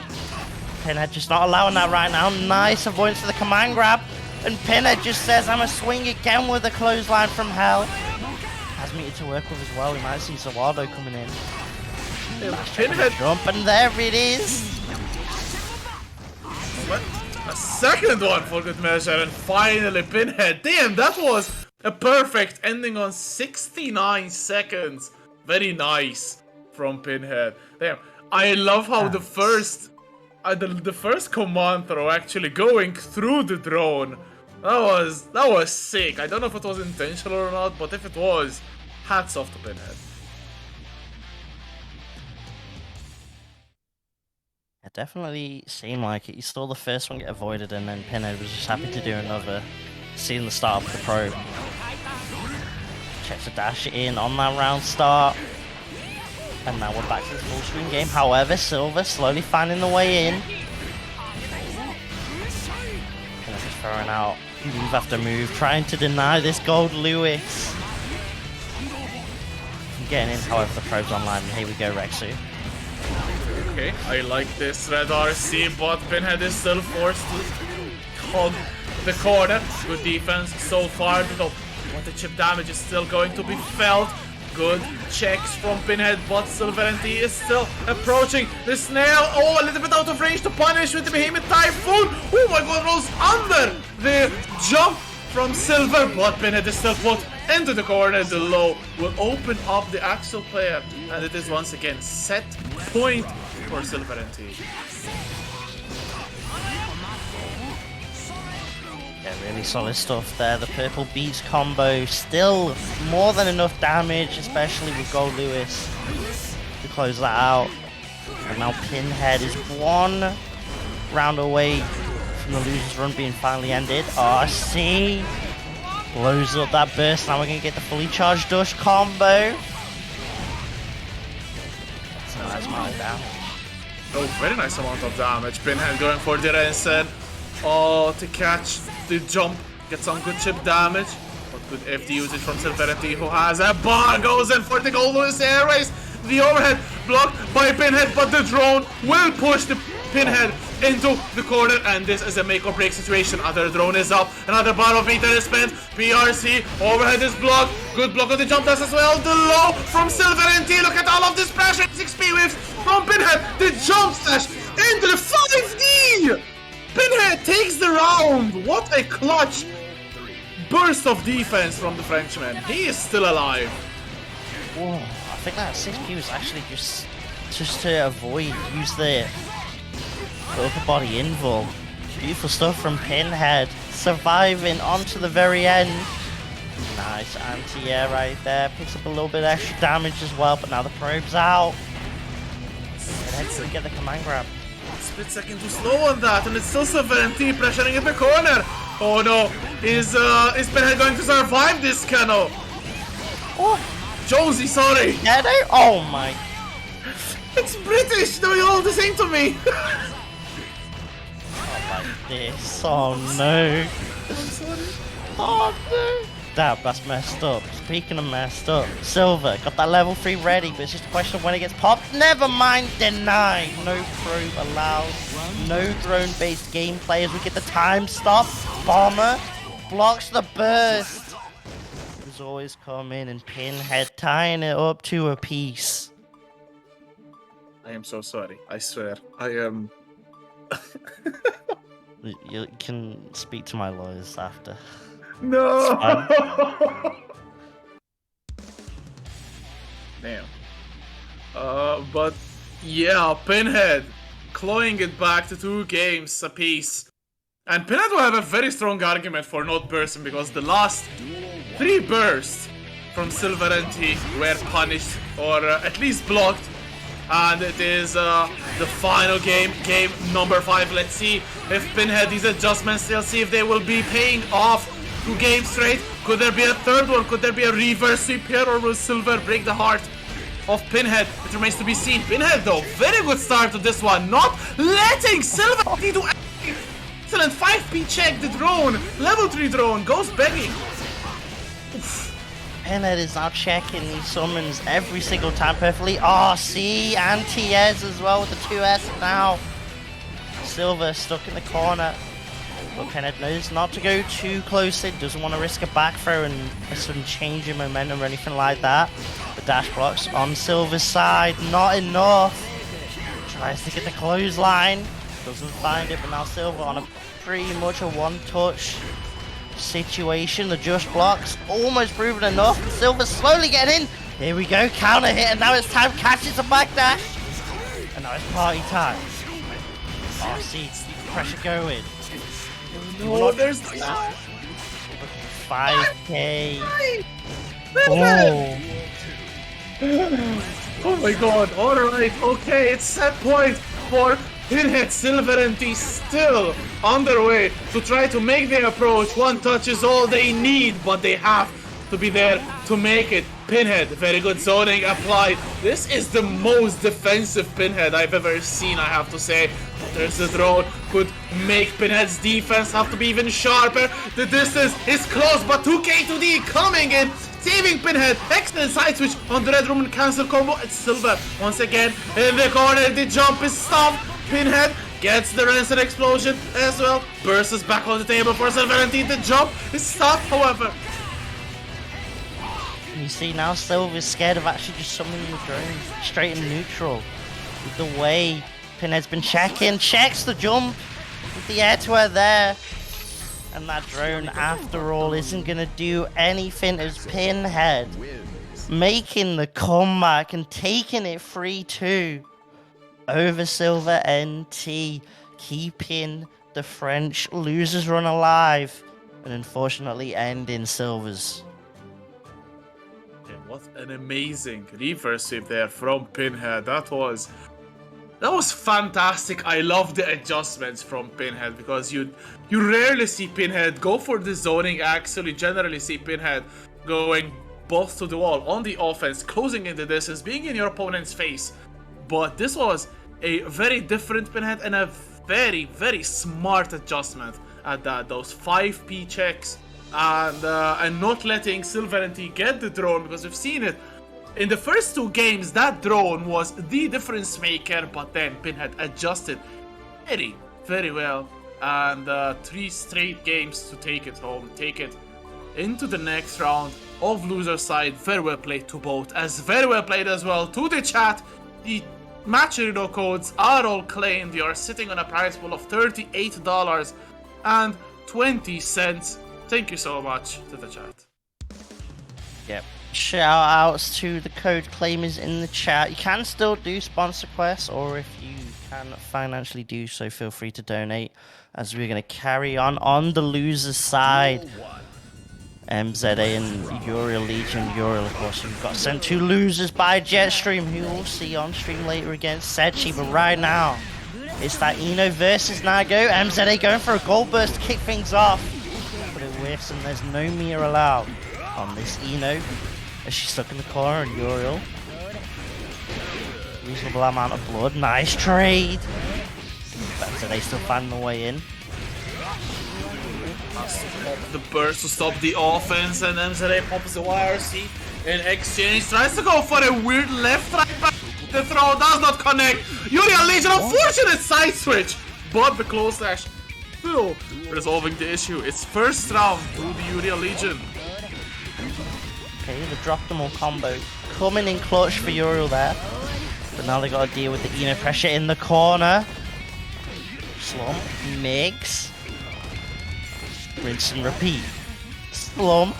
Pinhead just not allowing that right now. Nice avoidance for the command grab, and Pinhead just says, I'm gonna swing again with a clothesline from hell. Has meter to work with as well. We might see Zawado coming in. Pinhead jump, and there it is. A second one for good measure, and finally Pinhead. Damn, that was a perfect ending on 69 seconds. Very nice from Pinhead. Damn, I love how the first command throw actually going through the drone. That was sick. I don't know if it was intentional or not, but if it was, hats off to Pinhead. It definitely seemed like it. You saw the first one get avoided, and then Pinhead was just happy to do another. Seeing the start of the probe. Checks a dash in on that round start. And now we're back to the full screen game. However, Silver slowly finding the way in. And just throwing out move after move, trying to deny this Goldlewis. Getting in, however, the probe's online. And here we go, Rexu. Okay, I like this red RC, but Pinhead is still forced to hug the corner. Good defense so far, but the chip damage is still going to be felt. Good checks from Pinhead, but SilverNT is still approaching the snail. Oh, a little bit out of range to punish with the Behemoth Typhoon. Oh my god, rolls under the jump from Silver, but Pinhead is still put into the corner. The low will open up the actual player, and it is once again set point for SilverNT. Yeah, really solid stuff there. The purple beats combo, still more than enough damage, especially with Goldlewis to close that out. And now Pinhead is one round away from the loser's run being finally ended. RC blows up that burst. Now we're going to get the fully charged Dush combo. That's a nice amount of damage. Oh, very nice amount of damage. Pinhead going for the Rensen. Oh, to catch the jump, get some good chip damage. But good FD usage from SilverNT, who has a bar, goes in for the Goldlewis air race. The overhead blocked by Pinhead, but the drone will push the Pinhead into the corner, and this is a make or break situation. Other drone is up, another bar of meter is spent. PRC, overhead is blocked. Good block on the jump dash as well. The low from SilverNT. Look at all of this pressure. 6p waves from Pinhead. The jump dash into the 5D. Pinhead takes the round. What a clutch burst of defense from the Frenchman. He is still alive. Whoa, I think that 6p was actually just to avoid, use the upper body invul. Beautiful stuff from Pinhead, surviving onto the very end. Nice anti-air right there, picks up a little bit extra damage as well, but now the probe's out. Pinhead's gonna get the command grab. Split second too slow on that, and it's still SilverNT pressuring in the corner. Oh no, is Pinhead going to survive this Kano? Oh, Jonesy, sorry. Yeah, no. Oh my. It's British. They're all the same to me. Like this. Oh no. Oh no. Damn, that's messed up. Speaking of messed up, Silver got that level 3 ready, but it's just a question of when it gets popped. Never mind, denied. No probe allowed. No drone-based gameplay as we get the time stop. Bomber blocks the burst. There's always coming and Pinhead tying it up to a piece. I am so sorry. I swear. I am. You can speak to my lawyers after. No! Damn. But yeah, Pinhead clawing it back to 2 games apiece. And Pinhead will have a very strong argument for not bursting because the last 3 bursts from SilverNT were punished or at least blocked. And it is the final game, game number 5. Let's see if Pinhead, these adjustments, let's see if they will be paying off 2 games straight. Could there be a third one? Could there be a reverse sweep here, or will Silver break the heart of Pinhead? It remains to be seen. Pinhead though, very good start to this one, not letting Silver do anything. Excellent 5p check, the drone, level 3 drone, goes begging. Oof. Pinhead is now checking these summons every single time perfectly. RC and TS as well with the 2S now. Silver stuck in the corner. But Pinhead knows not to go too close. It doesn't want to risk a back throw and a sudden change in momentum or anything like that. The dash blocks on Silver's side, not enough. Tries to get the clothesline. Doesn't find it, but now Silver on a pretty much a one-touch situation. The just blocks almost proven enough. Silver slowly getting in. Here we go, counter hit, and now it's time. Catches a backdash, and now it's party time. RC, keep the pressure going. No, there's 5k. Oh. Oh my god, alright, okay, it's set point for Pinhead. SilverNT still on their way to try to make their approach. 1 touch is all they need, but they have to be there to make it. Pinhead, very good zoning applied. This is the most defensive Pinhead I've ever seen, I have to say. There's the drone, could make Pinhead's defense have to be even sharper. The distance is close, but 2K2D coming in, saving Pinhead. Excellent side switch on the Red Room and cancel combo. It's Silver once again in the corner. The jump is stopped. Pinhead gets the Rancid explosion as well. Bursts back on the table for SilverNT. The jump is stopped, however. You see now Silver's scared of actually just summoning the drone straight in neutral. With the way Pinhead's been checking, checks the jump with the air to air there. And that drone, after all, isn't going to do anything as Pinhead making the comeback and taking it 3-2 over SilverNT, keeping the French losers run alive and unfortunately ending Silver's. What an amazing reverse sweep there from Pinhead. That was fantastic. I love the adjustments from Pinhead because you rarely see Pinhead go for the zoning axle. You generally see Pinhead going both to the wall on the offense, closing in the distance, being in your opponent's face. But this was a very different Pinhead and a very, very smart adjustment at that. Those 5p checks and not letting SilverNT get the drone, because we've seen it in the first 2 games. That drone was the difference maker, but then Pinhead adjusted very, very well, and 3 straight games to take it home, take it into the next round of loser side. Very well played to both, as very well played as well to the chat. The match arena codes are all claimed. You are sitting on a prize pool of $38.20. Thank you so much to the chat. Yep. Shout outs to the code claimers in the chat. You can still do sponsor quests, or if you can financially do so, feel free to donate, as we're going to carry on the loser's side. MZA and Uriel Legion. Uriel, of course, who got sent to losers by Jetstream, who we'll see on stream later against Setchi. But right now, it's that Eno versus Nago. MZA going for a gold burst to kick things off. But it whiffs and there's no Mia allowed on this Eno. As she's stuck in the corner, and Uriel. Reasonable amount of blood. Nice trade. So they still find the way in. The burst to stop the offense, and MZA pops the YRC in exchange. Tries to go for a weird left right back. The throw does not connect. Uriel Legion, unfortunate side switch, but the close slash still resolving the issue. It's first round to the Uriel Legion. Okay, the drop them all combo coming in clutch for Uriel there. But now they got to deal with the Eno pressure in the corner. Slump, mix. Rinse and repeat. Slump,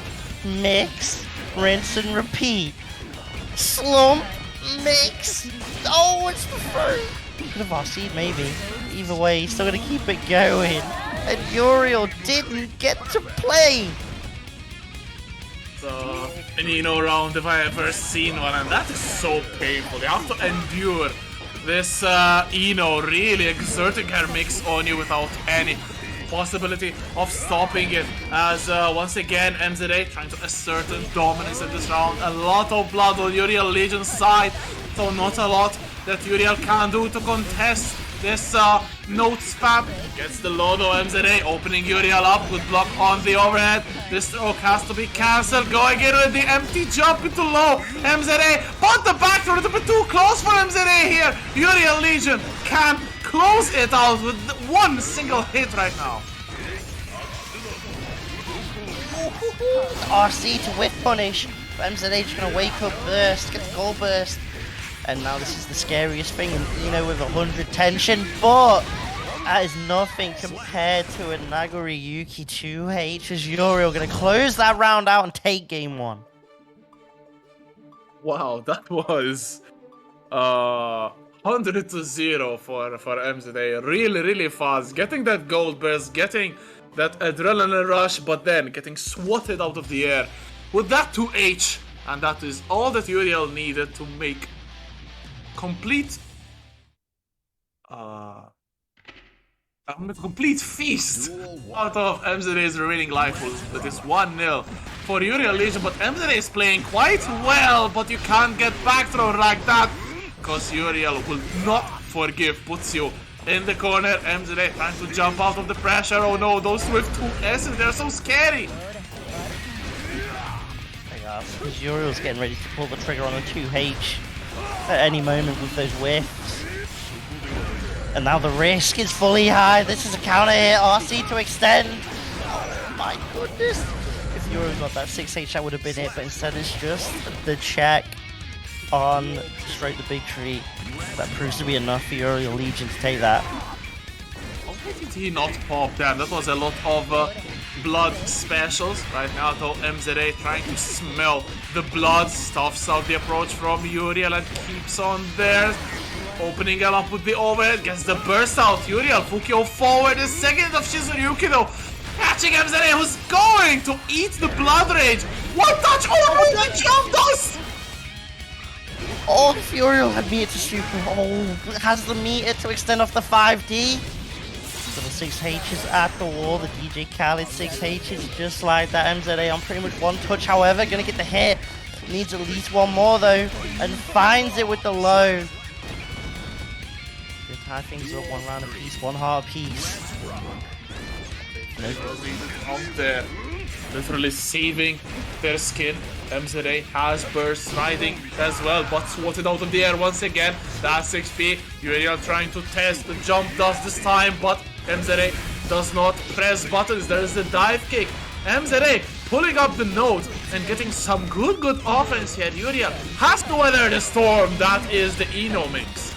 mix, rinse and repeat. Slump, mix. Oh, it's the first. Could have RC'd maybe. Either way, he's still going to keep it going. And Uriel didn't get to play. An Eno round if I ever seen one, and that is so painful. You have to endure this Eno really exerting her mix on you without any possibility of stopping it. As once again MZA trying to assert dominance in this round. A lot of blood on Uriel Legion's side, so not a lot that Uriel can do to contest this note spam. Gets the low though, MZA opening Uriel up. Good block on the overhead. This stroke has to be cancelled. Going in with the empty jump into low. MZA, but the back throw a little bit too close for MZA here. Uriel Legion can close it out with one single hit right now. RC to whiff punish. MZA just gonna wake up burst, get the goal burst. And now this is the scariest thing, and with 100 tension, but that is nothing compared to a Nagoriyuki 2H as Uriel gonna close that round out and take game 1. Wow, that was 100-0 for MZA. Really fast. Getting that gold burst, getting that adrenaline rush, but then getting swatted out of the air with that 2H. And that is all that Uriel needed to make complete feast out of MZA's remaining life pools. That is 1-0 for Uriel Legion, but MZA is playing quite well, but you can't get back throw like that because Uriel will not forgive. Puts you in the corner. MZA trying to jump out of the pressure. Oh no, those Swift 2S's, they're so scary. Uriel's getting ready to pull the trigger on a 2H at any moment with those whiffs. And now the risk is fully high. This is a counter hit. RC to extend. Oh my goodness. If Uriel got that 6H, that would have been it. But instead it's just the check on straight the big tree. That proves to be enough for Uriel Legion to take that. Why did he not pop that? That was a lot of blood specials. Right now though, MZA trying to smell the blood, stuffs out the approach from Uriel and keeps on there. Opening him up with the overhead, gets the burst out. Uriel, Fukio forward, the second of SilverNT though. Catching MZA, who's going to eat the blood rage. One touch, oh no, the jump dust! Oh, if Uriel had meter to super, has the meter to extend off the 5D. So the 6H's at the wall, the DJ Khaled 6H's just like that. MZA on pretty much one touch, however, gonna get the hit. Needs at least one more though, and finds it with the low. They tie things up, one round apiece, one heart apiece. Out there, literally saving their skin. MZA has burst riding as well, but swatted out of the air once again. That's 6P. Uriel trying to test the jump dust this time, but MZA does not press buttons. There is the dive kick. MZA pulling up the node and getting some good offense here. Uriel has to weather the storm. That is the Eno mix.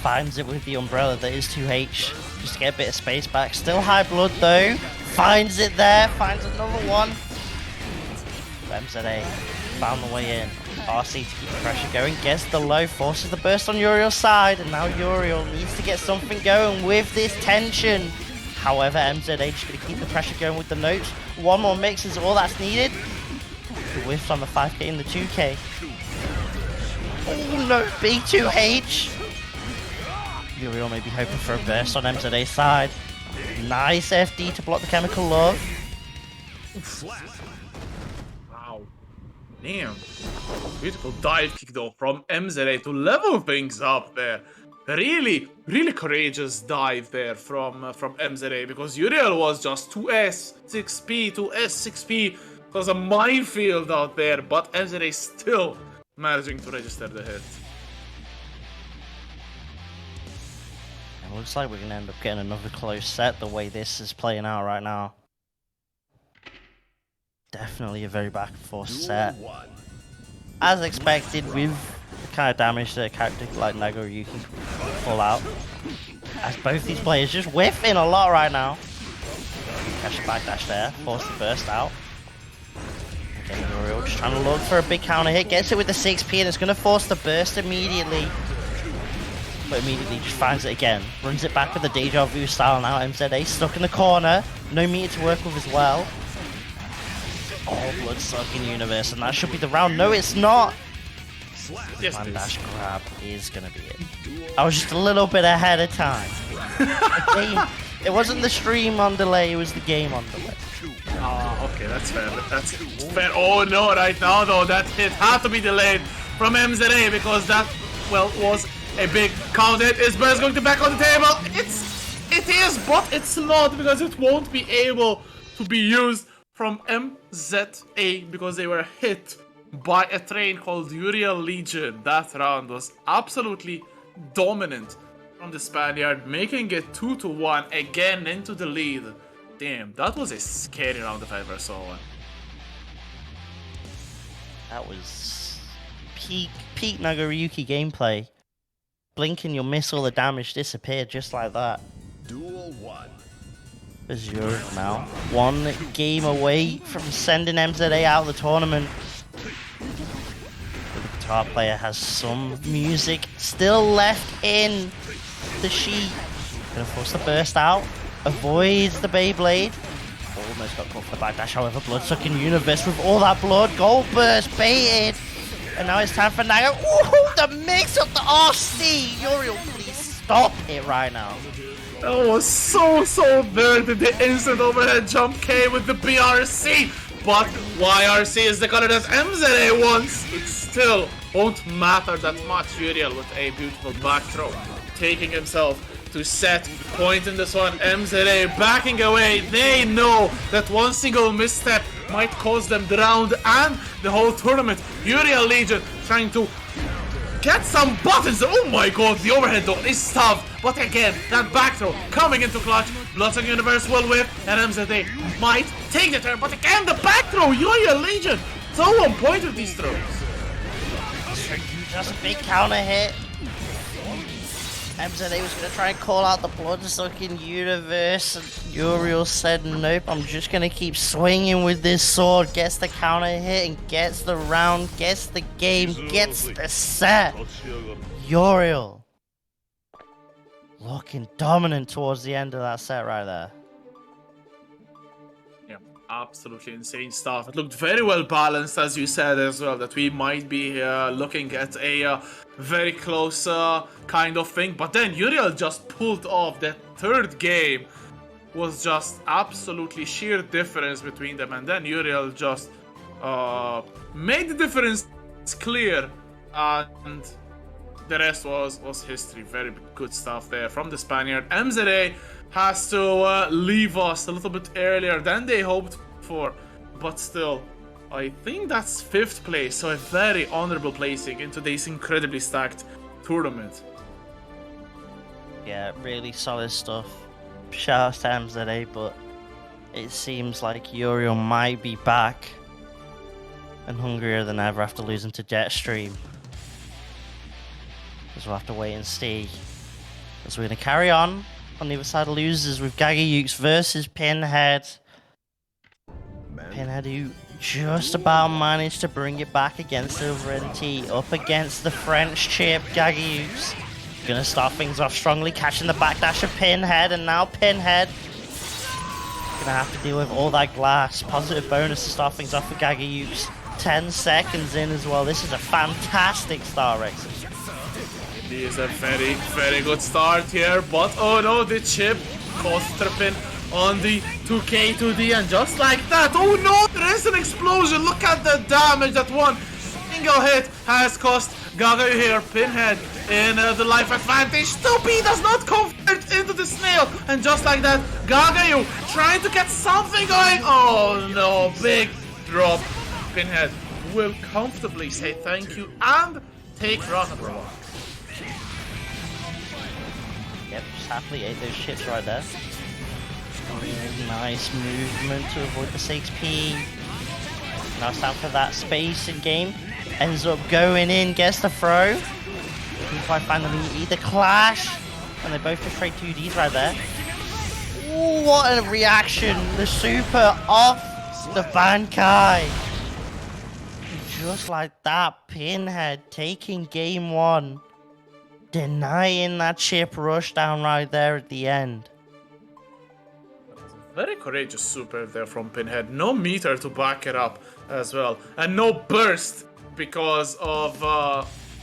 Finds it with the umbrella that is 2H, just to get a bit of space back. Still high blood though. Finds it there, finds another one. MZA found the way in. RC to keep the pressure going, gets the low, forces the burst on Uriel's side, and now Uriel needs to get something going with this tension. However, MZA just going to keep the pressure going with the notes. One more mix is all that's needed. The whiff on the 5K and the 2K. Oh no, B2H. Uriel may be hoping for a burst on MZA's side. Nice FD to block the chemical love. Wow. Damn. Beautiful dive kick though from MZA to level things up there. Really, really courageous dive there from MZA, because Uriel was just 2S 6P, 2S 6P. It was a minefield out there, but MZA still managing to register the hit. It looks like we're going to end up getting another close set the way this is playing out right now. Definitely a very back and forth set. As expected, with the kind of damage that a character like Nagoriyuki can pull out. As both these players just whiffing a lot right now. Catch the backdash there, force the burst out. Again, Uriel just trying to look for a big counter hit, gets it with the 6P and it's going to force the burst immediately. But immediately just finds it again. Runs it back with the Deja Vu style now. MZA stuck in the corner. No meter to work with as well. Oh, blood-sucking universe, and that should be the round. No, it's not. Yes, One dash grab is gonna be it. I was just a little bit ahead of time. It wasn't the stream on delay, it was the game on delay. Ah, okay, that's fair. That's fair. Oh no, right now though, that hit had to be delayed from MZA because that, well, was a big count hit. Is Burst going to back on the table? It is, but it's not, because it won't be able to be used from MZA because they were hit by a train called Uriel Legion. That round was absolutely dominant from the Spaniard, making it 2-1 again into the lead. Damn, that was a scary round if I ever saw one. That was peak Nagoriyuki gameplay. Blink and you'll miss all the damage, disappear just like that. Duel 1. Azure now one game away from sending MZA out of the tournament. The guitar player has some music still left in the sheet. Gonna force the burst out, avoids the Beyblade. Almost got caught for the backdash, however, blood-sucking universe with all that blood. Gold burst baited. And now it's time for Naga. Ooh, the mix of the RC! Uriel, please stop it right now. That was so there that the instant overhead jump came with the BRC. But YRC is the color that MZA wants. It still won't matter that much. Uriel with a beautiful back throw, taking himself to set point in this one. MZA backing away. They know that one single misstep might cost them the round and the whole tournament. Uriel Legion trying to get some buttons. Oh my god, the overhead though is tough. But again, that back throw coming into clutch. Bloodsucking Universe will whip, and MZA might take the turn. But again, the back throw. Uriel Legion so on point with these throws. Just a big counter hit. MZA was going to try and call out the blood-sucking universe, and Uriel said, nope, I'm just going to keep swinging with this sword. Gets the counter hit and gets the round, gets the game, gets the set. Uriel looking dominant towards the end of that set right there. Yeah, absolutely insane stuff. It looked very well balanced, as you said as well, that we might be looking at a very close kind of thing. But then Uriel just pulled off that third game. Was just absolutely sheer difference between them. And then Uriel just made the difference clear. And the rest was history. Very good stuff there from the Spaniard. MZA has to leave us a little bit earlier than they hoped for, but still, I think that's 5th place, so a very honorable placing in today's incredibly stacked tournament. Yeah, really solid stuff. Shout out to MZA, but it seems like Uriel might be back and hungrier than ever after losing to Jetstream. Because we'll have to wait and see. As we're going to carry on the other side of losers with Gagayoux versus Pinhead. Pinhead, who just about managed to bring it back against SilverNT, up against the French Chipp. Gagayoux gonna start things off strongly, catching the backdash of Pinhead, and now Pinhead gonna have to deal with all that glass. Positive bonus to start things off with Gagayoux. 10 seconds in as well. This is a fantastic start, Rex. It is a very good start here, but oh no, the Chipp caught tripping on the 2K 2D, and just like that, oh no, there is an explosion. Look at the damage that one single hit has cost Gagayoux here. Pinhead in the life advantage. 2P does not convert into the snail, and just like that, Gagayoux trying to get something going. Oh no, big drop. Pinhead will comfortably say thank you and take round number 1. Yep, just happily ate those chips right there. Nice movement to avoid the 6P. Now it's time for that space in game. Ends up going in, gets the throw. P5 finally eat the clash. And they both just trade 2Ds right there. Ooh, what a reaction. The super off the Bankai. Just like that, Pinhead taking game 1. Denying that chip rush down right there at the end. Very courageous super there from Pinhead. No meter to back it up as well. And no burst because of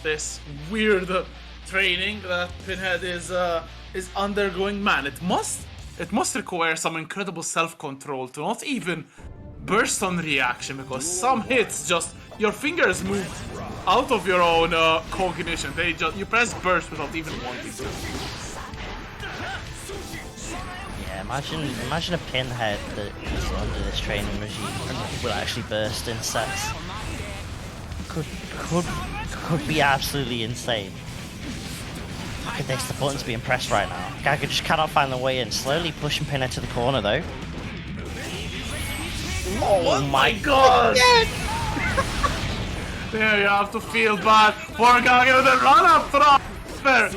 this weird training that Pinhead is undergoing. Man, it must require some incredible self-control to not even burst on reaction, because some hits just your fingers move out of your own cognition. You press burst without even wanting to. Yeah, imagine a Pinhead that is under this training regime and will actually burst in sets. Could be absolutely insane. Look at this, the button's being pressed right now. Gagayoux just cannot find the way in, slowly pushing Pinhead to the corner though. Oh my god! There you have to feel bad for Gagayoux. The run-up throw.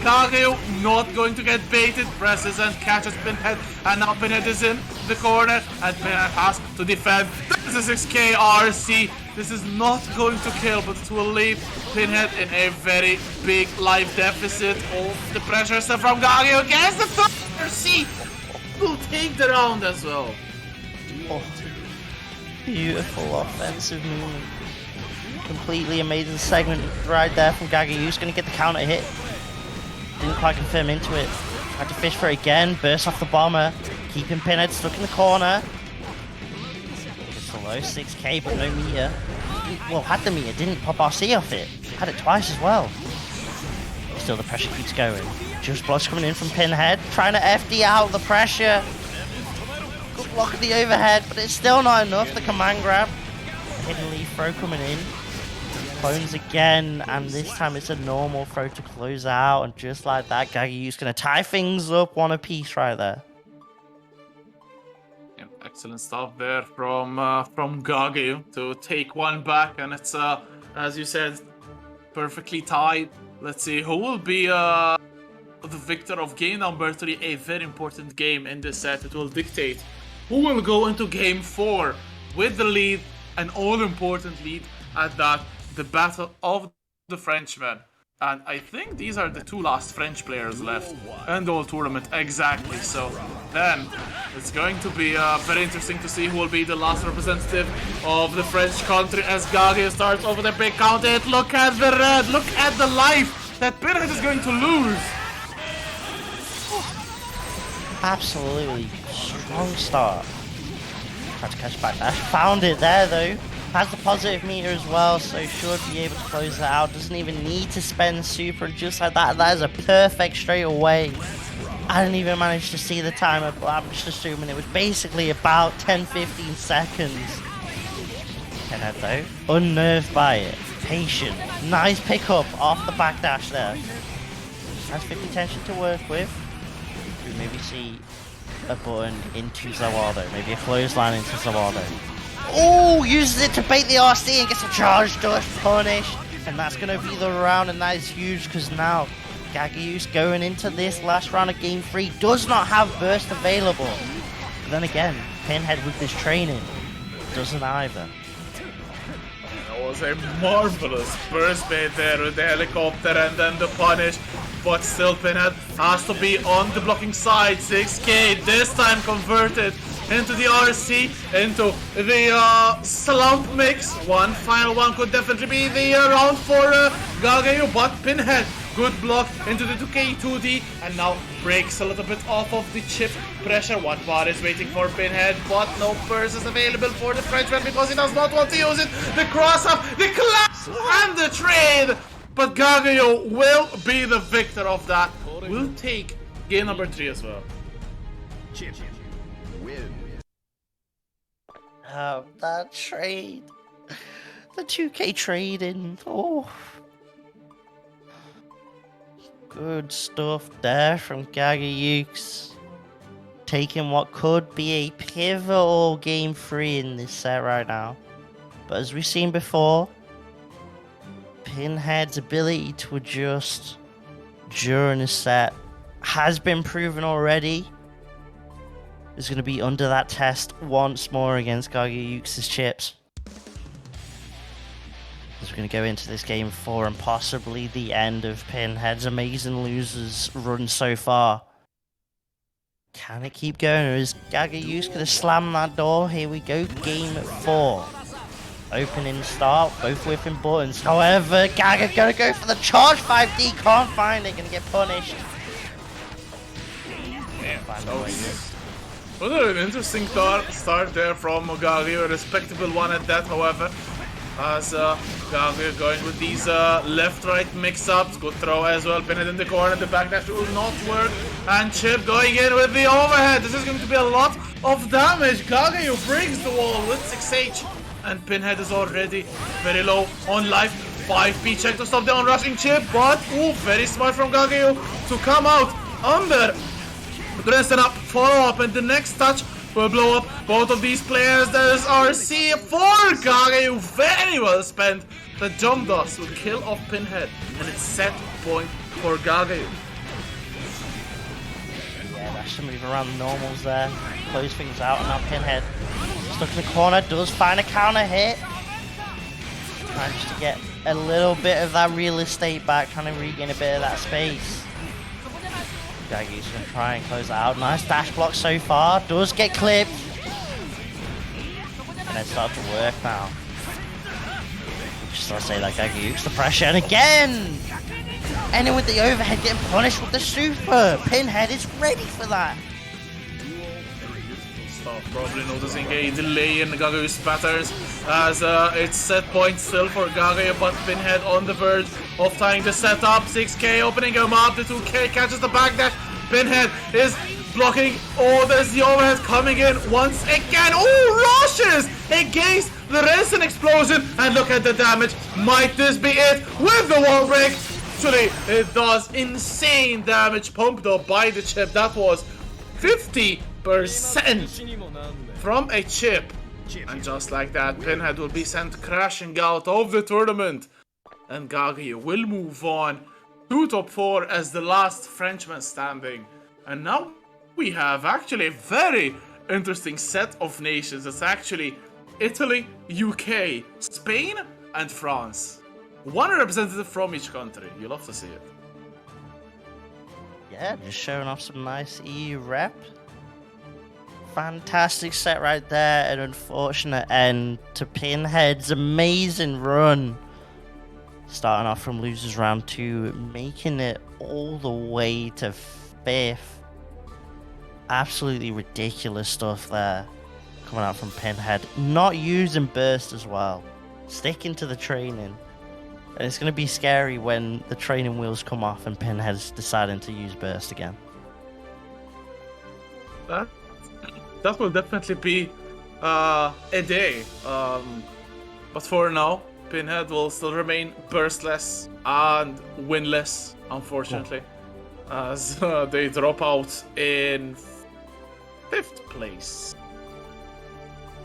Gagayoux not going to get baited. Presses and catches Pinhead. And now Pinhead is in the corner. And Pinhead has to defend. This is a 6K RC. This is not going to kill, but it will leave Pinhead in a very big life deficit. Oh, the pressure stuff from Gagayoux against the third RC. Will take the round as well. Oh, beautiful offensive movement. Completely amazing segment right there from Gagayoux. He's going to get the counter hit. Didn't quite confirm into it. Had to fish for it again. Burst off the bomber. Keeping Pinhead stuck in the corner. It's a low 6K, but no meter. Well, had the meter. Didn't pop RC off it. Had it twice as well. Still, the pressure keeps going. Just blocks coming in from Pinhead. Trying to FD out the pressure. Good block at the overhead, but it's still not enough. The command grab. Hidden leaf throw coming in. Clones again, and this time it's a normal throw to close out, and just like that, Gagayoux's gonna tie things up one apiece right there. Yeah, excellent stuff there from Gagayoux to take one back, and it's as you said, perfectly tied. Let's see who will be the victor of game number 3, a very important game in this set. It will dictate who will go into game 4 with the lead, an all-important lead at that. The battle of the Frenchmen. And I think these are the 2 last French players left in the whole tournament. Exactly. So then it's going to be very interesting to see who will be the last representative of the French country as Gagayoux starts over the big counter hit. Look at the red. Look at the life that Pinhead is going to lose. Absolutely strong start. Tried to catch back dash. Found it there though. Has the positive meter as well, so should be able to close that out. Doesn't even need to spend super, and just like that, that is a perfect straight away. I didn't even manage to see the timer, but I'm just assuming it was basically about 10-15 seconds. Pinhead though, unnerved by it, patient, nice pickup off the backdash there. Has 50 tension to work with. We maybe see a button into Zawado, maybe a clothesline into Zawado. Oh, uses it to bait the RC and gets a charge dodge punish. And that's going to be the round, and that is huge because now Gagayoux going into this last round of game 3 does not have burst available. But then again, Pinhead with this training doesn't either. That was a marvelous burst bait there with the helicopter and then the punish. But still Pinhead has to be on the blocking side. 6K this time converted into the RC, into the slump mix. One final one could definitely be the round for Gagayoux, but Pinhead Good block into the 2K 2D, and now breaks a little bit off of the Chipp pressure. One bar is waiting for Pinhead, but no burst is available for the Frenchman because he does not want to use it. The cross up, the collapse, and the trade. But Gagayoux will be the victor of that. Will take game number 3 as well. Chipp win. That trade. The 2K trading. Oh. Good stuff there from Gagayoux. Taking what could be a pivotal game 3 in this set right now. But as we've seen before, Pinhead's ability to adjust during a set has been proven already. Is going to be under that test once more against Gagayoux' Chipps. As we're going to go into this game 4 and possibly the end of Pinhead's amazing losers run so far. Can it keep going, or is Gagayoux going to slam that door? Here we go, game 4. Opening start, both whipping buttons. However, Gaga going to go for the charge 5D, can't find it, going to get punished. Well, an interesting start there from Gagayoux, a respectable one at that, however. As Gagayoux going with these left-right mix-ups. Good throw as well. Pinhead in the corner. The backdash will not work. And Chipp going in with the overhead. This is going to be a lot of damage. Gagayoux breaks the wall with 6H. And Pinhead is already very low on life. 5P check to stop the onrushing Chipp. But, very smart from Gagayoux to come out under. Dressing up, follow up, and the next touch will blow up both of these players. There's RC for Gagayoux, very well spent. The jump dust will kill off Pinhead, and it's set point for Gagayoux. Yeah, that's to move around the normals there, close things out, and now Pinhead stuck in the corner, does find a counter hit. Managed to get a little bit of that real estate back, trying to regain a bit of that space. Gagayoux going to try and close that out. Nice dash block so far. Does get clipped. And then start to work now. Just want to say that Gagayoux the pressure. And again! Ending with the overhead, getting punished with the super. Pinhead is ready for that. Probably noticing a delay in Gagayoux patterns as it's set point still for Gagayoux, but Pinhead on the verge of tying the setup. 6K opening him up. The 2K catches the backdash. Pinhead is blocking. Oh, there's the overhead coming in once again. Oh, rushes against the Resin explosion. And look at the damage. Might this be it with the wall break? Actually, it does insane damage pumped up by the Chipp. That was 50% from a Chipp. And just like that, Pinhead will be sent crashing out of the tournament. And Gagayoux will move on to top 4 as the last Frenchman standing. And now we have actually a very interesting set of nations. It's actually Italy, UK, Spain, and France. One representative from each country. You love to see it. Yeah, just showing off some nice EU rep. Fantastic set right there. An unfortunate end to Pinhead's amazing run. Starting off from losers round 2, making it all the way to 5th. Absolutely ridiculous stuff there coming out from Pinhead. Not using burst as well. Sticking to the training. And it's going to be scary when the training wheels come off and Pinhead's deciding to use burst again. That will definitely be a day. But for now, Pinhead will still remain burstless and winless, unfortunately, as they drop out in 5th place.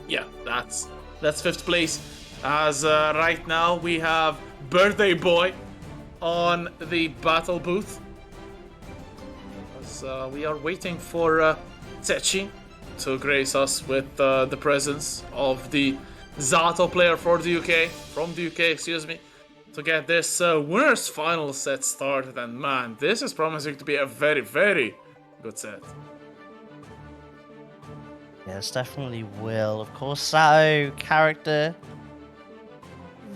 Yeah, that's 5th place. As right now we have Birthday Boy on the battle booth. As we are waiting for Setchi to grace us with the presence of the Zato player from the UK, excuse me, to get this winners final set started. And man, this is promising to be a very, very good set. Yes, definitely will. Of course, Sato character,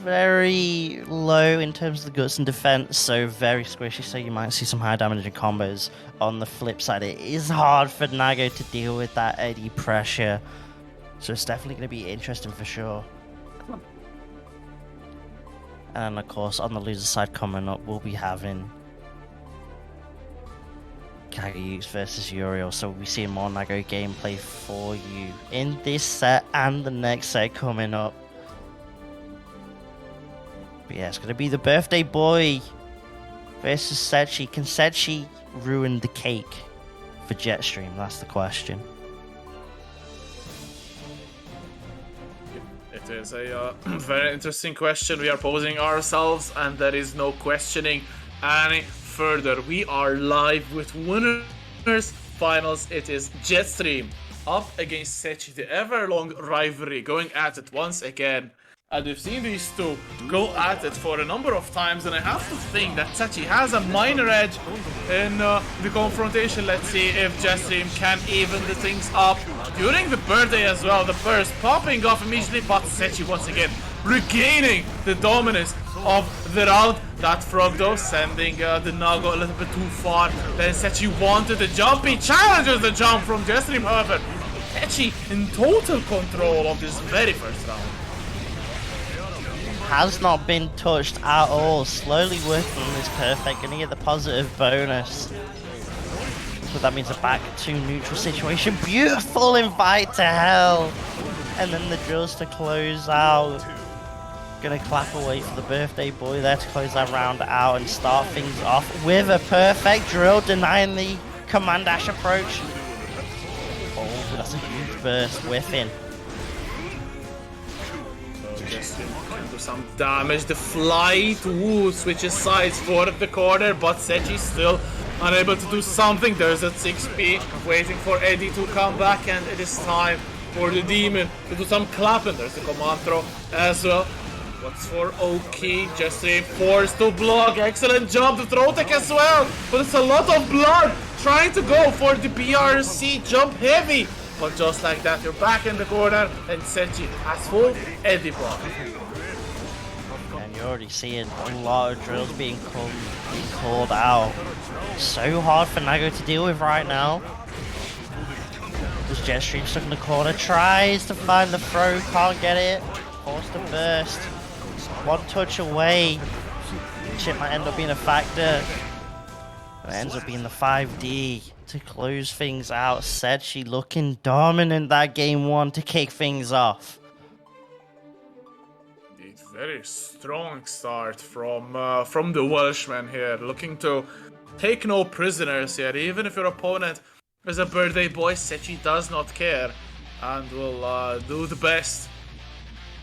very low in terms of the guts and defense, so very squishy, so you might see some high damage and combos. On the flip side, it is hard for Nago to deal with that AD pressure, so it's definitely going to be interesting for sure. And of course, on the loser side coming up, we'll be having Gagayoux versus Uriel, so we'll be seeing more Nago gameplay for you in this set and the next set coming up. But yeah, it's going to be the birthday boy versus Setchi. Can Setchi ruin the cake for Jetstream? That's the question. It is a very interesting question we are posing ourselves, and there is no questioning any further. We are live with winners finals. It is Jetstream up against Setchi, the ever-long rivalry going at it once again. And we've seen these two go at it for a number of times, and I have to think that Setchi has a minor edge in the confrontation. Let's see if Jetstream can even the things up during the birthday as well. The burst popping off immediately, but Setchi once again regaining the dominance of the round. That frog though sending the Nago a little bit too far. Then Setchi wanted the jump. He challenges the jump from Jetstream, however. Setchi in total control of this very first round. Has not been touched at all. Slowly working on this perfect. Gonna get the positive bonus. So that means a back to neutral situation. Beautiful invite to hell. And then the drills to close out. Gonna clap away for the birthday boy there to close that round out and start things off with a perfect drill, denying the command dash approach. Oh, that's a huge burst, whiffing. Can do some damage. The flight switches sides for the corner, but Setchi still unable to do something. There's a 6P waiting for Eddie to come back, and it is time for the demon to do some clapping. There's the command throw as well. What's for Oki? Jetstream forced to block. Excellent jump. The throw tech as well, but it's a lot of blood trying to go for the BRC jump heavy. But just like that, you're back in the corner, and Setchi has full Eddie block. And you're already seeing a lot of drills being called out. So hard for Nago to deal with right now. This Jetstream stuck in the corner, tries to find the throw, can't get it. Forced to burst. One touch away. Chipp might end up being a factor. It ends up being the 5D to close things out. Setchi looking dominant that game one to kick things off. Indeed, very strong start from the Welshman here, looking to take no prisoners here. Even if your opponent is a birthday boy, Setchi does not care and will do the best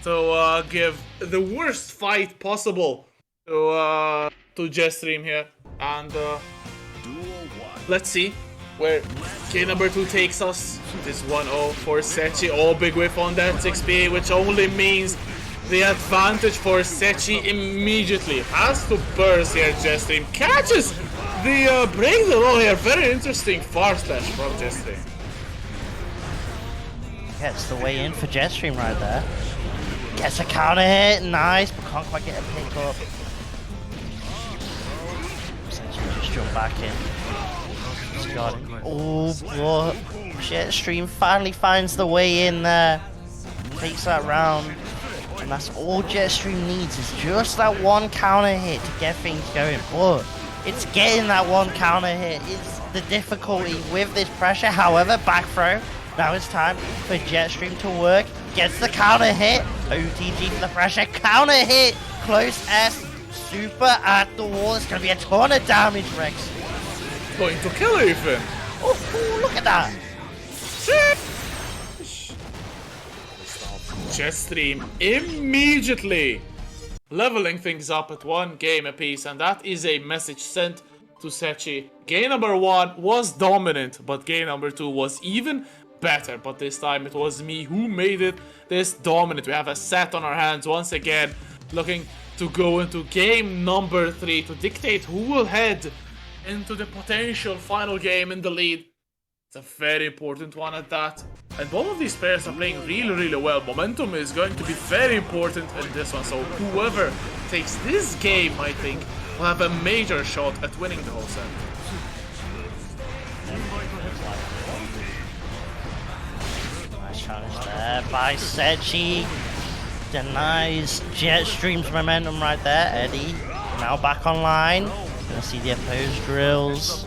to give the worst fight possible to Jetstream here. And let's see where game number 2 takes us. It is 1-0 for Setchi. Oh, big whiff on that 6P, which only means the advantage for Setchi immediately. Has to burst here, Jetstream. Catches the break the low here. Very interesting far slash from Jetstream. Gets the way in for Jetstream right there. Gets a counter hit, nice, but can't quite get a pick up. Setchi just jump back in. Got it. Oh, but Jetstream finally finds the way in there. Takes that round. And that's all Jetstream needs, is just that one counter hit to get things going. But it's getting that one counter hit. It's the difficulty with this pressure. However, back throw. Now it's time for Jetstream to work. Gets the counter hit. OTG for the pressure. Counter hit. Close S. Super at the wall. It's going to be a ton of damage, Rex. Going to kill even. Oh, look at that. Jetstream immediately leveling things up at 1 game apiece, and that is a message sent to Setchi. Game number 1 was dominant, but game number 2 was even better. But this time it was me who made it this dominant. We have a set on our hands once again, looking to go into game number 3 to dictate who will head into the potential final game in the lead. a very important one at that. And both of these players are playing really well. Momentum is going to be very important in this one. So whoever takes this game, I think, will have a major shot at winning the whole set. Nice challenge there by Setchi. Denies Jetstream's momentum right there. Eddie now back online. Gonna see the opposed drills.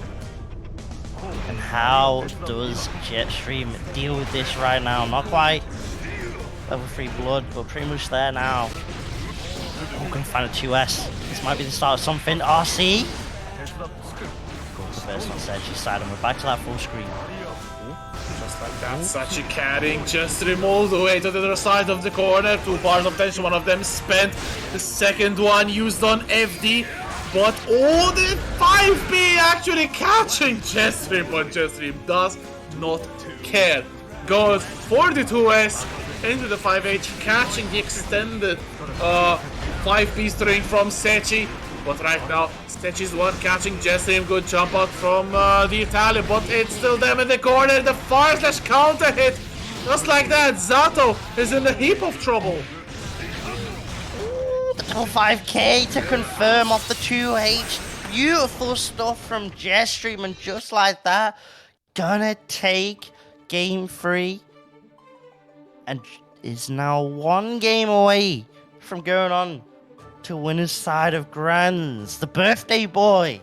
And how does Jetstream deal with this right now? Not quite level 3 blood, but pretty much there now. Oh, gonna find a 2S. This might be the start of something. RC. First on Setchi's side, and we're back to that full screen. Just like that, Setchi carrying Jetstream all the way to the other side of the corner. 2 bars of tension, one of them spent. The second one used on FD. But oh, the 5B actually catching Jetstream, but Jetstream does not care. Goes for the 2S into the 5H, catching the extended 5B string from Setchi. But right now, Setchi's the one catching Jetstream. Good jump out from the Italian, but it's still them in the corner. The far slash counter hit. Just like that, Zato is in a heap of trouble. Double 5k to confirm off the 2H. Beautiful stuff from Jetstream, and just like that, gonna take game 3 and is now 1 game away from going on to winner's side of Grands. The birthday boy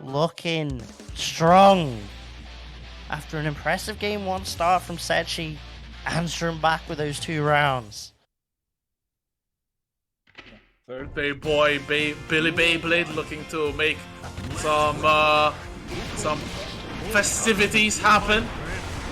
looking strong after an impressive game 1 start from Setchi, answering back with those 2 rounds. Birthday boy, Billy Beyblade looking to make some festivities happen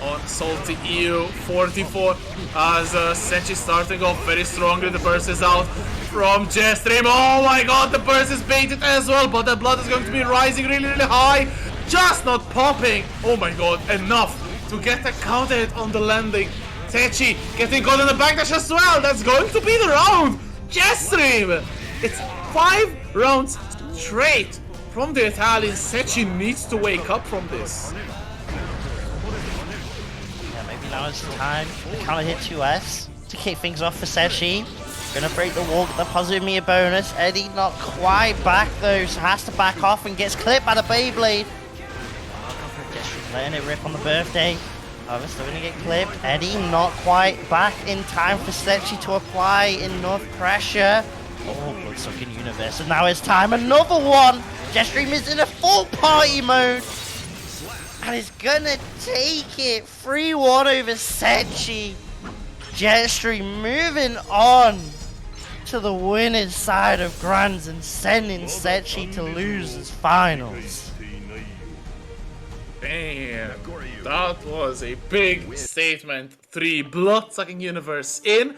on SaltyEU 44 as Setchi starting off very strongly. The burst is out from Jetstream. Oh my god, the burst is baited as well, but the blood is going to be rising really high. Just not popping. Oh my god, enough to get a counter hit on the landing. Setchi getting caught in the backdash as well. That's going to be the round. Jetstream! It's 5 rounds straight from the Italian. Setchi needs to wake up from this. Yeah, maybe now is the time. The counter hit 2S to kick things off for Setchi. Gonna break the wall, get the positive meter bonus. Eddie not quite back though, so has to back off and gets clipped by the Beyblade. Jetstream letting it rip on the birthday. However, still gonna get clipped. Eddie not quite back in time for Setchi to apply enough pressure. Oh, blood-sucking universe. And now it's time. Another one. Jetstream is in a full party mode. And is gonna take it 3-1 over Setchi. Jetstream moving on to the winner's side of Grands and sending Setchi to losers finals. Damn, that was a big statement. 3 blood-sucking universe in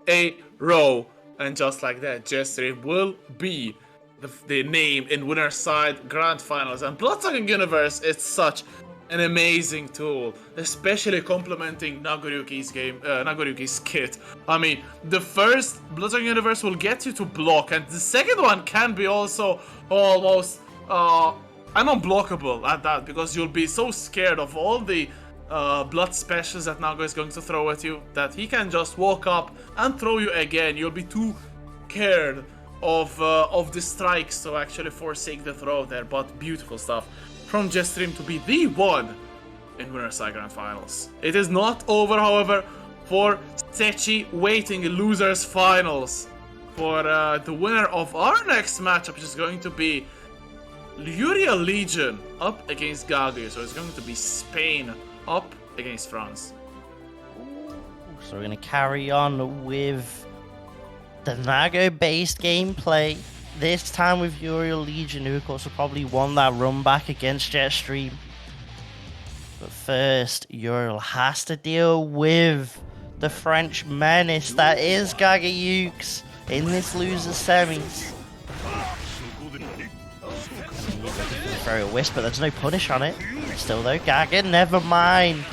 a row. And just like that, Jetstream will be the name in winner's side grand finals. And blood-sucking universe is such an amazing tool, especially complementing Nagoriyuki's game, Nagoriyuki's kit. I mean, the first blood-sucking universe will get you to block, and the second one can be also almost unblockable at that, because you'll be so scared of all the blood specials that Nago is going to throw at you that he can just walk up and throw you again. You'll be too scared of the strikes to actually forsake the throw there. But beautiful stuff from Jetstream to be the one in winner's side grand finals. It is not over, however, for Setchi, waiting in losers finals for the winner of our next matchup, which is going to be Luria Legion up against Gagayoux. So it's going to be Spain up against France. So we're going to carry on with the Nago-based gameplay. This time with Uriel Legion, who of course have probably won that run back against Jetstream. But first, Uriel has to deal with the French menace that is Gagayoux in this loser semis. Throw a wisp, but there's no punish on it. Still though, Gaga, never mind.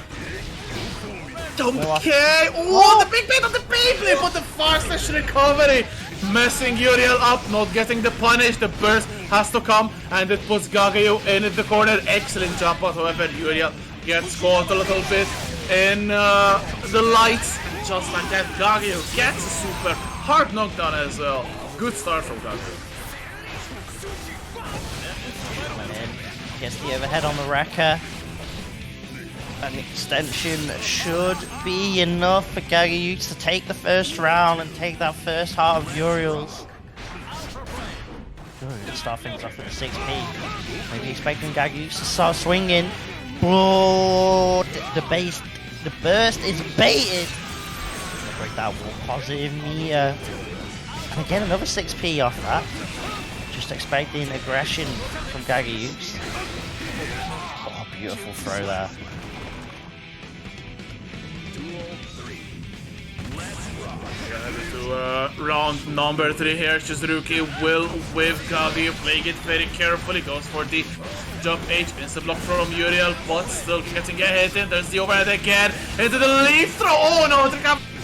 Okay, oh, the big bait on the Beyblade, but the far slash recovery messing Uriel up, not getting the punish. The burst has to come, and it puts Gagayoux in the corner. Excellent job, but however, Uriel gets caught a little bit in the lights. Just like that, Gagayoux gets a super hard knockdown as well. Good start from Gagayoux. Coming in, gets the overhead on the wrecker. An extension should be enough for Gagayoux to take the first round and take that first heart of Uriel's. Uriel start things off with a 6p. Maybe expecting Gagayoux to start swinging. Blood. The burst is baited. Gonna break that wall. Positive meter. And again, another 6p off that. Just expecting aggression from Gagayoux. Oh, beautiful throw there. To round number 3 here. Shizuruki will with Gagayoux, playing it very carefully, goes for the jump H, insta block from Uriel, but still getting a hit in. There's the overhead again into the leaf throw. Oh no,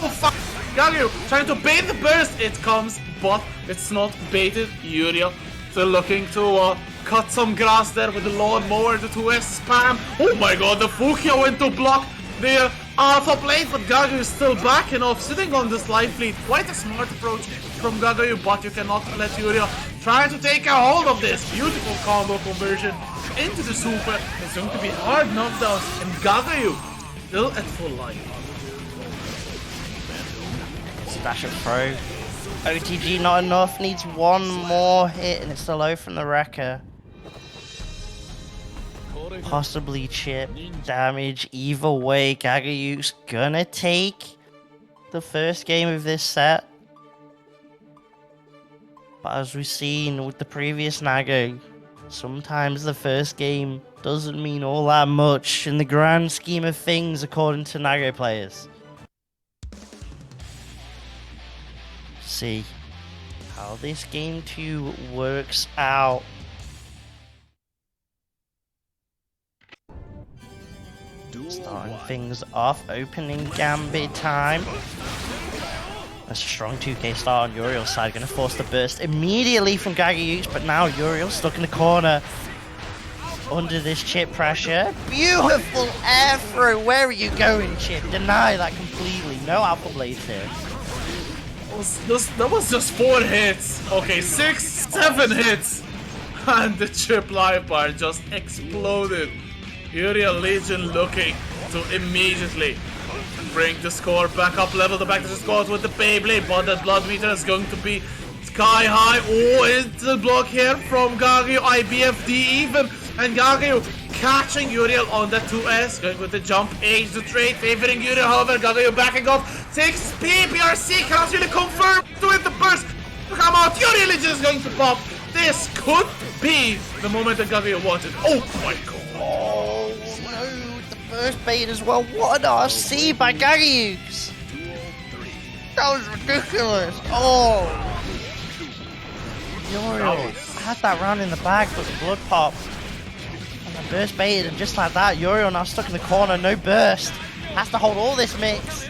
oh fuck, Gagayoux trying to bait the burst. It comes, but it's not baited. Uriel still looking to cut some grass there with the lawnmower, the 2S spam. Oh my god, the Fukia went to block the top lane, but Gagayoux is still backing off, sitting on this life lead. Quite a smart approach from Gagayoux, but you cannot let Uriel try to take a hold of this. Beautiful combo conversion into the super. It's going to be hard knockdowns, and Gagayoux still at full life. Smash and throw. OTG not enough, needs one more hit, and it's the low from the wrecker. Possibly chip damage. Either way, Gagayoux gonna take the first game of this set. But as we've seen with the previous Nago, sometimes the first game doesn't mean all that much in the grand scheme of things, according to Nago players. See how this game 2 works out. Starting things off, opening gambit time. A strong 2k start on Uriel's side, going to force the burst immediately from Gagayoux, but now Uriel stuck in the corner under this Chipp pressure. Beautiful air throw. Where are you going, Chipp? Deny that completely. No alpha blades here. That was just 4 hits. Okay, 6, 7 hits. And the Chipp life bar just exploded. Uriel Legion looking to immediately bring the score back up, level the back to the squad with the Beyblade, but that blood meter is going to be sky high. Oh, it's the block here from Gagayoux, IBFD even, and Gagayoux catching Uriel on that 2S, going with the jump H, the trade favoring Uriel. However, Gagayoux backing off, 6P, PRC cannot really confirm to it, the burst come out. Uriel Legion is going to pop. This could be the moment that Gagayoux wanted. Oh my god. Oh no, the first bait as well. What an RC by Gagayoux. That was ridiculous. Oh. Uriel had that round in the bag, but the blood pop. And the burst baited, and just like that, Uriel now stuck in the corner, no burst. Has to hold all this mix.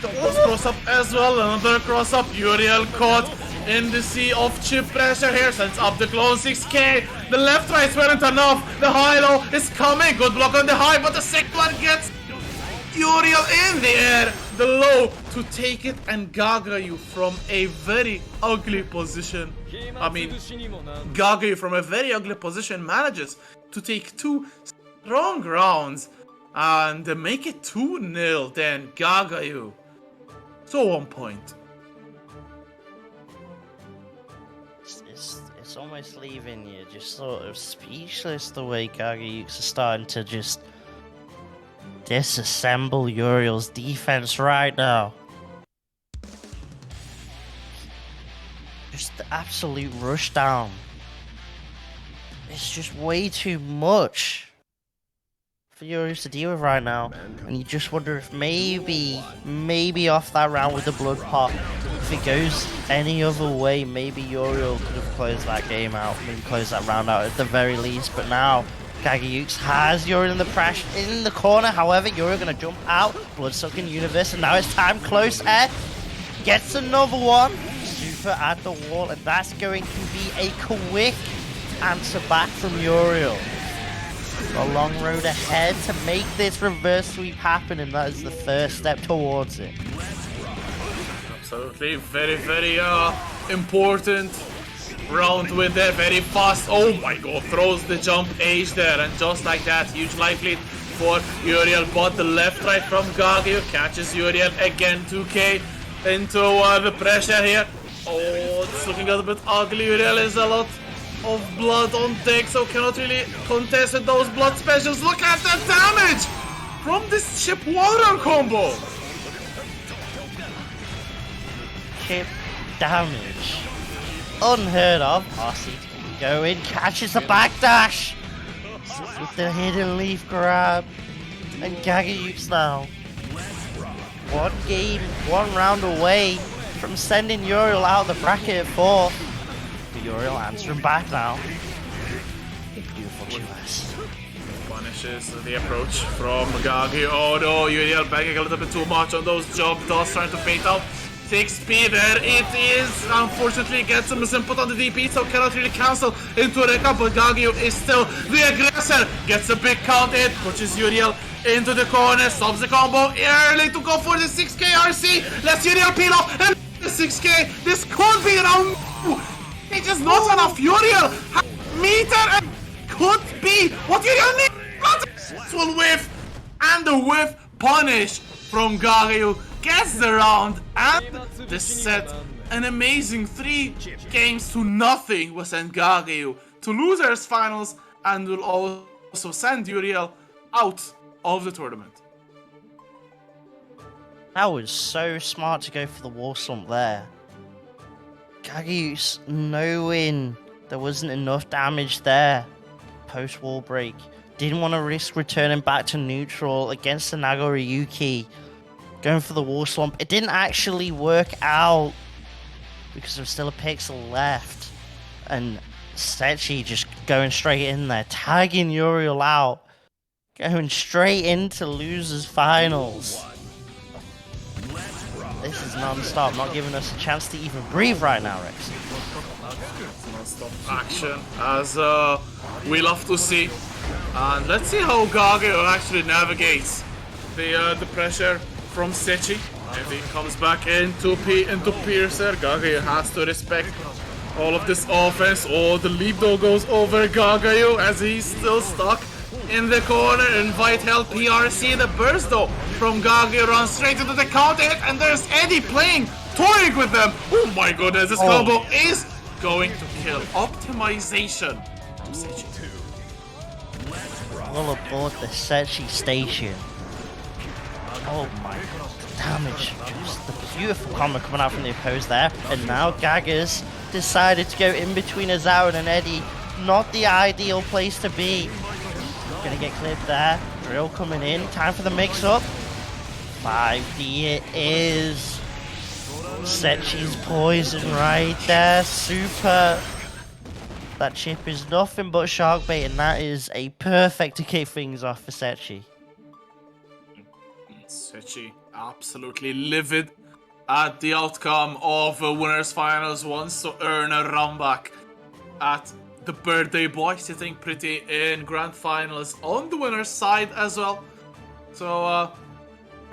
Cross up as well, another cross up. Uriel caught in the sea of Chipp pressure here, sends up the clone 6k. The left right weren't enough. The high low is coming. Good block on the high, but the second one gets Uriel in the air. The low to take it, and Gagayoux from a very ugly position. Gagayoux from a very ugly position manages to take 2 strong rounds and make it 2-0. Then Gagayoux so on point. It's almost leaving you just sort of speechless the way Gagayoux is starting to just disassemble Uriel's defense right now. Just the absolute rush down. It's just way too much for Uriel to deal with right now, and you just wonder if maybe off that round with the blood pop, if it goes any other way, maybe Uriel could have closed that game out, maybe closed that round out at the very least. But now Gagayoux has Uriel in the pressure in the corner. However, Uriel gonna jump out, blood sucking universe, and now it's time. Close air gets another one. over at the wall, and that's going to be a quick answer back from Uriel. A long road ahead to make this reverse sweep happen, and that is the first step towards it. Absolutely, very, very important round with that very fast. Oh my god, throws the jump age there, and just like that, huge life lead for Uriel. But the left right from Gagayoux catches Uriel again. 2K into the pressure here. Oh, it's looking a little bit ugly. Uriel is a lot of blood on deck, so cannot really contest with those blood specials. Look at the damage from this Chipp water combo. Chipp damage. Unheard of. RC to keep going. Catches the backdash with the hidden leaf grab. And Gagayoux now. One game, one round away from sending Uriel out of the bracket at 4th. Uriel answering back now. Beautiful choice. Punishes the approach from Gagayoux. Oh no, Uriel banging a little bit too much on those jump toss, trying to bait out 6P there. It is, unfortunately, gets some input on the DP, so cannot really cancel into Reka, but Gagayoux is still the aggressor. Gets a big count hit, pushes Uriel into the corner, stops the combo early to go for the 6K RC. Let's Uriel peel off and the 6K. This could be around. It's just not enough. Uriel meter and could be what Uriel needs. Full whiff, and the whiff punish from Gagayoux gets the round and the set. An amazing 3 games to nothing will send Gagayoux to losers finals, and will also send Uriel out of the tournament. That was so smart to go for the wall slump there. Gagayoux knowing there wasn't enough damage there post wall break. Didn't want to risk returning back to neutral against the Nagoriyuki. Going for the wall slump. It didn't actually work out because there was still a pixel left. And Setchi just going straight in there, tagging Uriel out. Going straight into losers finals. This is non-stop, not giving us a chance to even breathe right now, Rex. Non-stop action, as we love to see. And let's see how Gagayoux actually navigates the pressure from Setchi. If he comes back into Piercer, Gagayoux has to respect all of this offense. Oh, the leap though goes over Gagayoux as he's still stuck in the corner. Invite help PRC. The burst though from Gagayoux runs straight into the counter hit, and there's Eddie toying with them. Oh my goodness, this combo is going to kill. Optimization to Setchi. All aboard the Setchi station. Oh my god, damage. Just the beautiful combo coming out from the opposed there. And now Gaga's decided to go in between Azao and Eddie. Not the ideal place to be. Gonna get cleared there. Drill coming in. Time for the mix-up. 5D it is. Setchi's poison right there. Super. That Chipp is nothing but shark bait, and that is a perfect to kick things off for Setchi. Setchi absolutely livid at the outcome of winners finals, wants to earn a run back at the birthday boy, sitting pretty in grand finals on the winner's side as well. So a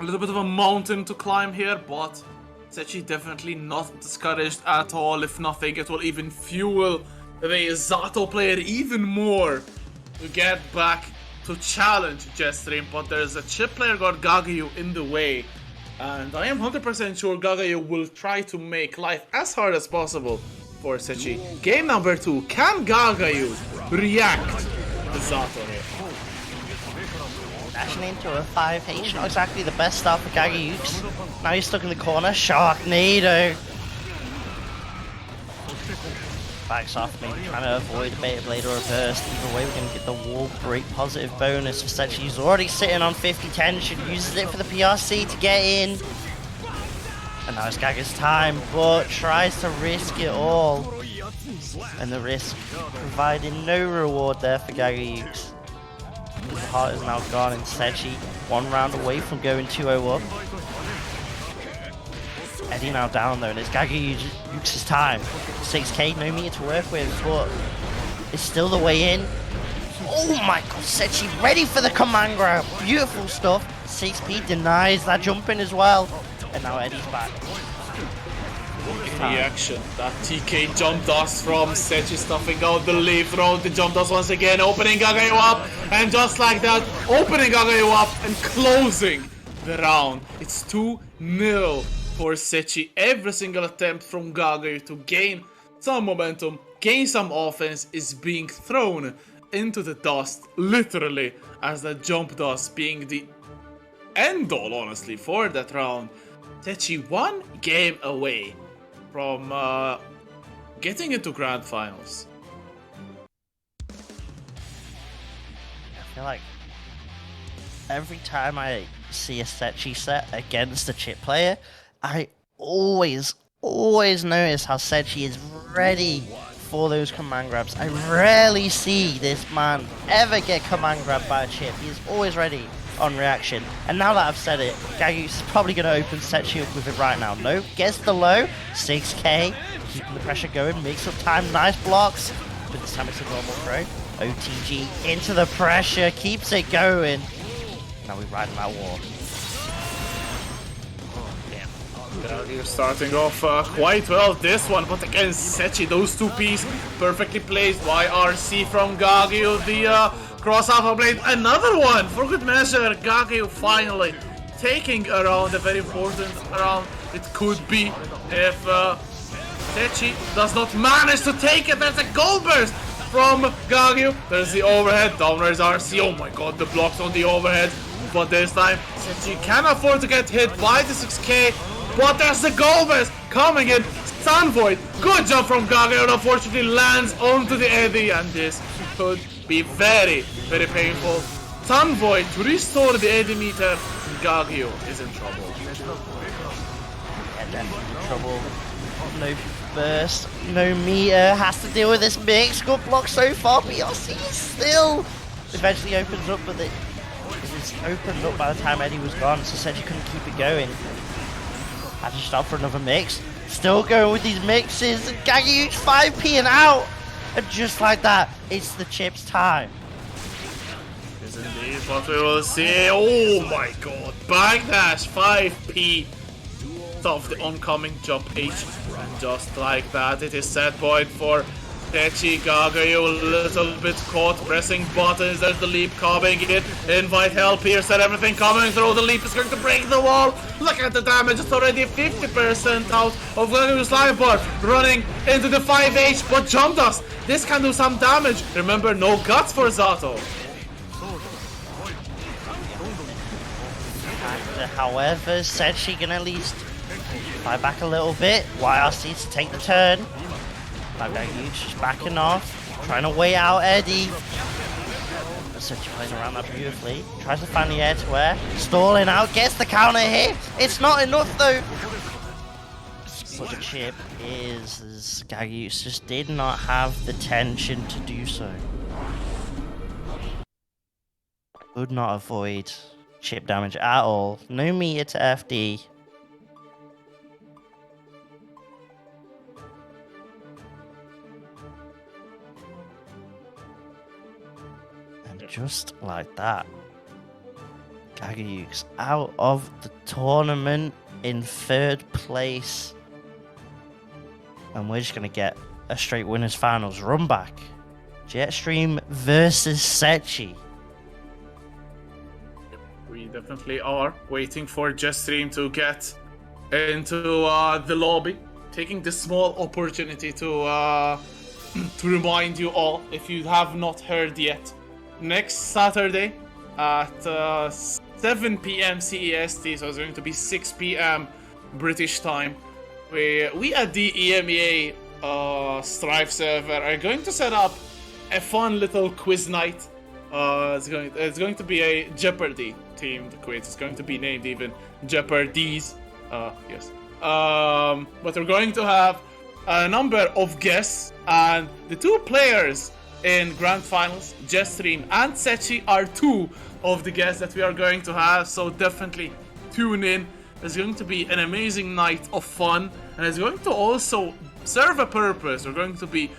little bit of a mountain to climb here, but Setchi definitely not discouraged at all. If nothing, it will even fuel the Zato player even more to get back to challenge Jetstream. But there's a Chipp player got Gagayoux in the way, and I am 100% sure Gagayoux will try to make life as hard as possible for Setchi. Game number 2, can Gagayoux react to Zato here? Dashing into a 5H, not exactly the best start for Gagayoux. Now he's stuck in the corner, Sharknado. Backs off, maybe trying to avoid a Beta Blade or a burst. Either way, we're going to get the wall break positive bonus for Setchi. He's already sitting on 50 tension, uses it for the PRC to get in. And now it's Gaga's time, but tries to risk it all. And the risk providing no reward there for Gagayoux. His heart is now gone, and Setchi 1 round away from going 2-0 up. Eddie now down though, and it's Gagayoux' time. 6k, no meter to work with, but it's still the way in. Oh my god, Setchi ready for the command grab. Beautiful stuff. 6p denies that jump in as well. And now Eddie's back. Reaction. That TK jump toss from Setchi stuffing out the leaf throw. The jump toss once again, opening Gagayoux up. And just like that, opening Gagayoux up and closing the round. It's 2-0 for Setchi. Every single attempt from Gagayoux to gain some momentum, gain some offense is being thrown into the dust, literally, as the jump toss being the end all, honestly, for that round. Setchi 1 game away from getting into grand finals. I feel like every time I see a Setchi set against a Chipp player, I always notice how Setchi is ready for those command grabs. I rarely see this man ever get command grabbed by a Chipp. He's always ready on reaction. And now that I've said it, Gagayoux is probably going to open Setchi up with it right now. No, gets the low, 6k, keeping the pressure going, makes up time, nice blocks, but this time it's a normal throw. OTG into the pressure, keeps it going. Now we're riding that wall. You're starting off quite well this one, but again, Setchi, those two Ps perfectly placed by RC from Gagayoux. The cross alpha blade, another one for good measure. Gagayoux finally taking a round, a very important round. It could be if Setchi does not manage to take it. There's a gold burst from Gagayoux. There's the overhead, down there's RC. Oh my god, the blocks on the overhead. But this time, Setchi can afford to get hit by the 6k. But there's the gold burst coming in. Stun Void. Good jump from Gagayoux. Unfortunately lands onto the Eddie. And this could be very, very painful. Stun Void to restore the Eddie meter. Gagayoux is in trouble. Yeah, definitely in trouble. No burst, no meter. Has to deal with this mix. Good block so far. BRC still eventually opens up, but it was opened up by the time Eddie was gone. So Setchi couldn't keep it going. Had to stop for another mix. Still going with these mixes. Gagayoux 5p and out. And just like that, it's the Chipp's time. Is indeed what we will see. Oh my god. Backdash 5p. Of the oncoming jump H. And just like that, it is set point for Setchi. Gagayoux a little bit caught pressing buttons. There's the leap coming in. Invite help here, set everything coming through. The leap is going to break the wall. Look at the damage. It's already 50% out of Gagayoux' life bar. Running into the 5H, but jump dust. This can do some damage. Remember, no guts for Zato. And, however, Setchi can at least fight back a little bit. YRC to take the turn. Gagayoux just backing off, trying to wait out Eddie. Setchi plays around that beautifully. Tries to find the air to air. Stalling out, gets the counter hit. It's not enough though. But the Chipp is Gagayoux just did not have the tension to do so. Could not avoid Chipp damage at all. No meter to FD. Just like that, Gagayoux out of the tournament in 3rd place. And we're just going to get a straight winners finals run back. Jetstream versus Setchi. We definitely are waiting for Jetstream to get into the lobby. Taking this small opportunity to remind you all, if you have not heard yet, next Saturday at 7 p.m. CEST, so it's going to be 6 p.m. British time, we at the EMEA Strive server are going to set up a fun little quiz night. It's going to be a Jeopardy themed quiz. It's going to be named even Jeopardies. Yes. But we're going to have a number of guests, and the two players in grand finals, Jetstream and Setchi, are two of the guests that we are going to have, so definitely tune in is going to be an amazing night of fun, and it's going to also serve a purpose. We're going to be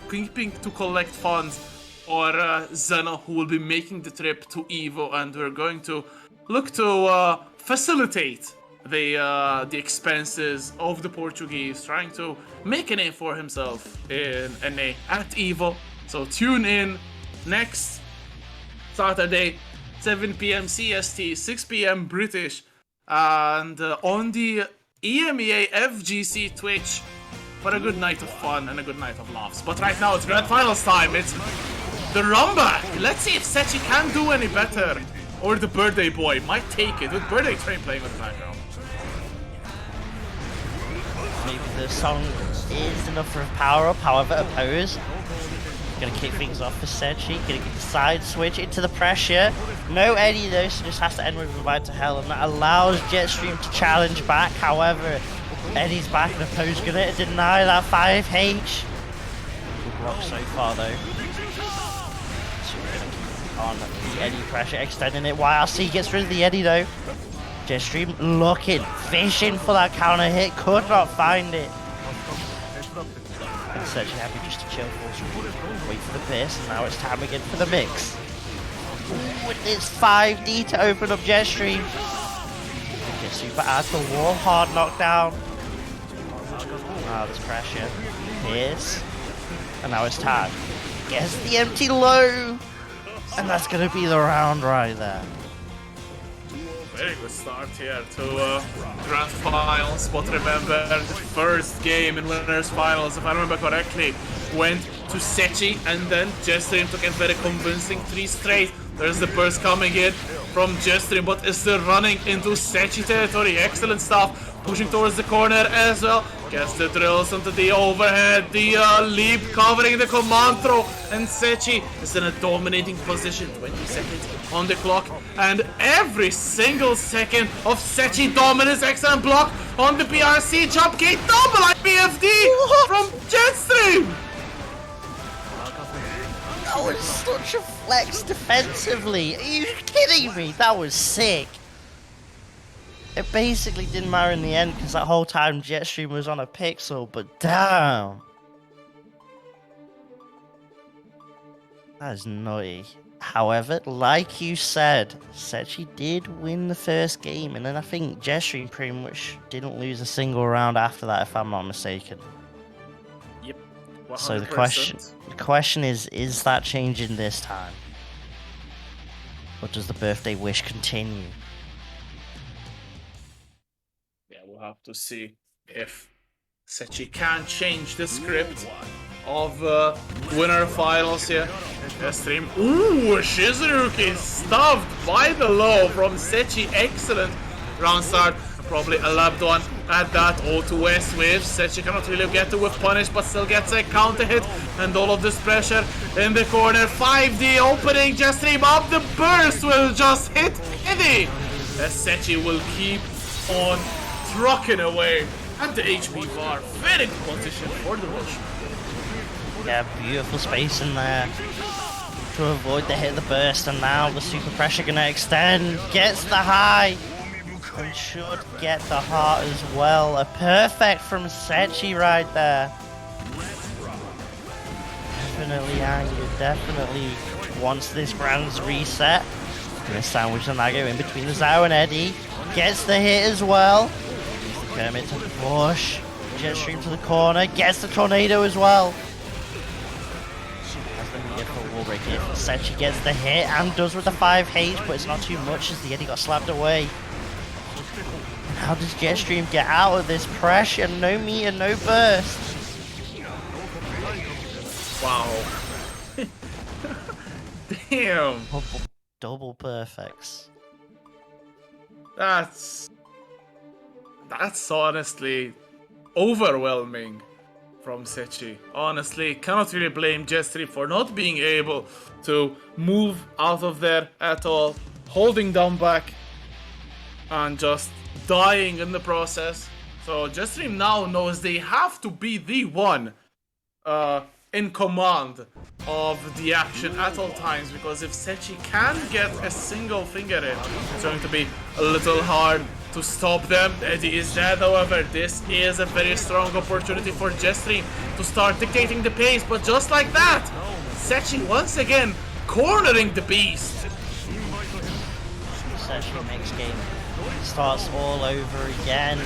keeping to collect funds for Zeno, who will be making the trip to Evo, and we're going to look to facilitate the expenses of the Portuguese, trying to make a name for himself in NA at Evo. So tune in next Saturday, 7 p.m. CST, 6 p.m. British, and on the EMEA FGC Twitch for a good night of fun and a good night of laughs. But right now it's Grand Finals time. It's the Rumba. Let's see if Setchi can do any better, or the Birthday Boy might take it with Birthday Train playing in the background. Maybe the song is enough for a power up, however, oppose. Gonna kick things off for Setchi, gonna get the side switch into the pressure. No Eddie though, so just has to end with Revive to Hell, and that allows Jetstream to challenge back. However, Eddie's back and oppose gonna deny that 5H. Good block so far though. So we're gonna keep on the Eddie pressure, extending it. YRC gets rid of the Eddie though. Jetstream looking, fishing for that counter hit, could not find it. And Setchi happy just to chill for wait for the pierce, and now it's time again for the mix. Ooh, with this 5D to open up Jetstream. Get super out the wall, hard knockdown. Now there's pressure. Pierce. And now it's time. Gets the empty low. And that's gonna be the round right there. Very good start here to Grand Finals, but remember the first game in Winners Finals, if I remember correctly, went to Setchi, and then Jetstream took a very convincing 3 straight. There's the burst coming in from Jetstream, but is still running into Setchi territory. Excellent stuff. Pushing towards the corner as well. Gets the drills onto the overhead. The leap covering the command throw. And Setchi is in a dominating position. 20 seconds on the clock. And every single second of Setchi dominance. Excellent block on the PRC. Jump gate double IPFD from Jetstream. That was such a flex defensively. Are you kidding me? That was sick. It basically didn't matter in the end because that whole time Jetstream was on a pixel, but damn. That is nutty. However, like you said, Setchi did win the first game, and then I think Jetstream pretty much didn't lose a single round after that, if I'm not mistaken. Yep. 100%. So the question is that changing this time? Or does the birthday wish continue? We'll have to see if Setchi can change the script of winner finals here. Jetstream. Ooh, Shizuruki stuffed by the low from Setchi. Excellent round start. Probably a lapped one at that. O2S wave. Setchi cannot really get to with punish, but still gets a counter hit. And all of this pressure in the corner. 5D opening. Jetstream up. The burst will just hit Eddie. As Setchi will keep on trucking away at the HP bar. Very good position for the rush. Yeah, beautiful space in there to avoid the hit of the burst, and now the super pressure gonna extend. Gets the high and should get the heart as well. A perfect from Setchi right there. Definitely angry, definitely wants this round's reset. Gonna sandwich the Nagoriyuki in between the Zao and Eddie. Gets the hit as well. Kermit to the push. Jetstream to the corner. Gets the tornado as well. Has the meter for wall break here. Setchi gets the hit and does with the 5H, but it's not too much as the Eddie got slapped away. How does Jetstream get out of this pressure? No meter, no burst. Wow. Damn. Double perfects. That's honestly overwhelming from Setchi. Honestly, cannot really blame Jetstream for not being able to move out of there at all, holding down back and just dying in the process. So Jetstream now knows they have to be the one in command of the action at all times, because if Setchi can get a single finger in, it's going to be a little hard to stop them. Eddie is dead, however. This is a very strong opportunity for Jetstream to start dictating the pace, but just like that, Setchi once again cornering the beast. Setchi next game starts all over again.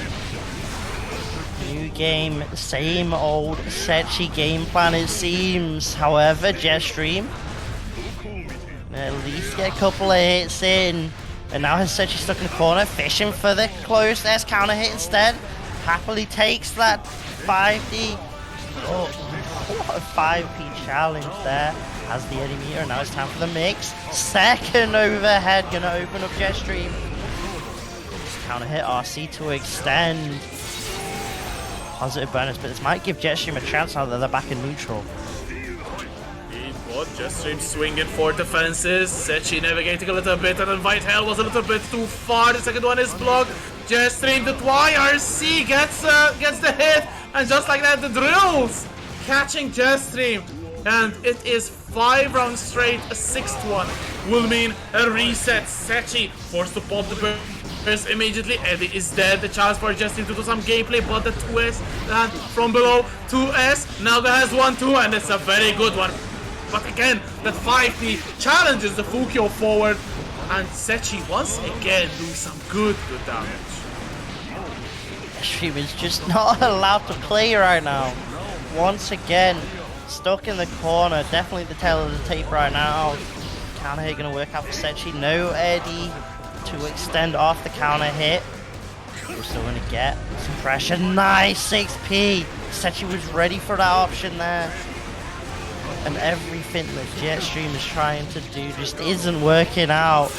New game, same old Setchi game plan it seems. However, Jetstream at least get a couple of hits in. And now has Setchi stuck in the corner, fishing for the close S counter hit instead. Happily takes that 5D. Oh, what a 5P challenge there. Has the Eddie meter, and now it's time for the mix. Second overhead, gonna open up Jetstream. Counter hit RC to extend. Positive bonus, but this might give Jetstream a chance now that they're back in neutral. But Jetstream swinging for defenses. Setchi navigating a little bit, and then Whitehell was a little bit too far. The second one is blocked. Jetstream, the YRC gets the hit, and just like that, the drills catching Jetstream. And it is 5 rounds straight. A 6th one will mean a reset. Setchi forced to pop the burst immediately. Eddie is dead. The chance for Jetstream to do some gameplay, but the 2S and from below 2S. Naga has 1-2, and it's a very good one. But again, the 5P challenges the Fukyo forward, and Setchi once again doing some good damage. Jetstream is just not allowed to play right now. Once again, stuck in the corner. Definitely the tail of the tape right now. Counter hit gonna work out for Setchi. No Eddie to extend off the counter hit. We're still gonna get some pressure. Nice 6P. Setchi was ready for that option there. And everything that Jetstream is trying to do just isn't working out.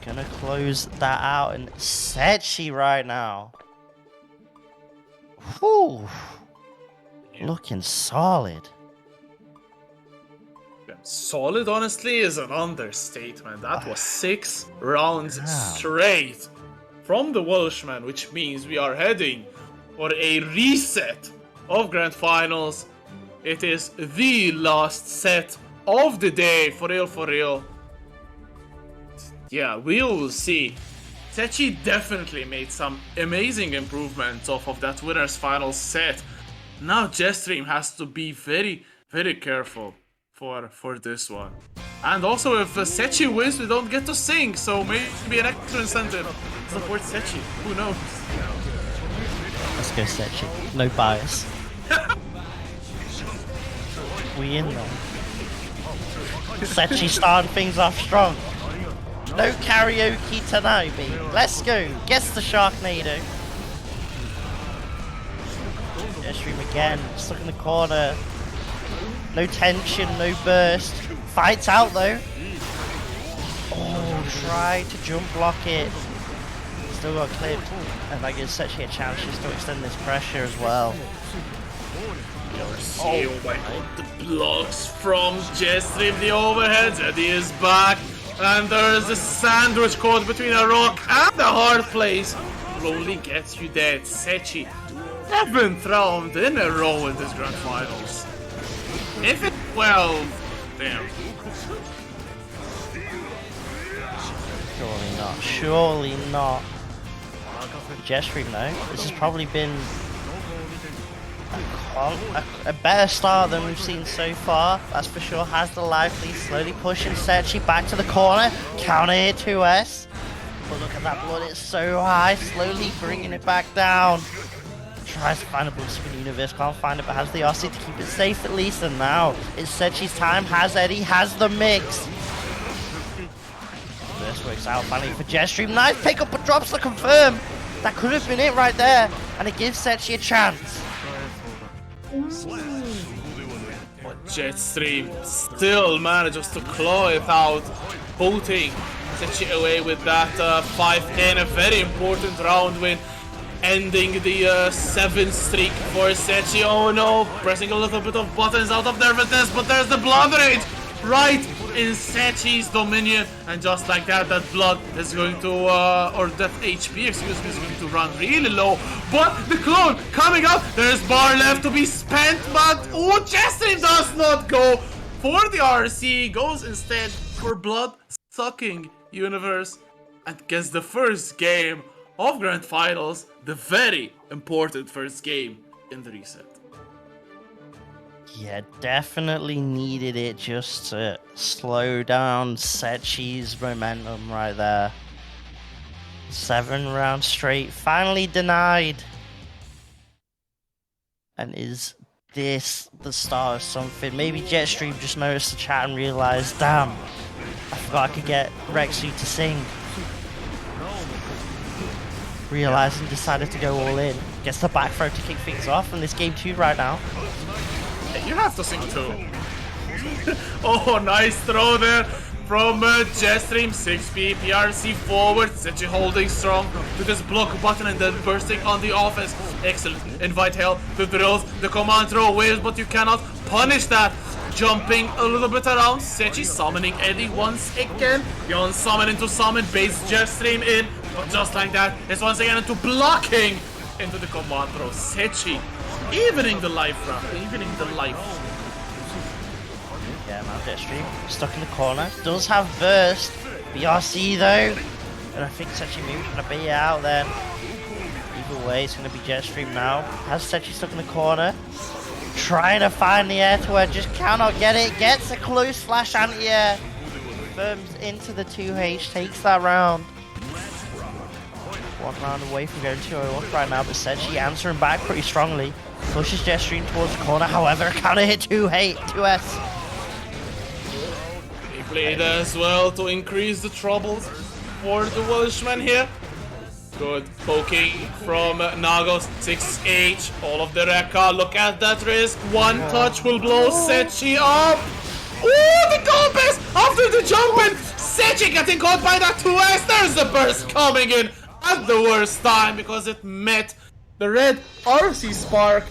Gonna close that out, and Setchi right now. Whew. Looking solid. Solid, honestly, is an understatement. That was 6 rounds straight from the Welshman, which means we are heading for a reset of Grand Finals. It is the last set of the day, for real. Yeah, we will see. Setchi definitely made some amazing improvements off of that winner's final set. Now Jetstream has to be very, very careful for this one. And also, if Setchi wins, we don't get to sing, so maybe an extra incentive to support Setchi. Who knows? Let's go Setchi. No bias. We in there. Setchi starting things off strong. No karaoke tonight, B. Let's go. Gets the Sharknado. Jetstream again, stuck in the corner. No tension, no burst. Fights out though. Oh, tried to jump block it. Still got clipped. And that gives Setchi a chance just to extend this pressure as well. Oh my god, the blocks from Jetstream, the overheads. Eddie is back. And there's a sandwich caught between a rock and a hard place. Slowly gets you dead. Setchi, 7th round in a row in this Grand Finals. If it, well, damn. Surely not. Surely not. Jetstream though. This has probably been a better start than we've seen so far. That's for sure. Has the life lead, slowly pushing Setchi back to the corner. Counter hit 2S. But look at that blood, it's so high. Slowly bringing it back down. Tries to find a blood spin universe, can't find it, but has the RC to keep it safe at least. And now it's Setchi's time. Has Eddie, has the mix. This works out finally for Jetstream. Nice pick up, but drops the confirm. That could have been it right there, and it gives Setchi a chance. But Jetstream still manages to claw it out, putting Setchi away with that 5K, a very important round win, ending the 7th streak for Setchi. Oh no, pressing a little bit of buttons out of nervousness, but there's the blood rage right in Setchi's dominion, and just like that, that blood is going to, or that HP, excuse me, is going to run really low. But the clone coming up, there's bar left to be spent, but oh, Jetstream does not go for the RC, goes instead for blood-sucking universe, and gets the first game of Grand Finals, the very important first game in the reset. Yeah, definitely needed it just to slow down Setchi's momentum right there. 7 rounds straight, finally denied. And is this the start of something? Maybe Jetstream just noticed the chat and realized, damn, I forgot I could get Rexu to sing. Realizing, decided to go all in. Gets the back throw to kick things off in this game 2 right now. You have to sing too. Oh, nice throw there from Jetstream. 6p, PRC forward. Setchi holding strong with his block button and then bursting on the offense. Excellent. Invite hell, the drills, the command throw waves, but you cannot punish that. Jumping a little bit around. Setchi summoning Eddie once again. Beyond summon into summon. Base Jetstream in. But just like that, it's once again into blocking into the command throw. Setchi evening the life round, evening the life. Yeah, now Jetstream stuck in the corner. Does have burst. BRC though. And I think Setchi maybe trying to bait it out then. Either way, it's going to be Jetstream now. Has Setchi stuck in the corner. Trying to find the air to air, just cannot get it. Gets a close flash anti-air. Firms into the 2H, takes that round. 1 round away from going 2-0 right now, but Setchi answering back pretty strongly. Pushes Jetstream towards the corner, however, counter hit 2S. He played as well to increase the troubles for the Welshman here. Good poking from Nagos, 6H, all of the Rekka, look at that risk, 1 touch will blow Setchi up. Oh, the goal pass after the jump in, Setchi getting caught by that 2S, there's the burst coming in at the worst time because it met the red RC Spark.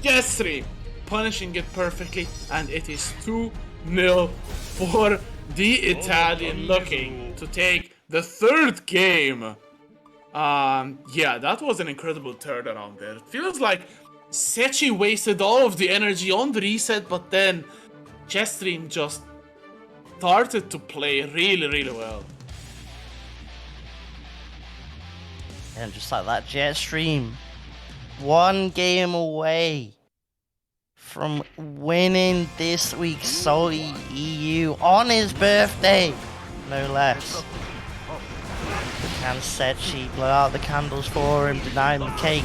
Jetstream punishing it perfectly, and it is 2-0 for the Italian, looking to take the 3rd game. Yeah, that was an incredible turnaround there. It feels like Setchi wasted all of the energy on the reset, but then Jetstream just started to play really, really well. And just like that, Jetstream, 1 game away from winning this week's SaltyEU on his birthday, no less. Can Setchi blow out the candles for him, denying the cake?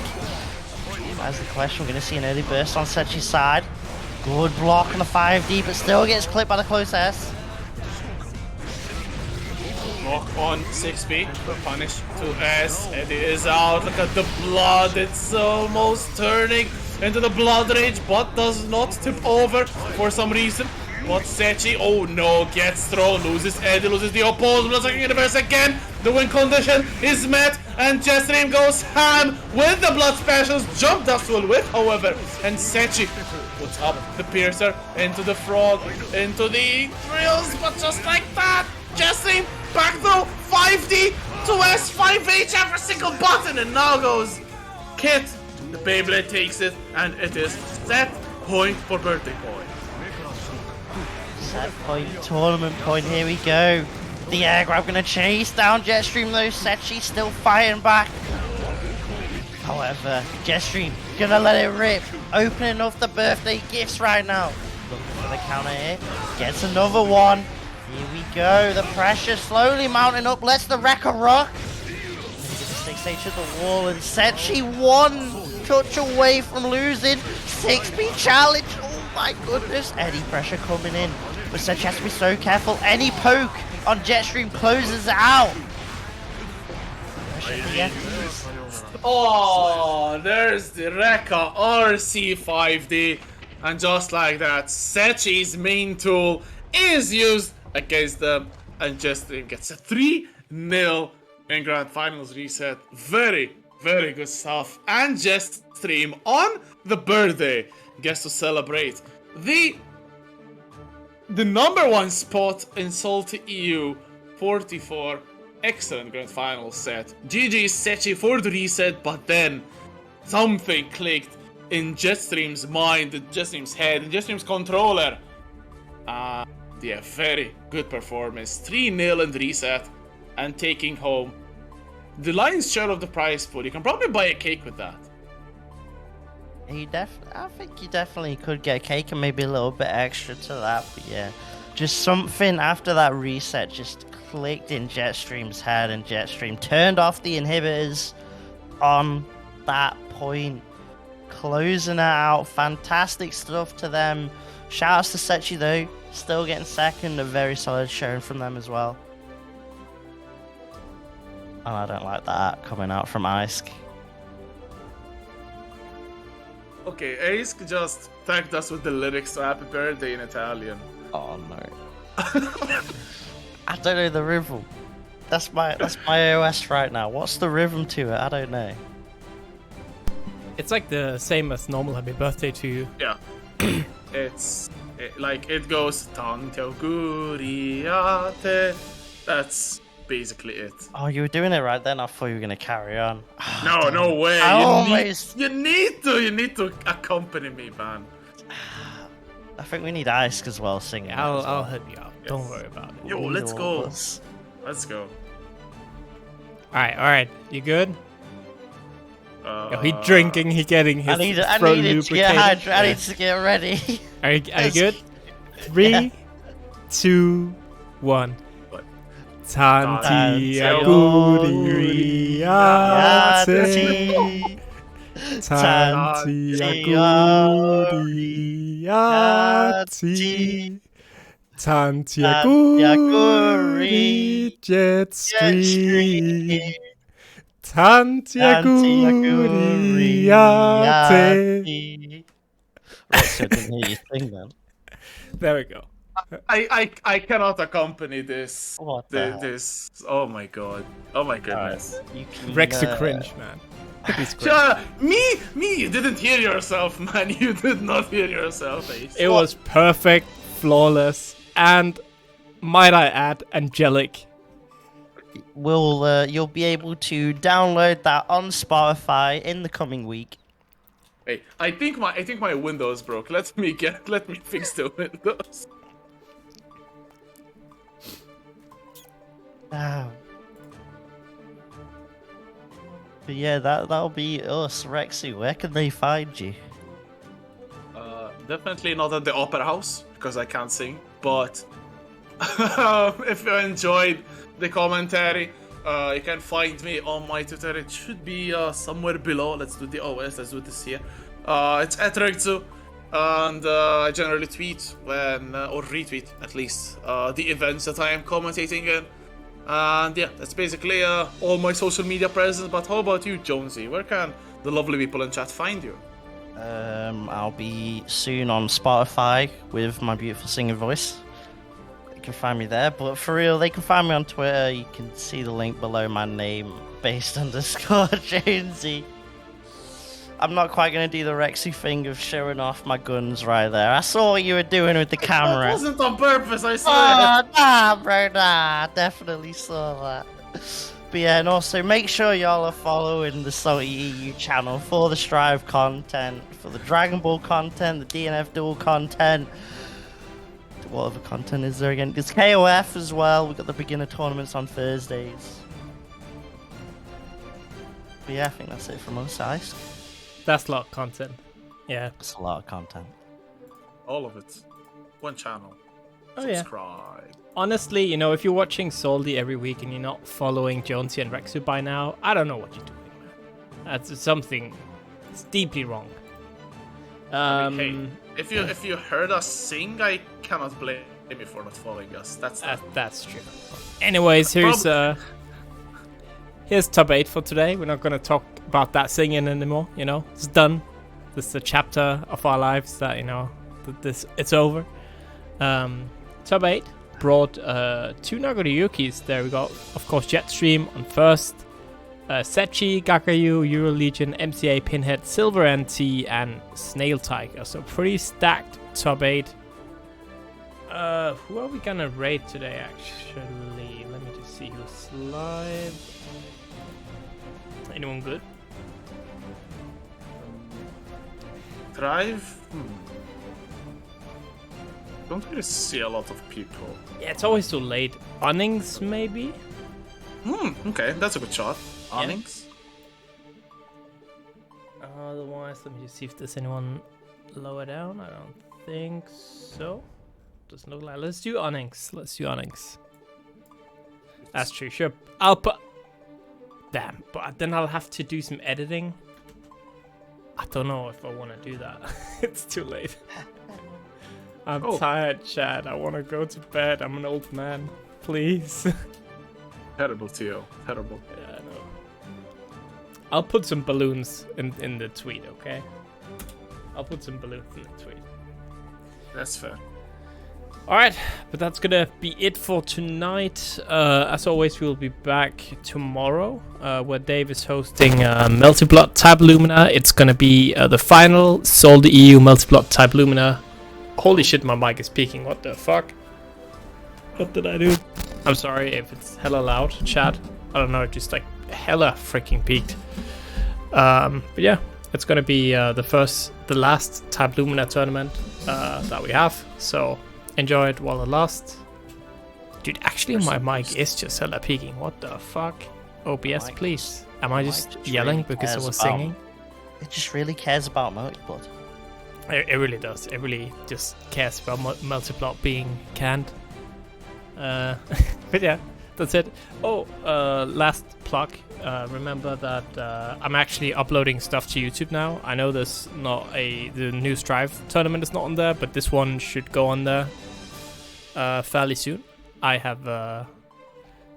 That's the question. We're going to see an early burst on Setchi's side. Good block on the 5D, but still gets clipped by the close S. Block on 6B, punish to S, Eddie is out, look at the blood, it's almost turning into the blood rage, but does not tip over for some reason. But Setchi, oh no, gets thrown, loses Eddie, loses the opposed, blood-sucking universe again, the win condition is met, and Jetstream goes ham with the blood specials, jump dust will whip, however, and Setchi puts up the piercer into the frog, into the drills, but just like that, Jetstream back throw, 5D, 2S, 5H, every single button, and now goes Kit. The Beyblade takes it, and it is set point for birthday point. Set point, tournament point, here we go. The air grab gonna chase down Jetstream though, Setchi still fighting back. However, Jetstream gonna let it rip, opening up the birthday gifts right now. Looking for the counter here, gets another one. Here we go, the pressure slowly mounting up, lets the wrecker rock. Gonna get the 6H at the wall, and Setchi 1 touch away from losing. 6B challenge, oh my goodness. Eddie pressure coming in, but Setchi has to be so careful. Any poke on Jetstream closes it out. Oh, there's the Rekka RC5D, and just like that, Setchi's main tool is used against them, and Jetstream gets a 3-0 in Grand Finals reset. Very, very good stuff. And Jetstream on the birthday gets to celebrate the the #1 spot in SaltyEU 44. Excellent grand final set. GG Setchi for the reset, but then something clicked in Jetstream's mind, in Jetstream's head, in Jetstream's controller. Yeah, very good performance. 3-0 in the reset and taking home the lion's share of the prize pool. You can probably buy a cake with that. I think you definitely could get a cake and maybe a little bit extra to that, but yeah. Just something after that reset just clicked in Jetstream's head, and Jetstream turned off the inhibitors on that point. Closing it out. Fantastic stuff to them. Shoutouts to Setchi though. Still getting second. A very solid showing from them as well. And I don't like that coming out from Isk. Okay, Isk just tagged us with the lyrics to Happy Birthday in Italian. Oh no. I don't know the rhythm. That's my OS right now. What's the rhythm to it? I don't know. It's like the same as normal Happy Birthday to you. Yeah. It goes Tanti auguriate. That's basically it. Oh, you were doing it right then. I thought you were gonna carry on. No way. You need to accompany me, man. I think we need Isk as well singing. I'll help you out. Yes. Don't worry about it. Yo, let's go. Let's go. Alright. You good? Yo, he drinking, he getting his I need lubricated. to get hydrated. I need to get ready. Are you good? 3, 2, 1. Tanti auguriate. Tanti auguriate. Tanti auguri Jetstream. Tanti auguriate. Rex, I didn't hear you sing then. There we go. I cannot accompany this. What the this? Oh my god. Oh my goodness. Rex to cringe, man. He's cringe. Shut up. Me, you didn't hear yourself, man. You did not hear yourself, Ace. It was perfect, flawless, and might I add, angelic. You'll be able to download that on Spotify in the coming week. Hey, I think my Windows broke. Let me fix the Windows. But yeah, that'll be us, Rexy. Where can they find you? Definitely not at the Opera House because I can't sing. But if you enjoyed the commentary, you can find me on my Twitter. It should be somewhere below. Let's do the OS. Let's do this here. It's @Regzu, and I generally tweet when or retweet at least the events that I am commentating in. And yeah, that's basically all my social media presence. But how about you, Jonesy? Where can the lovely people in chat find you? I'll be soon on Spotify with my beautiful singing voice. You can find me there, but for real, they can find me on Twitter. You can see the link below my name, based_Jonesy. I'm not quite going to do the Rexy thing of showing off my guns right there. I saw what you were doing with the camera. It wasn't on purpose, I saw it. Nah, bro, nah. Definitely saw that. But yeah, and also make sure y'all are following the SaltyEU channel for the Strive content, for the Dragon Ball content, the DNF Duel content. What other content is there again? There's KOF as well. We've got the beginner tournaments on Thursdays. But yeah, I think that's it from us, guys. That's a lot of content. Yeah. That's a lot of content. All of it. One channel. Oh, Subscribe. yeah. Honestly, you know, if you're watching Salty every week and you're not following Jonesy and Rexu by now, I don't know what you're doing, man. That's something. It's deeply wrong. I mean, hey, if you heard us sing, I cannot blame you for not following us. That's true. Anyways, here's top 8 for today. We're not gonna talk about that singing anymore. You know, it's done. This is a chapter of our lives that it's over. Top 8 brought 2 Nagoriyukis. There we go. Of course, Jetstream on first. Setchi, Gagayoux, Eurolegion, MCA, Pinhead, SilverNT, and Snailtiger. So pretty stacked top 8. Who are we gonna raid today, actually? Let me just see who's live. Anyone good? Drive? Don't really see a lot of people. Yeah, it's always too late. Onnings, maybe? Okay, that's a good shot. Yeah. Onyx? Otherwise, let me just see if there's anyone lower down. I don't think so. Doesn't look like. Let's do Onyx. Let's do Onyx. That's true. Sure. I'll put. Damn. But then I'll have to do some editing. I don't know if I want to do that. It's too late. I'm tired, Chad. I want to go to bed. I'm an old man. Please. Terrible, Theo. Terrible. Yeah, I know. I'll put some balloons in the tweet, okay? I'll put some balloons in the tweet. That's fair. Alright, but that's gonna be it for tonight. As always, we'll be back tomorrow, where Dave is hosting Multiplot Type Lumina. It's gonna be the final SaltyEU Multiplot Type Lumina. Holy shit, my mic is peaking. What the fuck? What did I do? I'm sorry if it's hella loud, chat. I don't know, it just like hella freaking peaked. But yeah, it's gonna be the last Type Lumina tournament that we have. So enjoy it while it lasts. Dude, actually my mic is just hella peaking. What the fuck? OBS, please. Am I just yelling because I was singing? It just really cares about Multiplot. It really does. It really just cares about Multiplot being canned. But yeah, that's it. Oh, last plug. Remember that I'm actually uploading stuff to YouTube now. I know there's not the new Strive tournament is not on there, but this one should go on there fairly soon. I have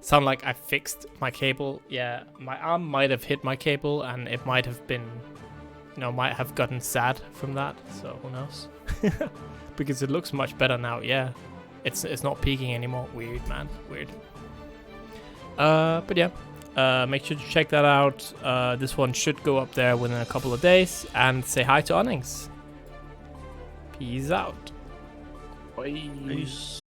sound like I fixed my cable. Yeah, my arm might have hit my cable, and it might have been, might have gotten sad from that. So who knows? Because it looks much better now. Yeah, it's not peaking anymore. Weird, man. Weird. But yeah, make sure to check that out. This one should go up there within a couple of days. And say hi to Onnings. Peace out. Bye. Peace.